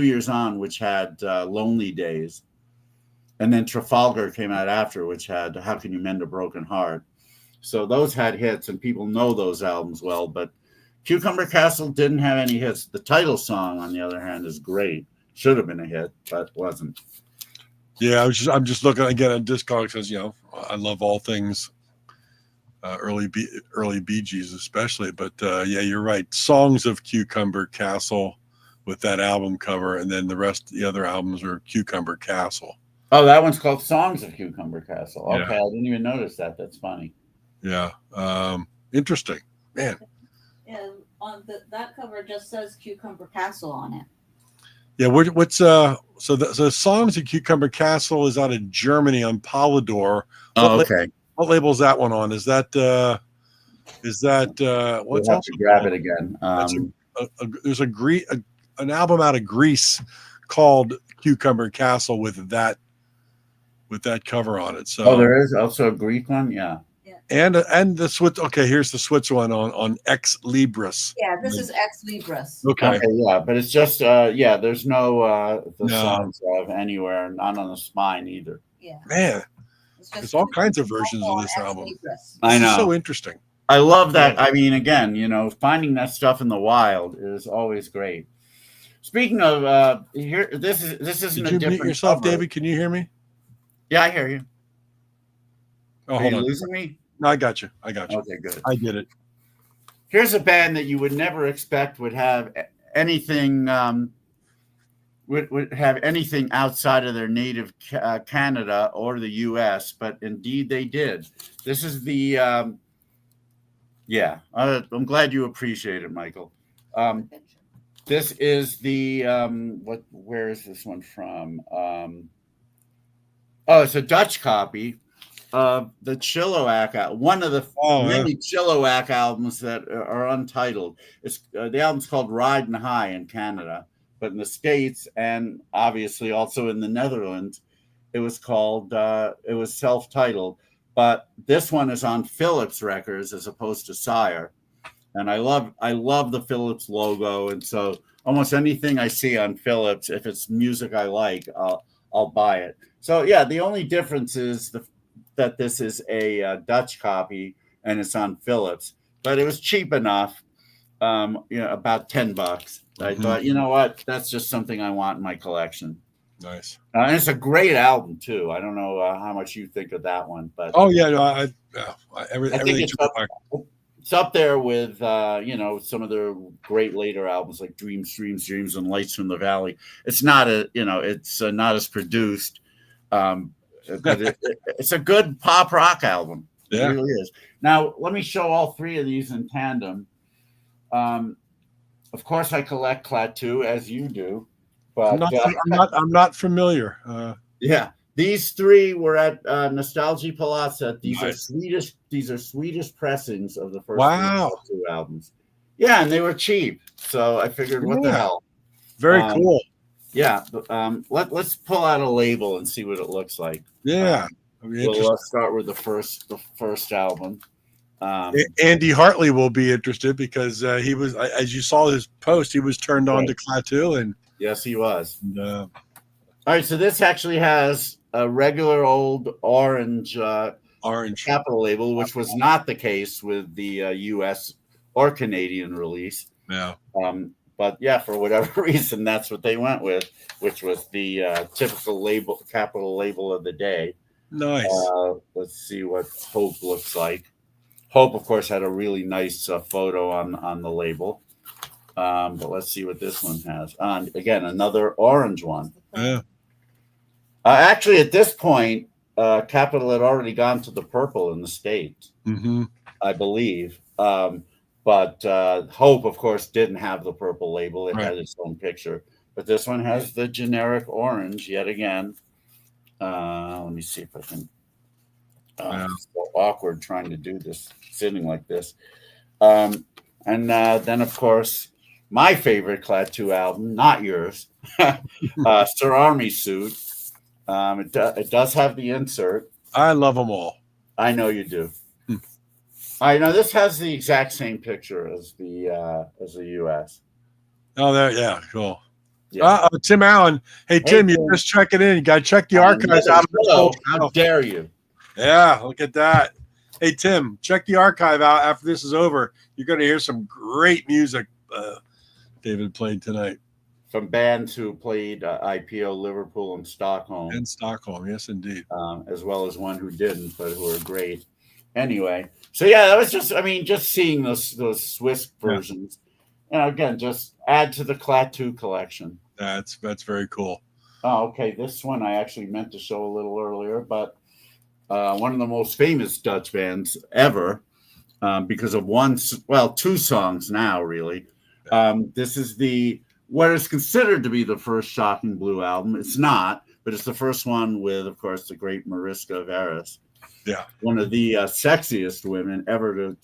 Years On, which had Lonely Days. And then Trafalgar came out after, which had How Can You Mend a Broken Heart. So those had hits, and people know those albums well. But Cucumber Castle didn't have any hits. The title song, on the other hand, is great. Should have been a hit, but wasn't. Yeah, I'm just looking again at Discogs because I love all things early Bee Gees especially. But you're right. Songs of Cucumber Castle with that album cover, and then the other albums are Cucumber Castle. Oh, that one's called Songs of Cucumber Castle. Yeah. Okay, I didn't even notice that. That's funny. Yeah. Interesting, man. Yeah, on that cover just says Cucumber Castle on it. Yeah. What's so the Songs of Cucumber Castle is out of Germany on Polydor. Okay. What label is that one on? Is that what's We'll have also to grab called? it again. There's an album out of Greece called Cucumber Castle with that cover on it. So there is also a Greek one. Yeah. and the Swiss. Okay, here's the Swiss one on Ex Libris. Yeah, this is Ex Libris. Okay. Yeah, but it's just there's no No. songs of anywhere, not on the spine either. Yeah. Man, It's there's all kinds of versions of this Ex album. Libris. I This know. is so interesting. I love that. I mean, again, finding that stuff in the wild is always great. Speaking of here, this isn't Did a you different mute yourself, cover. David? Can you hear me? Yeah, I hear you. Oh, Are hold you on. losing me? No, I got you. Okay, good. I did it. Here's a band that you would never expect would have anything would have anything outside of their native Canada or the U.S., but indeed they did. This is the I'm glad you appreciate it, Michael. This is the where is this one from? It's a Dutch copy of the Chilliwack, one of the many Chilliwack albums that are untitled. It's the album's called Riding High in Canada, but in the States and obviously also in the Netherlands, it was called it was self-titled. But this one is on Philips Records as opposed to Sire, and I love the Philips logo, and so almost anything I see on Philips, if it's music I like, I'll buy it. So yeah, the only difference is that this is a Dutch copy and it's on Philips, but it was cheap enough, about $10. I thought, you know what, that's just something I want in my collection. Nice. And it's a great album too. I don't know how much you think of that one, but Oh yeah, no, I think it's up there with some of their great later albums like Dreams and Lights from the Valley. It's not it's not as produced, but it's a good pop rock album. Yeah. It really is. Now let me show all three of these in tandem. Of course, I collect Klaatu as you do, but I'm not familiar. Yeah, these three were at Nostalgia Palazza. These Nice. are Swedish pressings of the first two albums. Yeah, and they were cheap, so I figured, what the hell? Very cool. Yeah, let's pull out a label and see what it looks like. Yeah, we'll start with the first album. Andy Hartley will be interested because he was, as you saw his post, he was turned on to Klaatu, and yes, he was. And, all right, so this actually has a regular old orange capital label, which was not the case with the U.S. or Canadian release. Yeah. But yeah, for whatever reason, that's what they went with, which was the typical capital label of the day. Nice. Let's see what Hope looks like. Hope, of course, had a really nice photo on the label. But let's see what this one has. Again, another orange one. Yeah. Actually, at this point, Capital had already gone to the purple in the States, I believe. But Hope, of course, didn't have the purple label. It had its own picture. But this one has the generic orange yet again. Let me see if I can. It's so awkward trying to do this, sitting like this. And then, of course, my favorite Klaatu album, not yours, Sir Army Suit. It does have the insert. I love them all. I know you do. I know this has the exact same picture as the US. Oh, there, yeah, cool. Yeah. Tim Allen. Hey, Tim, you're just checking in. You got to check the archives out. How dare you? Yeah, look at that. Hey, Tim, check the archive out after this is over. You're going to hear some great music David played tonight. From bands who played IPO Liverpool and Stockholm. And Stockholm, yes, indeed. As well as one who didn't, but who are great. Anyway, so yeah, that was just seeing those Swiss versions. Again, just add to the Klaatu collection. That's very cool. Oh, okay. This one I actually meant to show a little earlier, but one of the most famous Dutch bands ever, because of two songs now, really. This is what is considered to be the first Shocking Blue album. It's not, but it's the first one with, of course, the great Mariska Hargitay. Yeah, one of the sexiest women ever to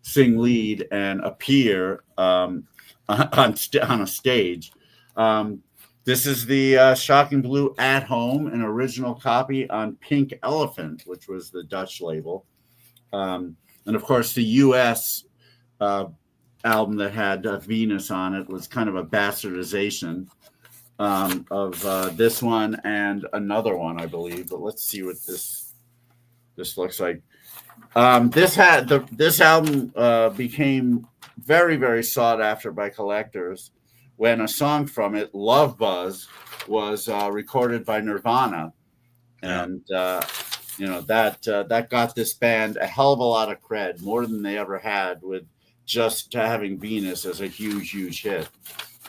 sing lead and appear on a stage. This is the Shocking Blue at Home, an original copy on Pink Elephant, which was the Dutch label. And of course, the U.S. Album that had Venus on it was kind of a bastardization of this one and another one, I believe. But let's see what this looks like. This album became very, very sought after by collectors when a song from it, Love Buzz, was recorded by Nirvana. And that got this band a hell of a lot of cred, more than they ever had, with just having Venus as a huge, huge hit.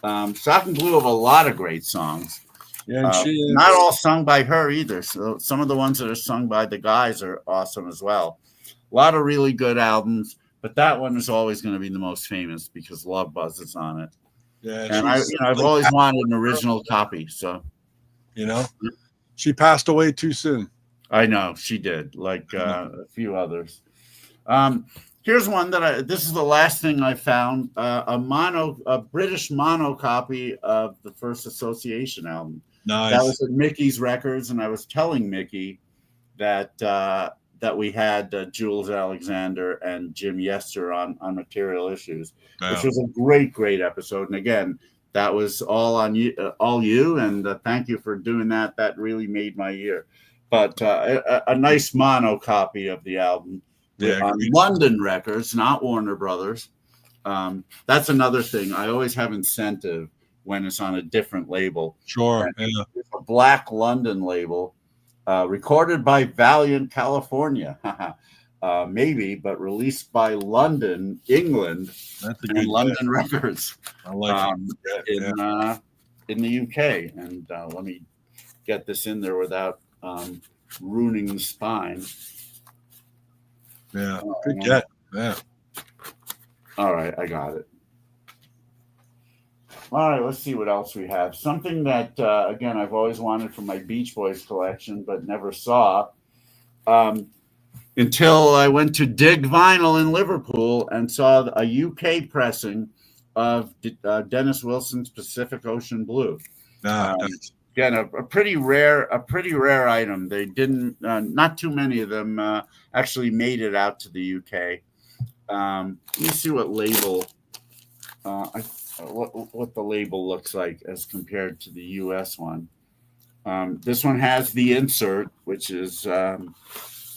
Shocking Blue have a lot of great songs. Yeah, and not all sung by her either. So some of the ones that are sung by the guys are awesome as well. A lot of really good albums, but that one is always going to be the most famous because Love Buzz is on it. Yeah, and I've always wanted an original copy. So, she passed away too soon. I know she did, like a few others. Here's one this is the last thing I found, a British mono copy of the first Association album. Nice. That was at Mickey's Records, and I was telling Mickey that we had Jules Alexander and Jim Yester on Material Issues, which was a great, great episode. And again, that was all you, and thank you for doing that. That really made my year. But a nice mono copy of the album. On London Records, not Warner Brothers. That's another thing. I always have incentive when it's on a different label. Sure. It's a Black London label, recorded by Valiant, California. Maybe, but released by London, England, and London Records. I like in the UK. And let me get this in there without ruining the spine. Yeah, good get. Yeah. All right, I got it. All right, let's see what else we have. Something that, again, I've always wanted from my Beach Boys collection, but never saw until I went to Dig Vinyl in Liverpool and saw a UK pressing of Dennis Wilson's Pacific Ocean Blue. Again, a pretty rare item. They didn't, not too many of them actually made it out to the UK. Let me see what label, what the label looks like as compared to the US one. This one has the insert, which is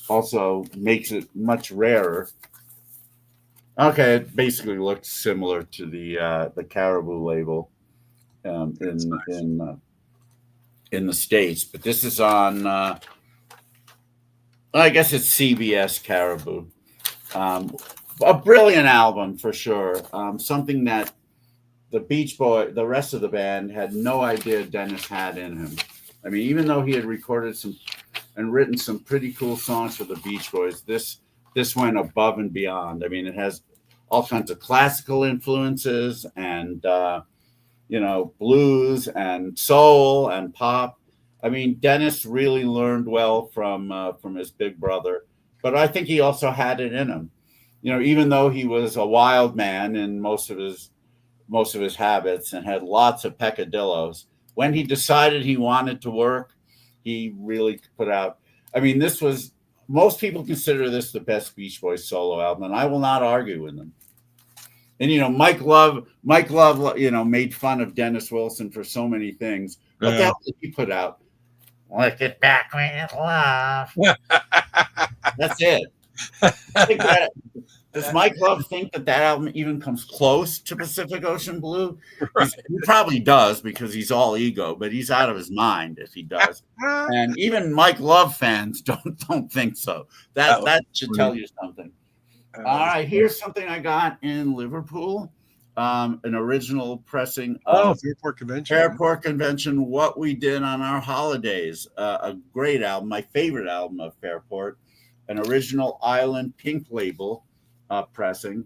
also makes it much rarer. Okay, it basically looks similar to the Caribou label in the States, but this is on, I guess it's CBS Caribou. A brilliant album for sure. Something that the rest of the band had no idea Dennis had in him. I mean, even though he had recorded some and written some pretty cool songs for the Beach Boys, this went above and beyond. I mean, it has all kinds of classical influences and blues and soul and pop. I mean, Dennis really learned well from his big brother, but I think he also had it in him. Even though he was a wild man in most of his habits and had lots of peccadillos, when he decided he wanted to work, he really put out. I mean, most people consider this the best Beach Boys solo album, and I will not argue with them. And Mike Love, made fun of Dennis Wilson for so many things. What the hell did he put out? Lick it back with love. That's it. Does Mike Love think that album even comes close to Pacific Ocean Blue? Right. He probably does because he's all ego, but he's out of his mind if he does. And even Mike Love fans don't think so. That should tell you something. All right, here's something I got in Liverpool. an original pressing Oh, of Fairport Convention. Fairport Convention, What We Did on Our Holidays. A great album, my favorite album of Fairport. An original Island Pink label pressing.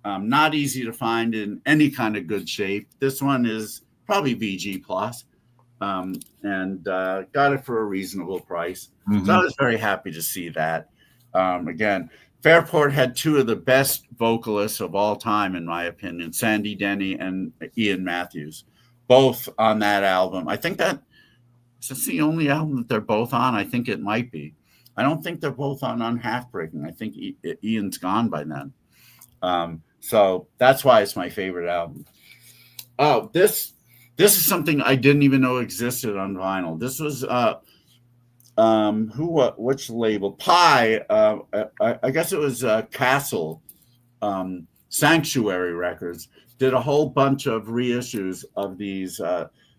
Not easy to find in any kind of good shape. This one is probably VG plus, and got it for a reasonable price. Mm-hmm. So I was very happy to see that. Again, Fairport had two of the best vocalists of all time, in my opinion, Sandy Denny and Ian Matthews, both on that album. I think that's the only album that they're both on. I think it might be. I don't think they're both on Halfbreaking. I think Ian's gone by then. So that's why it's my favorite album. Oh, this is something I didn't even know existed on vinyl. This was which label? Pie. I guess it was Castle Sanctuary Records did a whole bunch of reissues of these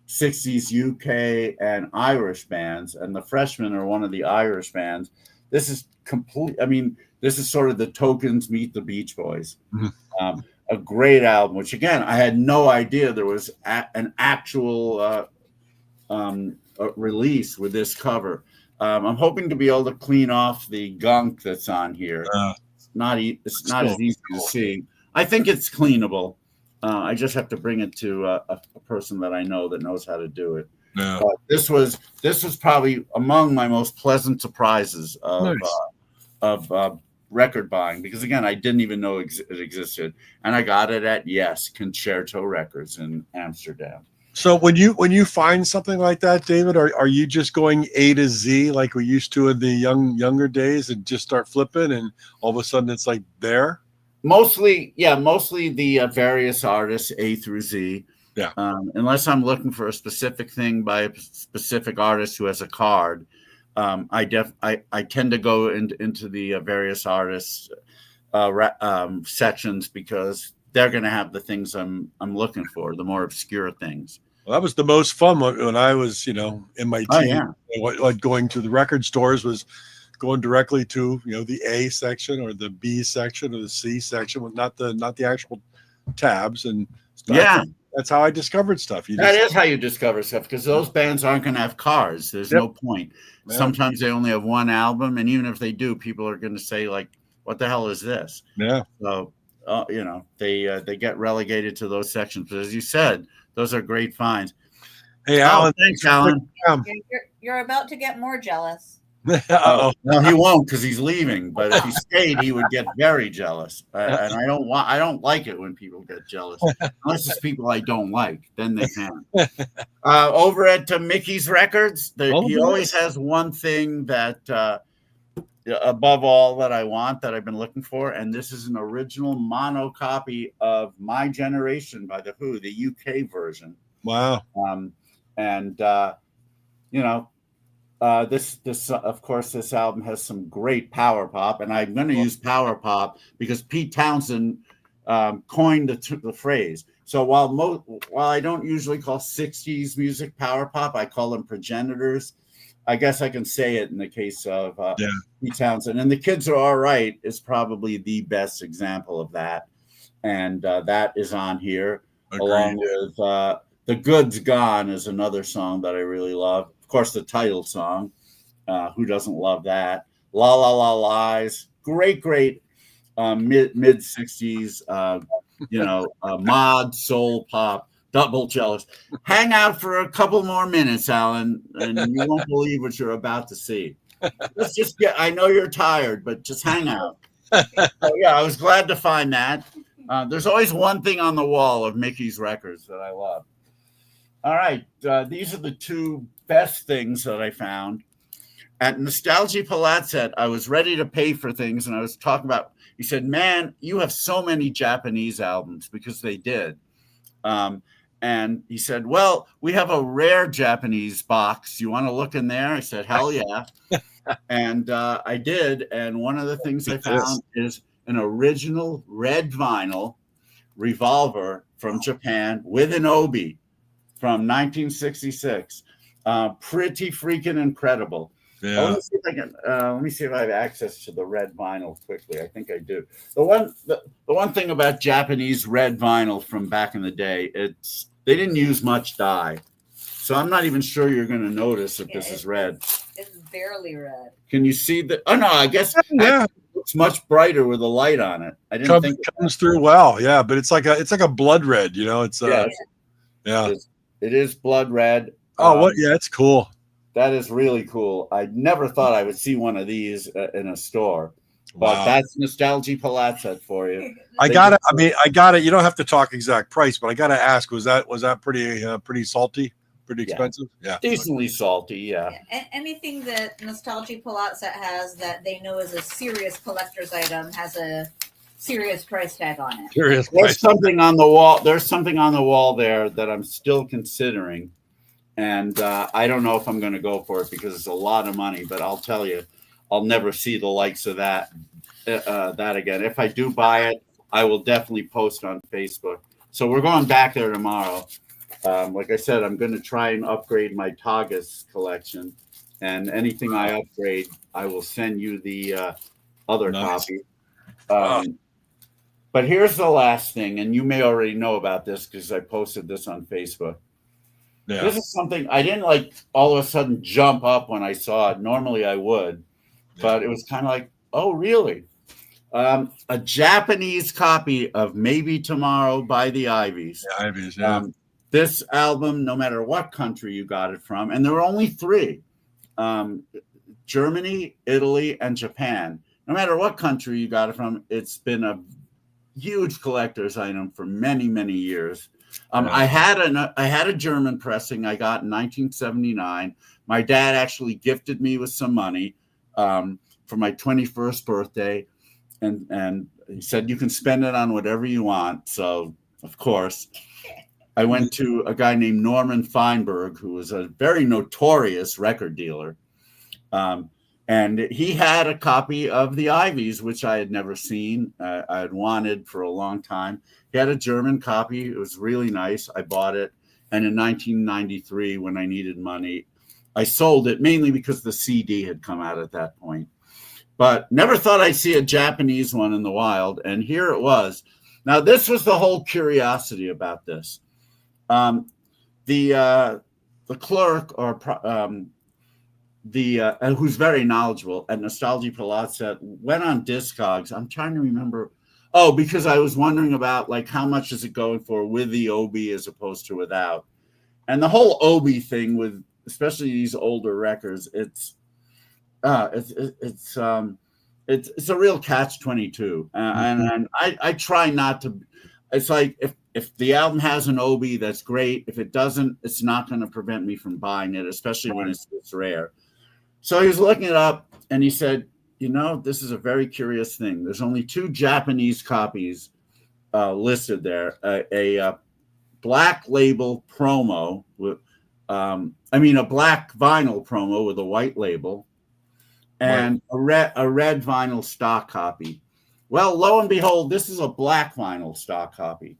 60s UK and Irish bands, and the Freshmen are one of the Irish bands. This is complete. I mean, this is sort of the Tokens meet the Beach Boys. Mm-hmm. A great album, which again, I had no idea there was an actual release with this cover. I'm hoping to be able to clean off the gunk that's on here. It's not as easy to see. I think it's cleanable. I just have to bring it to a person that I know that knows how to do it. No. This was probably among my most pleasant surprises of record buying, because again, I didn't even know it existed, and I got it at Concerto Records in Amsterdam. So when you find something like that, David, are you just going A to Z like we used to in the younger days and just start flipping, and all of a sudden it's like there? Mostly the various artists A through Z. Yeah. Unless I'm looking for a specific thing by a specific artist who has a card, I tend to go into the various artists sections, because they're going to have the things I'm looking for, the more obscure things. Well, that was the most fun when I was, in my team. Like going to the record stores was going directly to, the A section or the B section or the C section, with not the actual tabs and stuff. Yeah. That's how I discovered stuff. That is how you discover stuff, because those bands aren't going to have cards. There's no point. Yeah. Sometimes they only have one album, and even if they do, people are going to say, like, what the hell is this? Yeah. So, they get relegated to those sections. But as you said, those are great finds. Hey, Alan. Thanks, Alan. You're about to get more jealous. No, he won't, because he's leaving. But if he stayed, he would get very jealous. And I don't like it when people get jealous, unless it's people I don't like. Then they can. Over at Mickey's Records, he always has one thing that above all that I want, that I've been looking for, and this is an original mono copy of My Generation by The Who, the UK version. Wow. This of course, this album has some great power pop, and I'm going to use power pop because Pete Townsend coined the phrase. So while I don't usually call 60s music power pop, I call them progenitors. I guess I can say it in the case of Pete Townsend. And The Kids Are All Right is probably the best example of that. And that is on here. Agreed. Along with The Good's Gone is another song that I really love. Of course, the title song. Who doesn't love that? La La La Lies. Great mid 60s, mod soul pop. Double jealous. Hang out for a couple more minutes, Alan, and you won't believe what you're about to see. Let's just I know you're tired, but just hang out. So, I was glad to find that. There's always one thing on the wall of Mickey's Records that I love. All right. These are the two best things that I found. At Nostalgia Palazzo, I was ready to pay for things, and I was talking about, he said, man, you have so many Japanese albums, because they did. And he said, well, we have a rare Japanese box. You want to look in there? I said, hell yeah. And I did. And one of the things I found is an original red vinyl Revolver from Japan with an obi from 1966. Pretty freaking incredible. Yeah. Let me see if I can. Let me see if I have access to the red vinyl quickly. I think I do. The one thing about Japanese red vinyl from back in the day, they didn't use much dye, so I'm not even sure you're going to notice if this is red. It's barely red. Can you see the? Oh no, I guess Yeah. it looks much brighter with a light on it. I didn't think it comes through well. Yeah, but it's like a blood red. You know, it's yeah. It is blood red. Oh, what? Yeah, it's cool. That is really cool. I never thought I would see one of these in a store, but Wow. that's Nostalgia Palazzo for you. I got it. I mean, I got it. You don't have to talk exact price, but I got to ask: was that pretty salty, pretty expensive? Yeah, decently salty. Yeah. Anything that Nostalgia Palazzo has that they know is a serious collector's item has a serious price tag on it. Serious. There's something on the wall. There's something on the wall there that I'm still considering. And I don't know if I'm going to go for it because it's a lot of money, but I'll tell you, I'll never see the likes of that again. If I do buy it, I will definitely post on Facebook. So we're going back there tomorrow. Like I said, I'm going to try and upgrade my Tagas collection, and anything I upgrade, I will send you the other copy. But here's the last thing, and you may already know about this because I posted this on Facebook. Yeah. This is something I didn't like all of a sudden jump up when I saw it. Normally I would, but it was kind of like, oh, really? A Japanese copy of Maybe Tomorrow by the Ivies. The Ivies, yeah. This album, no matter what country you got it from, and there were only 3, Germany, Italy, and Japan. No matter what country you got it from, it's been a huge collector's item for many, many years. I had a German pressing I got in 1979. My dad actually gifted me with some money for my 21st birthday, and he said you can spend it on whatever you want. So of course, I went to a guy named Norman Feinberg, who was a very notorious record dealer, and he had a copy of the Ivies, which I had never seen. I had wanted for a long time. He had a German copy. It was really nice. I bought it. And in 1993, when I needed money, I sold it mainly because the CD had come out at that point. But never thought I'd see a Japanese one in the wild. And here it was. Now, this was the whole curiosity about this. The clerk or who's very knowledgeable at Nostalgia Palazzo went on Discogs. I'm trying to remember. Oh, because I was wondering about like how much is it going for with the OB as opposed to without, and the whole OB thing with especially these older records. It's a real catch-22, and I try not to. It's like if the album has an OB, that's great. If it doesn't, it's not going to prevent me from buying it, especially when it's rare. So he was looking it up, and he said, you know, this is a very curious thing. There's only 2 Japanese copies listed there. A black label promo with, a black vinyl promo with a white label, and a red vinyl stock copy. Well, lo and behold, this is a black vinyl stock copy,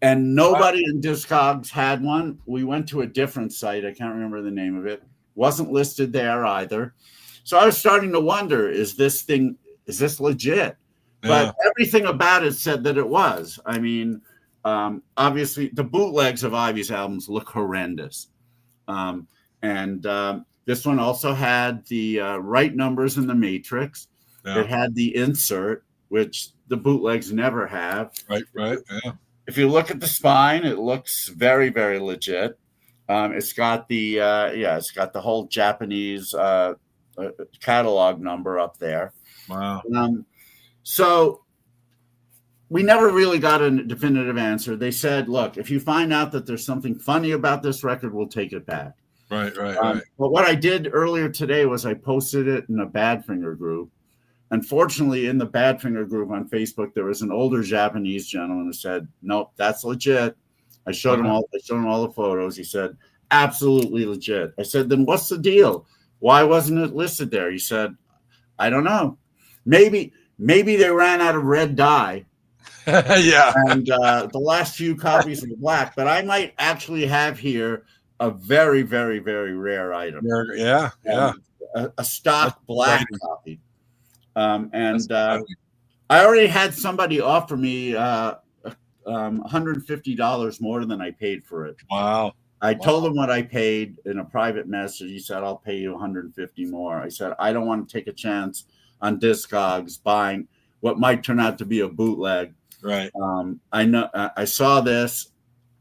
and nobody in Discogs had one. We went to a different site. I can't remember the name of it. Wasn't listed there either. So I was starting to wonder, is this legit? But everything about it said that it was. I mean, obviously, the bootlegs of Ivy's albums look horrendous. This one also had the right numbers in the matrix. Yeah. It had the insert, which the bootlegs never have. Right, yeah. If you look at the spine, it looks very, very legit. It's got the whole Japanese catalog number up there. Wow. So we never really got a definitive answer. They said, look, if you find out that there's something funny about this record, we'll take it back. Right. But what I did earlier today was I posted it in a Badfinger group. Unfortunately, in the Badfinger group on Facebook, there was an older Japanese gentleman who said, nope, that's legit. I showed him all the photos. He said, absolutely legit. I said, then what's the deal? Why wasn't it listed there? He said, I don't know. Maybe they ran out of red dye. Yeah. And the last few copies were black, but I might actually have here a very, very, very rare item. Yeah. A stock That's black exciting. copy. I already had somebody offer me $150 more than I paid for it. Wow. I told him what I paid in a private message. He said, I'll pay you $150 more. I said, I don't want to take a chance on Discogs buying what might turn out to be a bootleg. Right. I know. I saw this.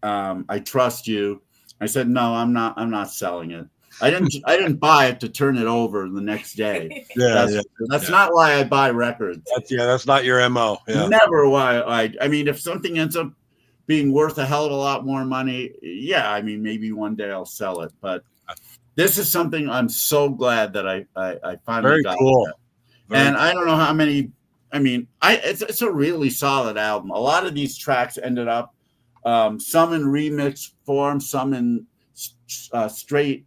I trust you. I said, no, I'm not selling it. I didn't buy it to turn it over the next day. That's not why I buy records. That's not your MO. Yeah. Never why I mean, if something ends up being worth a hell of a lot more money, I mean, maybe one day I'll sell it. But this is something I'm so glad that I finally got. Very cool. And I don't know how many. I mean, it's a really solid album. A lot of these tracks ended up some in remix form, some in straight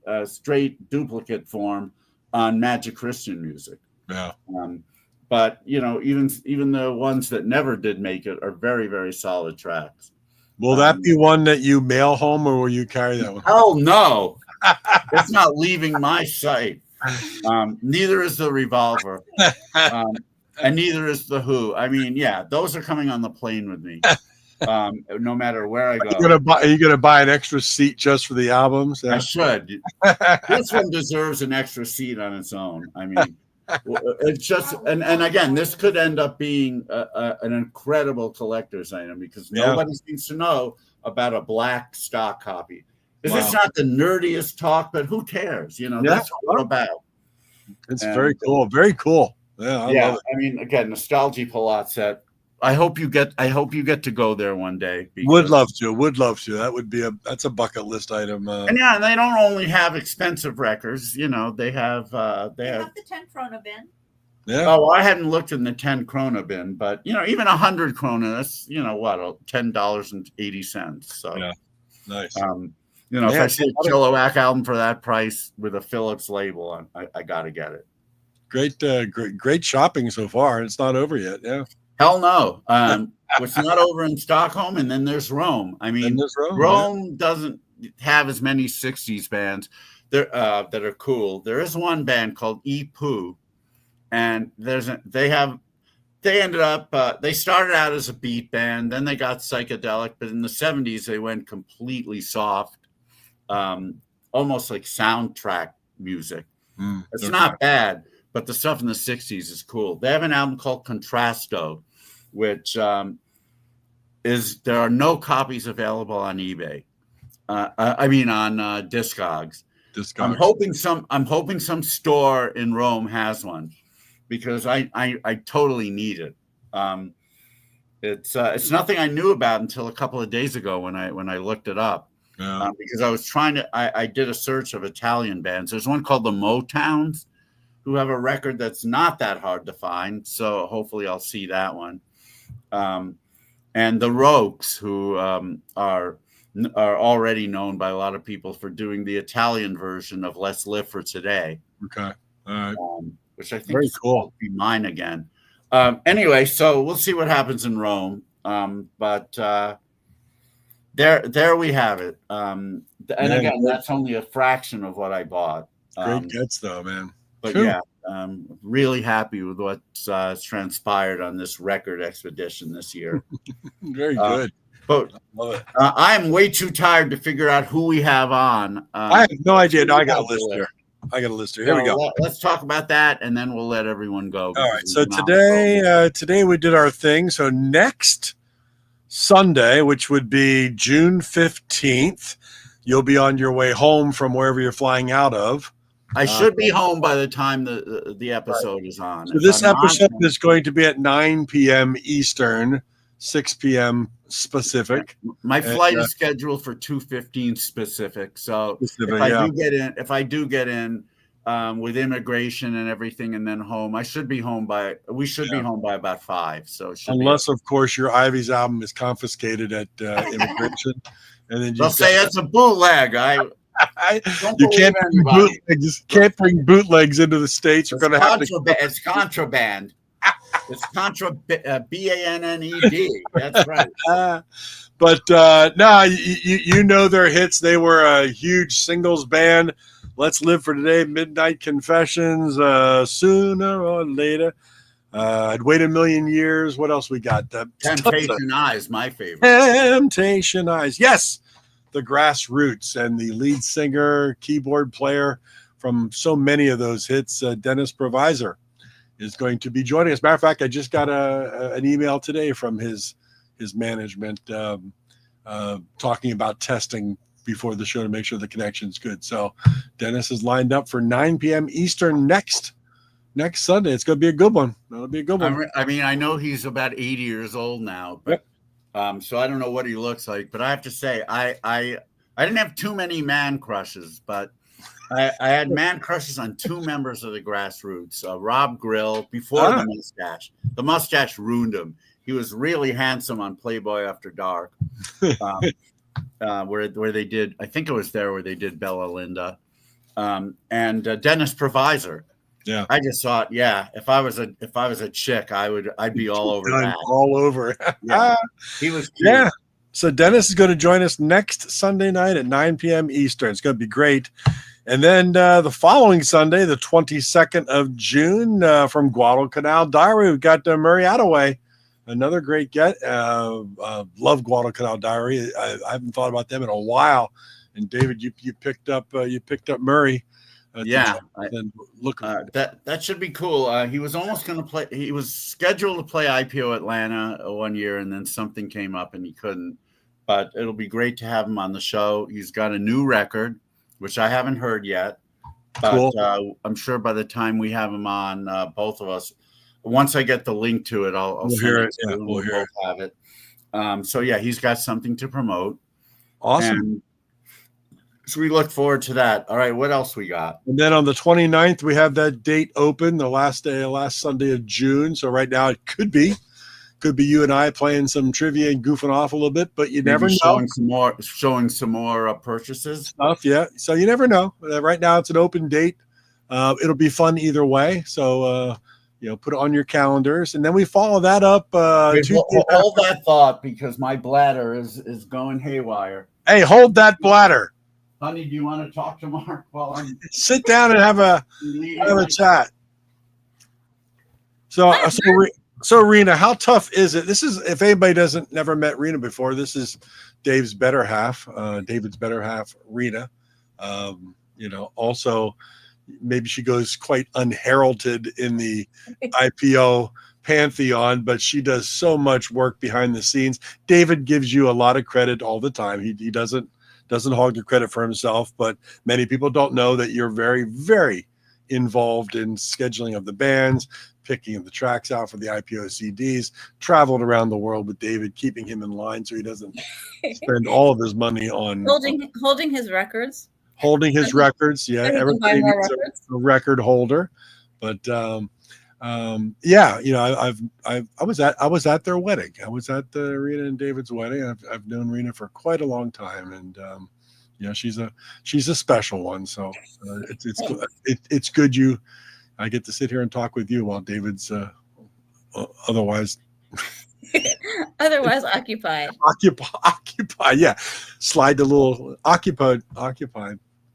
duplicate form on Magic Christian Music. Yeah. But even the ones that never did make it are very, very solid tracks. Will that be one that you mail home, or will you carry that one? Oh no, it's not leaving my site. Neither is the Revolver, and neither is the Who. I mean, those are coming on the plane with me. No matter where I go. Are you gonna buy an extra seat just for the albums? I should. This one deserves an extra seat on its own. I mean, it's just and again, this could end up being an incredible collector's item because nobody seems to know about a black stock copy. Is this not the nerdiest talk? But who cares? That's what we're about. It's very cool. Very cool. Yeah, I love it. I mean, again, Nostalgia Palat set. I hope you get to go there one day. Would love to. That would be that's a bucket list item. And they don't only have expensive records. They have they have the 10 krona bin. Yeah. Oh, I hadn't looked in the 10 krona bin, but even 100 krona, that's $10.80. So yeah, nice. If I see a Chilliwack album for that price with a Phillips label on, I gotta get it. Great shopping so far. It's not over yet. Yeah. Hell no. It's not over in Stockholm, and then there's Rome. I mean, Rome doesn't have as many 60s bands that are cool. There is one band called IPO, and they started out as a beat band, then they got psychedelic, but in the 70s they went completely soft, almost like soundtrack music. It's not bad, but the stuff in the 60s is cool. They have an album called Contrasto, which there are no copies available on eBay. On Discogs. I'm hoping some store in Rome has one because I totally need it. It's nothing I knew about until a couple of days ago when I looked it up. Yeah. Because I was I did a search of Italian bands. There's one called the Motowns who have a record that's not that hard to find. So hopefully I'll see that one. And the Rogues, who are already known by a lot of people for doing the Italian version of Let's Live for Today. Okay. All right. Which I think very cool. Will be mine again. Anyway, so we'll see what happens in Rome. But there we have it. And again, that's only a fraction of what I bought. Great gets though, man. But yeah, I'm really happy with what's transpired on this record expedition this year. Very good. But I'm way too tired to figure out who we have on. I have no idea. No, I got a list here. Here we go. Let's talk about that, and then we'll let everyone go. All right. So today we did our thing. So next Sunday, which would be June 15th, you'll be on your way home from wherever you're flying out of. I should be home by the time the episode is on. So this episode is going to be at 9 p.m. Eastern, 6 p.m. Pacific. My flight is scheduled for 2:15 Pacific. So if I do get in with immigration and everything, and then home, we should be home by about 5. So unless of course your Ivy's album is confiscated at immigration, and then they'll say it's a bootleg. You can't bring bootlegs into the States. You're going to have to. It's contraband. It's contra BANNED. That's right. But no, you know their hits. They were a huge singles band. Let's Live for Today, Midnight Confessions, Sooner or Later. I'd Wait a Million Years. What else we got? Temptation Eyes, my favorite. Temptation Eyes. Yes, the Grassroots and the lead singer, keyboard player from so many of those hits, Dennis Provisor, is going to be joining us. Matter of fact, I just got an email today from his management talking about testing before the show to make sure the connection's good. So Dennis is lined up for 9 p.m. Eastern next Sunday. It's going to be a good one. It'll be a good one. I mean, I know he's about 80 years old now, but so I don't know what he looks like. But I have to say, I didn't have too many man crushes, but I had man crushes on two members of the Grassroots. Rob Grill, before the mustache. The mustache ruined him. He was really handsome on Playboy After Dark, where they did, I think it was there where they did Bella Linda, and Dennis Provisor. Yeah, I just thought, if I was a chick, I'd be all over that. All over. Yeah, he was cute. Yeah. So Dennis is going to join us next Sunday night at 9 p.m. Eastern. It's going to be great. And then the following Sunday, the 22nd of June, from Guadalcanal Diary, we've got Murray Attaway, another great get. Love Guadalcanal Diary. I haven't thought about them in a while. And David, you picked up Murray. That should be cool. He was almost going to play. He was scheduled to play IPO Atlanta one year, and then something came up and he couldn't. But it'll be great to have him on the show. He's got a new record, which I haven't heard yet. But cool. I'm sure by the time we have him on, both of us, once I get the link to it, I'll hear it. We'll both have it. So he's got something to promote. Awesome. So we look forward to that. All right, what else we got? And then on the 29th, we have that date open, the last Sunday of June. So right now it could be you and I playing some trivia and goofing off a little bit, but you never know. Showing some more purchases stuff. Yeah. So you never know. Right now it's an open date. It'll be fun either way. So, put it on your calendars, and then we follow that up. Hold that thought, because my bladder is going haywire. Hey, hold that bladder. Honey, do you want to talk to Mark while I'm sit down and have a chat? So Rena, how tough is it? This is, if anybody never met Rena before, this is Dave's better half, David's better half, Rena. Also maybe she goes quite unheralded in the IPO pantheon, but she does so much work behind the scenes. David gives you a lot of credit all the time. He doesn't hog the credit for himself, but many people don't know that you're very, very involved in scheduling of the bands, picking the tracks out for the IPO CDs, traveled around the world with David, keeping him in line so he doesn't spend all of his money on holding his records. Holding his records, yeah. Everybody needs a record holder, but I was at their wedding. I was at Rena and David's wedding. I've known Rena for quite a long time, and she's a special one. So it's good I get to sit here and talk with you while David's otherwise occupied. Occupy, yeah. Slide the little occupied.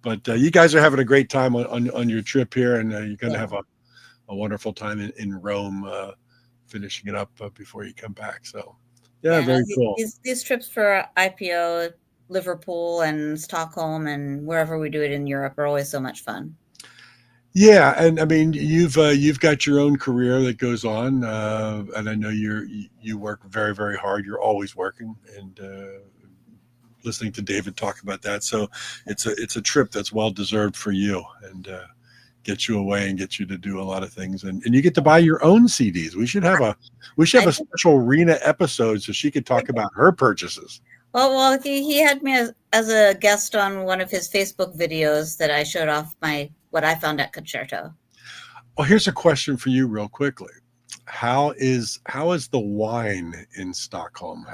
But you guys are having a great time on your trip here, and you're going to have a wonderful time in Rome, finishing it up before you come back. So, very cool. These trips for IPO, Liverpool and Stockholm and wherever we do it in Europe are always so much fun. Yeah, and I mean, you've got your own career that goes on, and I know you work very, very hard. You're always working, and listening to David talk about that. So it's a trip that's well deserved for you, and get you away and get you to do a lot of things, and you get to buy your own CDs. We should have a special Rena episode so she could talk about her purchases. Well, he had me as a guest on one of his Facebook videos that I showed off what I found at Concerto. Well, here's a question for you real quickly. How is the wine in Stockholm?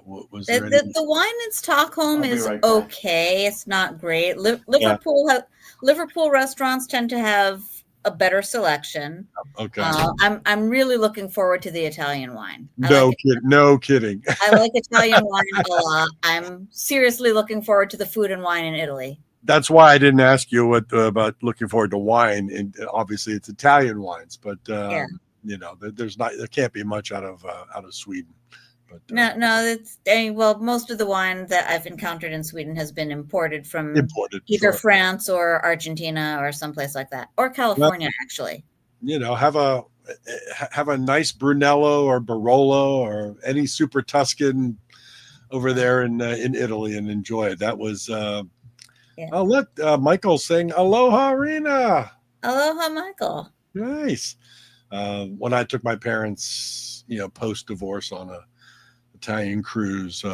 Was there the wine in Stockholm is okay. It's not great. Liverpool restaurants tend to have a better selection. Okay. I'm really looking forward to the Italian wine. No kidding. I like Italian wine a lot. I'm seriously looking forward to the food and wine in Italy. That's why I didn't ask you what about looking forward to wine, and obviously it's Italian wines, but Yeah. you know, there can't be much out of Sweden. But No, well, most of the wine that I've encountered in Sweden has been imported from either sure. France or Argentina or someplace like that, or California, actually. You know, have a nice Brunello or Barolo or any Super Tuscan over there in Italy and enjoy it. That was oh look, Michael's saying aloha, Rena. Aloha, Michael. Nice. When I took my parents, you know, post divorce on a Italian cruise,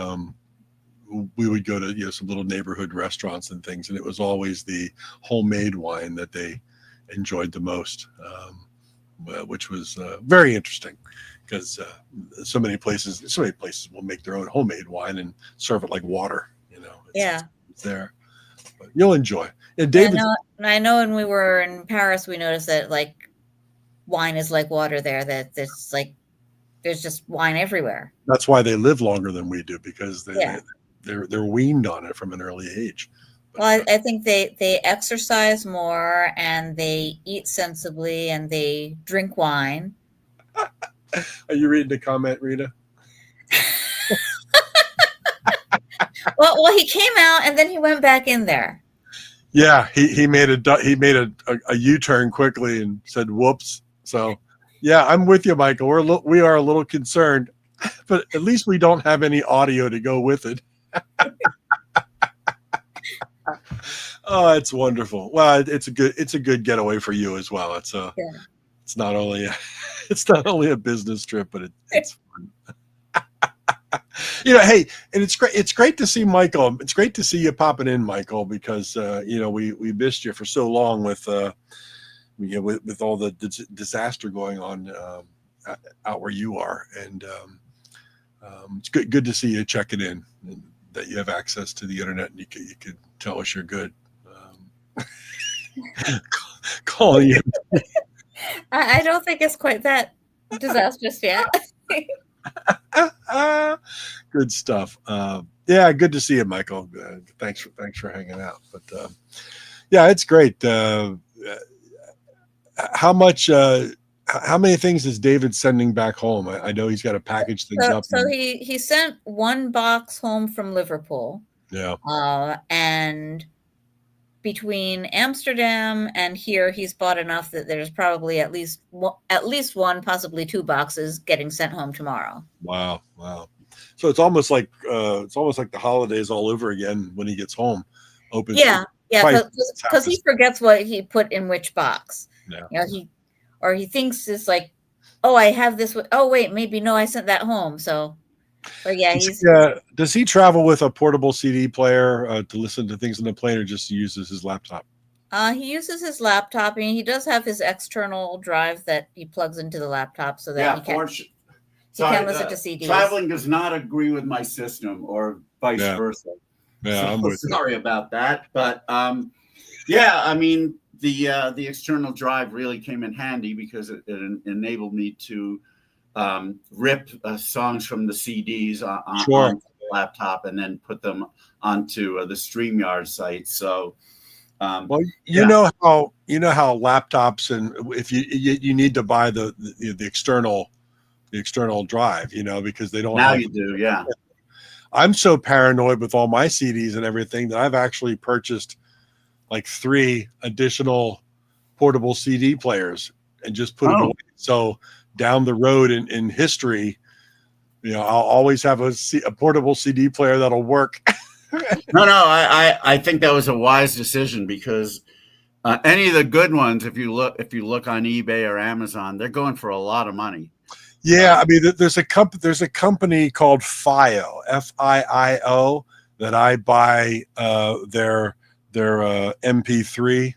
we would go to, you know, some little neighborhood restaurants and things, and it was always the homemade wine that they enjoyed the most, which was very interesting, because so many places will make their own homemade wine and serve it like water. You know, it's there. But you'll enjoy. And David, I know when we were in Paris, we noticed that like wine is like water there. That there's just wine everywhere. That's why they live longer than we do, because they're weaned on it from an early age. But, well, I think they exercise more and they eat sensibly and they drink wine. Are you reading the comment, Rita? Well, he came out and then he went back in there. Yeah, he made a U-turn quickly and said whoops. So yeah, I'm with you, Michael. We are a little concerned, but at least we don't have any audio to go with it. Oh, it's wonderful. Well, it's a good getaway for you as well. It's not only a business trip, but it's fun. You know, hey, and it's great to see Michael. It's great to see you popping in, Michael, because you know, we missed you for so long with all the disaster going on out where you are, and it's good to see you checking in, and that you have access to the internet and you can tell us you're good. Calling you. I don't think it's quite that disastrous yet. Good stuff. Yeah, good to see you, Michael. Thanks for hanging out. But yeah, it's great. How many things is David sending back home? I know he's got to package things up. So he sent one box home from Liverpool. Yeah. And between Amsterdam and here, he's bought enough that there's probably at least one, possibly two boxes getting sent home tomorrow. Wow. So it's almost like the holidays all over again when he gets home. Yeah, because he forgets what he put in which box. Yeah. You know, he thinks it's like, oh, I have this. Oh, wait, maybe no, I sent that home. So, but yeah, does he travel with a portable CD player to listen to things on the plane, or just uses his laptop? He uses his laptop, and he does have his external drive that he plugs into the laptop so that he can listen to CDs. Traveling does not agree with my system, or vice versa. Yeah, so, I'm with sorry about that, but yeah, I mean, the external drive really came in handy because it enabled me to rip songs from the CDs onto the laptop and then put them onto the Streamyard site. So, well, you know how laptops, and if you need to buy the external drive, you know, because they don't. Now you do, yeah. I'm so paranoid with all my CDs and everything that I've actually purchased like 3 additional portable CD players and just put them away. So down the road in history, you know, I'll always have a portable CD player that'll work. No, I think that was a wise decision, because any of the good ones, if you look on eBay or Amazon, they're going for a lot of money. Yeah, I mean, there's a company called FIO, FIIO, that I buy their MP3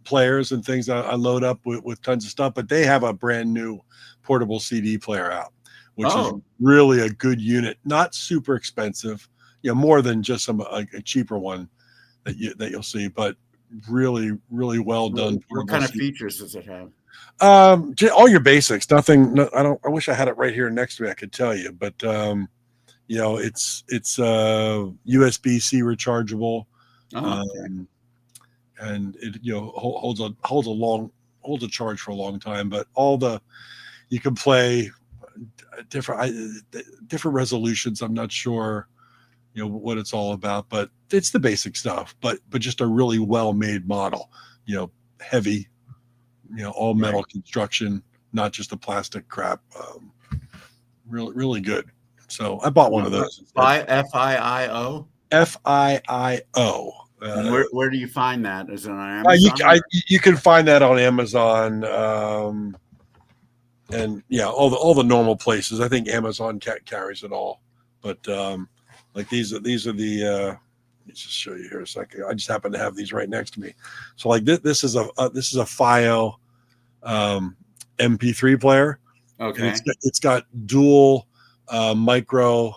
players and things that I load up with tons of stuff, but they have a brand new portable CD player out, which is really a good unit, not super expensive, you know, more than just a cheaper one that you'll see, but really, really well done. What kind of features does it have? All your basics. Nothing. No, I wish I had it right here next to me. I could tell you, but it's USB-C rechargeable, and it holds a charge for a long time. But you can play different resolutions. I'm not sure what it's all about, but it's the basic stuff. But just a really well made model. Heavy. All metal construction, not just the plastic crap. Really, really good. So I bought one of those. FIIO? FIIO. And where do you find that? Is it on Amazon? You can find that on Amazon, and all the normal places. I think Amazon carries it all. But like these are the. Let me just show you here a second. I just happen to have these right next to me. So like this is a FIIO MP3 player. Okay. It's got dual micro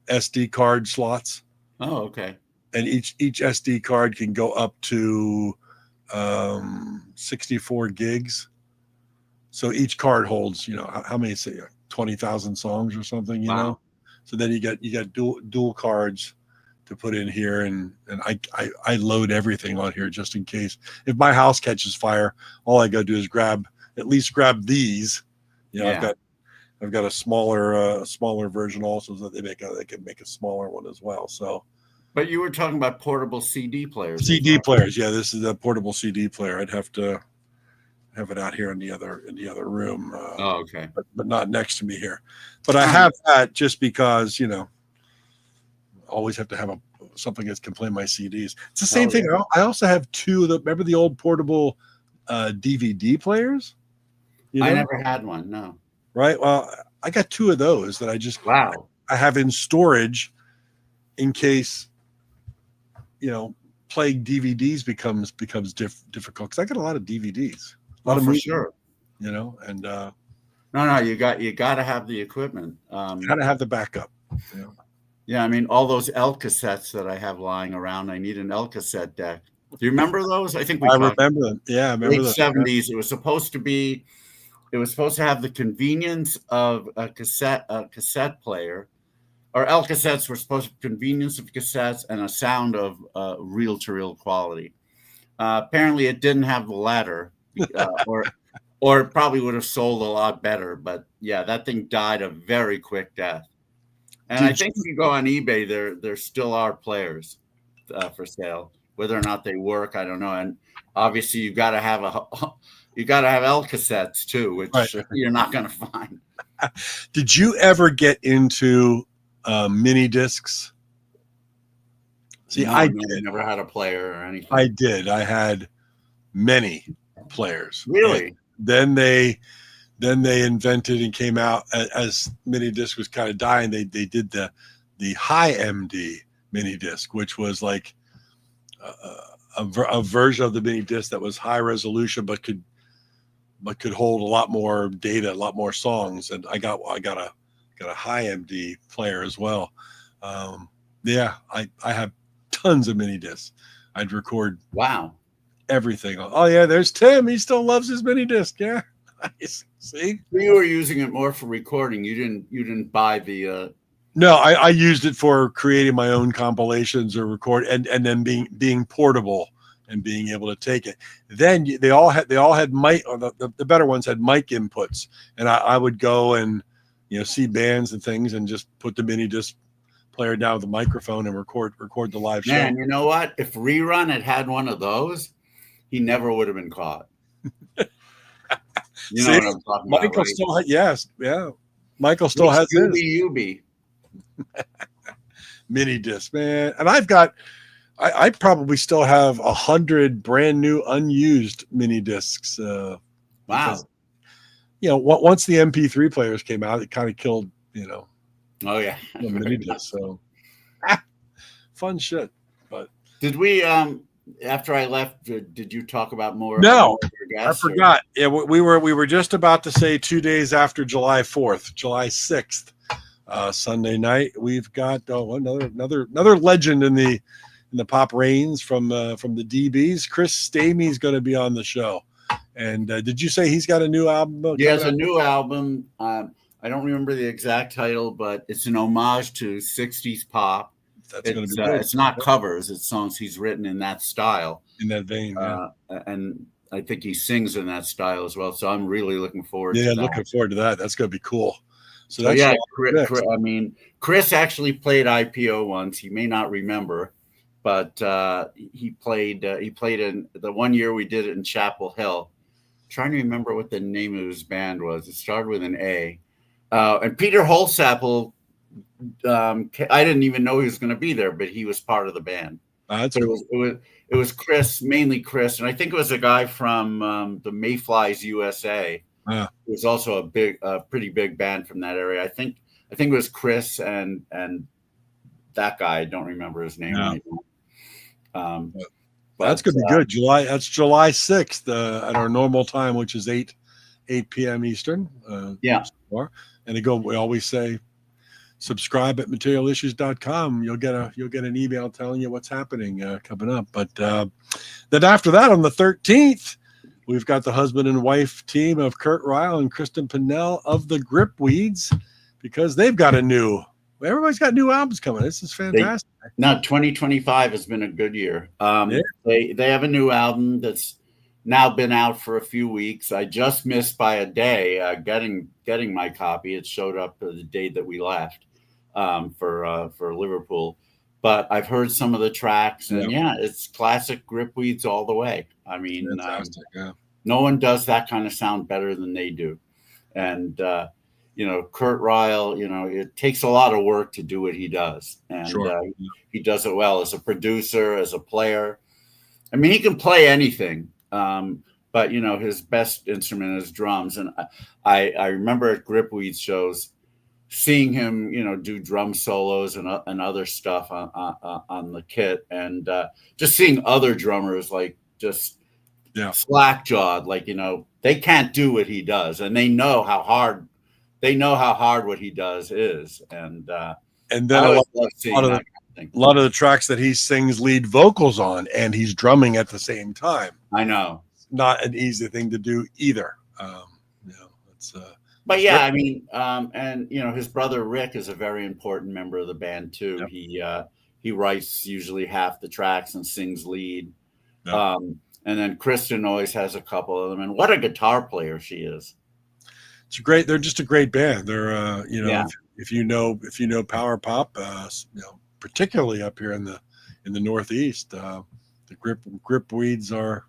SD card slots. Oh, okay. And each SD card can go up to 64 gigs. So each card holds, how many, say 20,000 songs or something, you know? So then you got dual cards to put in here, and I load everything on here just in case. If my house catches fire, all I got to do is grab these. I've got a smaller version also, so that they can make a smaller one as well. So, but you were talking about portable CD players. CD players, yeah. This is a portable CD player. I'd have to have it out here in the other room. Okay. But not next to me here. But I have that just because always have to have something that can play my CDs. It's the same thing. Yeah. I also have two. Remember the old portable DVD players? I never had one. No. Right. Well, I got two of those that I have in storage in case playing DVDs becomes difficult, because I got a lot of DVDs. A lot of movies, sure. And no, you got to have the equipment. Got to have the backup. Yeah, I mean, all those L cassettes that I have lying around, I need an L cassette deck. Do you remember those? I think I remember them. Yeah, I remember late 70s. It was supposed to have the convenience of a cassette player, or L cassettes were supposed to have convenience of cassettes and a sound of reel-to-reel quality. Apparently, it didn't have the latter. Or it probably would have sold a lot better, but yeah, that thing died a very quick death. And I think if you go on eBay, there still are players for sale. Whether or not they work, I don't know. And obviously, you got to have L cassettes too, which you're not going to find. Did you ever get into mini discs? See, no, I never had a player or anything. I did. I had many players. Really? And then they invented and came out as mini disc was kind of dying. They did the high MD mini disc, which was like a version of the mini disc that was high resolution, but could hold a lot more data, a lot more songs. And I got a high MD player as well. I have tons of mini discs. I'd record. Wow. Everything. Oh yeah, there's Tim. He still loves his mini disc. Yeah. Nice. See? You were using it more for recording. You didn't buy the No, I used it for creating my own compilations or record and then being portable and being able to take it. Then they all had mic, or the better ones had mic inputs, and I would go and see bands and things and just put the mini disc player down with the microphone and record the live show. Man, you know what? If Rerun had one of those, he never would have been caught. You know what I'm talking Michael about, right? still yeah. Michael still has his UB. mini disc, man. And I probably still have 100 brand new unused mini discs. Wow. Because, once the MP3 players came out, it kind of killed, Oh yeah. mini discs. So fun shit. But did we after I left, did you talk about more? No, guests, I forgot. Yeah, we were just about to say 2 days after July 4th, July 6th, Sunday night. We've got another legend in the the pop reigns from the DBs. Chris Stamey's going to be on the show. And did you say he's got a new album? He has a new album. I don't remember the exact title, but it's an homage to 60s pop. That's going to be good. It's not covers. It's songs he's written in that style. In that vein, yeah. And I think he sings in that style as well. So I'm really looking forward to that. Yeah, looking forward to that. That's going to be cool. So that's I mean, Chris actually played IPO once. He may not remember, but he played in the one year we did it in Chapel Hill. I'm trying to remember what the name of his band was. It started with an A. And Peter Holsapple, I didn't even know he was going to be there, but he was part of the band. That's cool. It was Chris, mainly Chris, and I think it was a guy from the Mayflies USA. It was also a pretty big band from that area. I think it was Chris and that guy. I don't remember his name anymore. But that's going to be good. That's July 6th at our normal time, which is 8 p.m. Eastern. And we always say, subscribe at materialissues.com. You'll get an email telling you what's happening coming up. But then after that, on the 13th, we've got the husband and wife team of Kurt Ryle and Kristen Pinnell of the Gripweeds, because they've got everybody's got new albums coming. This is fantastic. 2025 has been a good year. They have a new album that's now been out for a few weeks. I just missed by a day getting my copy. It showed up the day that we left for Liverpool. But I've heard some of the tracks, and it's classic Gripweeds all the way. I mean, no one does that kind of sound better than they do. And Kurt Ryle, it takes a lot of work to do what he does, and he does it well as a producer, as a player. I mean, he can play anything. But his best instrument is drums, and I remember at Gripweed shows seeing him do drum solos and other stuff on the kit, and just seeing other drummers like just slack jawed, like they can't do what he does, and they know how hard what he does is, and then a lot of the tracks that he sings lead vocals on, and he's drumming at the same time. I know. It's not an easy thing to do either. But yeah, I mean, and his brother Rick is a very important member of the band too. Yep. He writes usually half the tracks and sings lead. Yep. And then Kristen always has a couple of them. And what a guitar player she is! They're just a great band. They're if you know power pop, particularly up here in the Northeast, the Gripweeds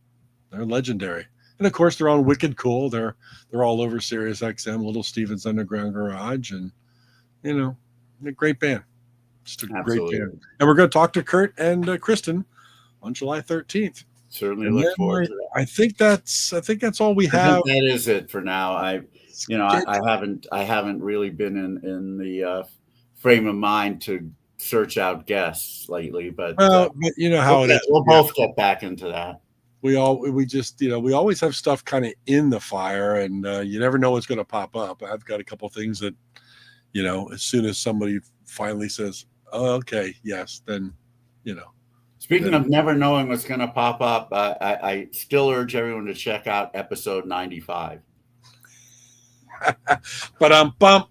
they're legendary. And of course, they're on Wicked Cool. They're all over Sirius XM, Little Steven's Underground Garage, and they're a great band. Just a great band. And we're going to talk to Kurt and Kristen on July 13th. Certainly look forward to that. I think that's all we have. That is it for now. I haven't really been in the frame of mind to search out guests lately, but you know how it is. We'll both get back into that. We always have stuff kind of in the fire, and you never know what's going to pop up. I've got a couple things that, as soon as somebody finally says, "Oh, okay, yes," then, Speaking of never knowing what's going to pop up, I still urge everyone to check out episode 95. But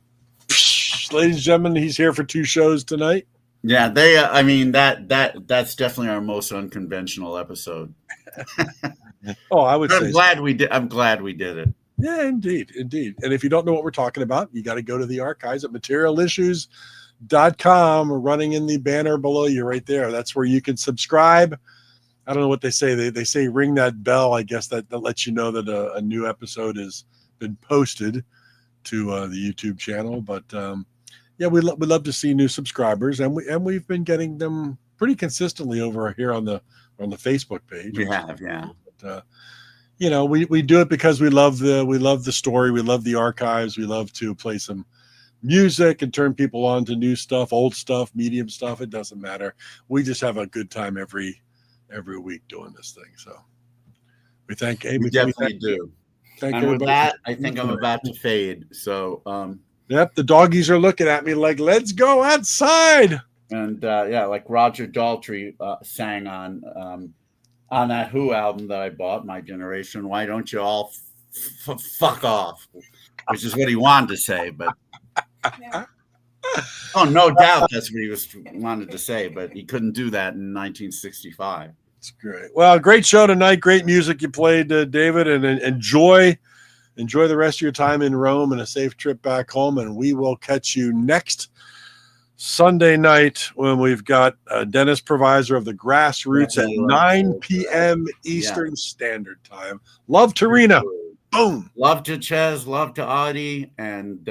ladies and gentlemen, he's here for 2 shows tonight. Yeah, that's definitely our most unconventional episode. I would say I'm glad we did it. Yeah, indeed. And if you don't know what we're talking about, you got to go to the archives at materialissues.com, running in the banner below you right there. That's where you can subscribe. I don't know what they say. They say ring that bell. I guess that lets you know that a new episode has been posted to the YouTube channel. But we love to see new subscribers, and we've been getting them pretty consistently over here on the Facebook page. We have, yeah. But, we do it because we love the story, we love the archives, we love to play some music and turn people on to new stuff, old stuff, medium stuff. It doesn't matter. We just have a good time every week doing this thing. So we definitely do. And with that, I think I'm about to fade. So yep, the doggies are looking at me like, let's go outside. And yeah, like Roger Daltrey sang on that Who album that I bought, My Generation. Why don't you all fuck off? Which is what he wanted to say, but oh, no doubt that's what he wanted to say, but he couldn't do that in 1965. It's great. Well, great show tonight. Great music you played, David, and enjoy the rest of your time in Rome and a safe trip back home. And we will catch you next Sunday night when we've got Dennis Provisor of the Grassroots at 9 p.m. Eastern Standard Time. Love to Rena. Boom. Love to Ches, love to Audie, and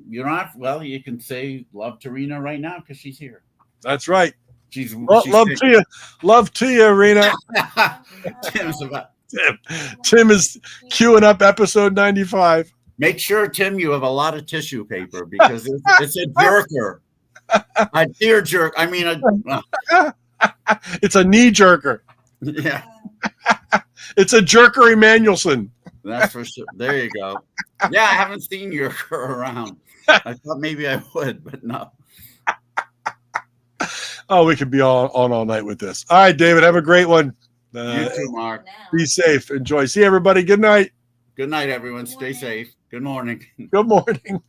you can say love to Rena right now because she's here. That's right. She's love to you, Rena. Tim is queuing up episode 95. Make sure, Tim, you have a lot of tissue paper because it's a jerker. A tear jerk. I mean, it's a knee jerker. Yeah. It's a jerker Emanuelson. That's for sure. There you go. Yeah, I haven't seen your around. I thought maybe I would, but no. Oh, we could be on all night with this. All right, David, have a great one. You too, Mark. Be safe. Enjoy. See everybody. Good night. Good night, everyone. Stay safe. Good morning. Good morning.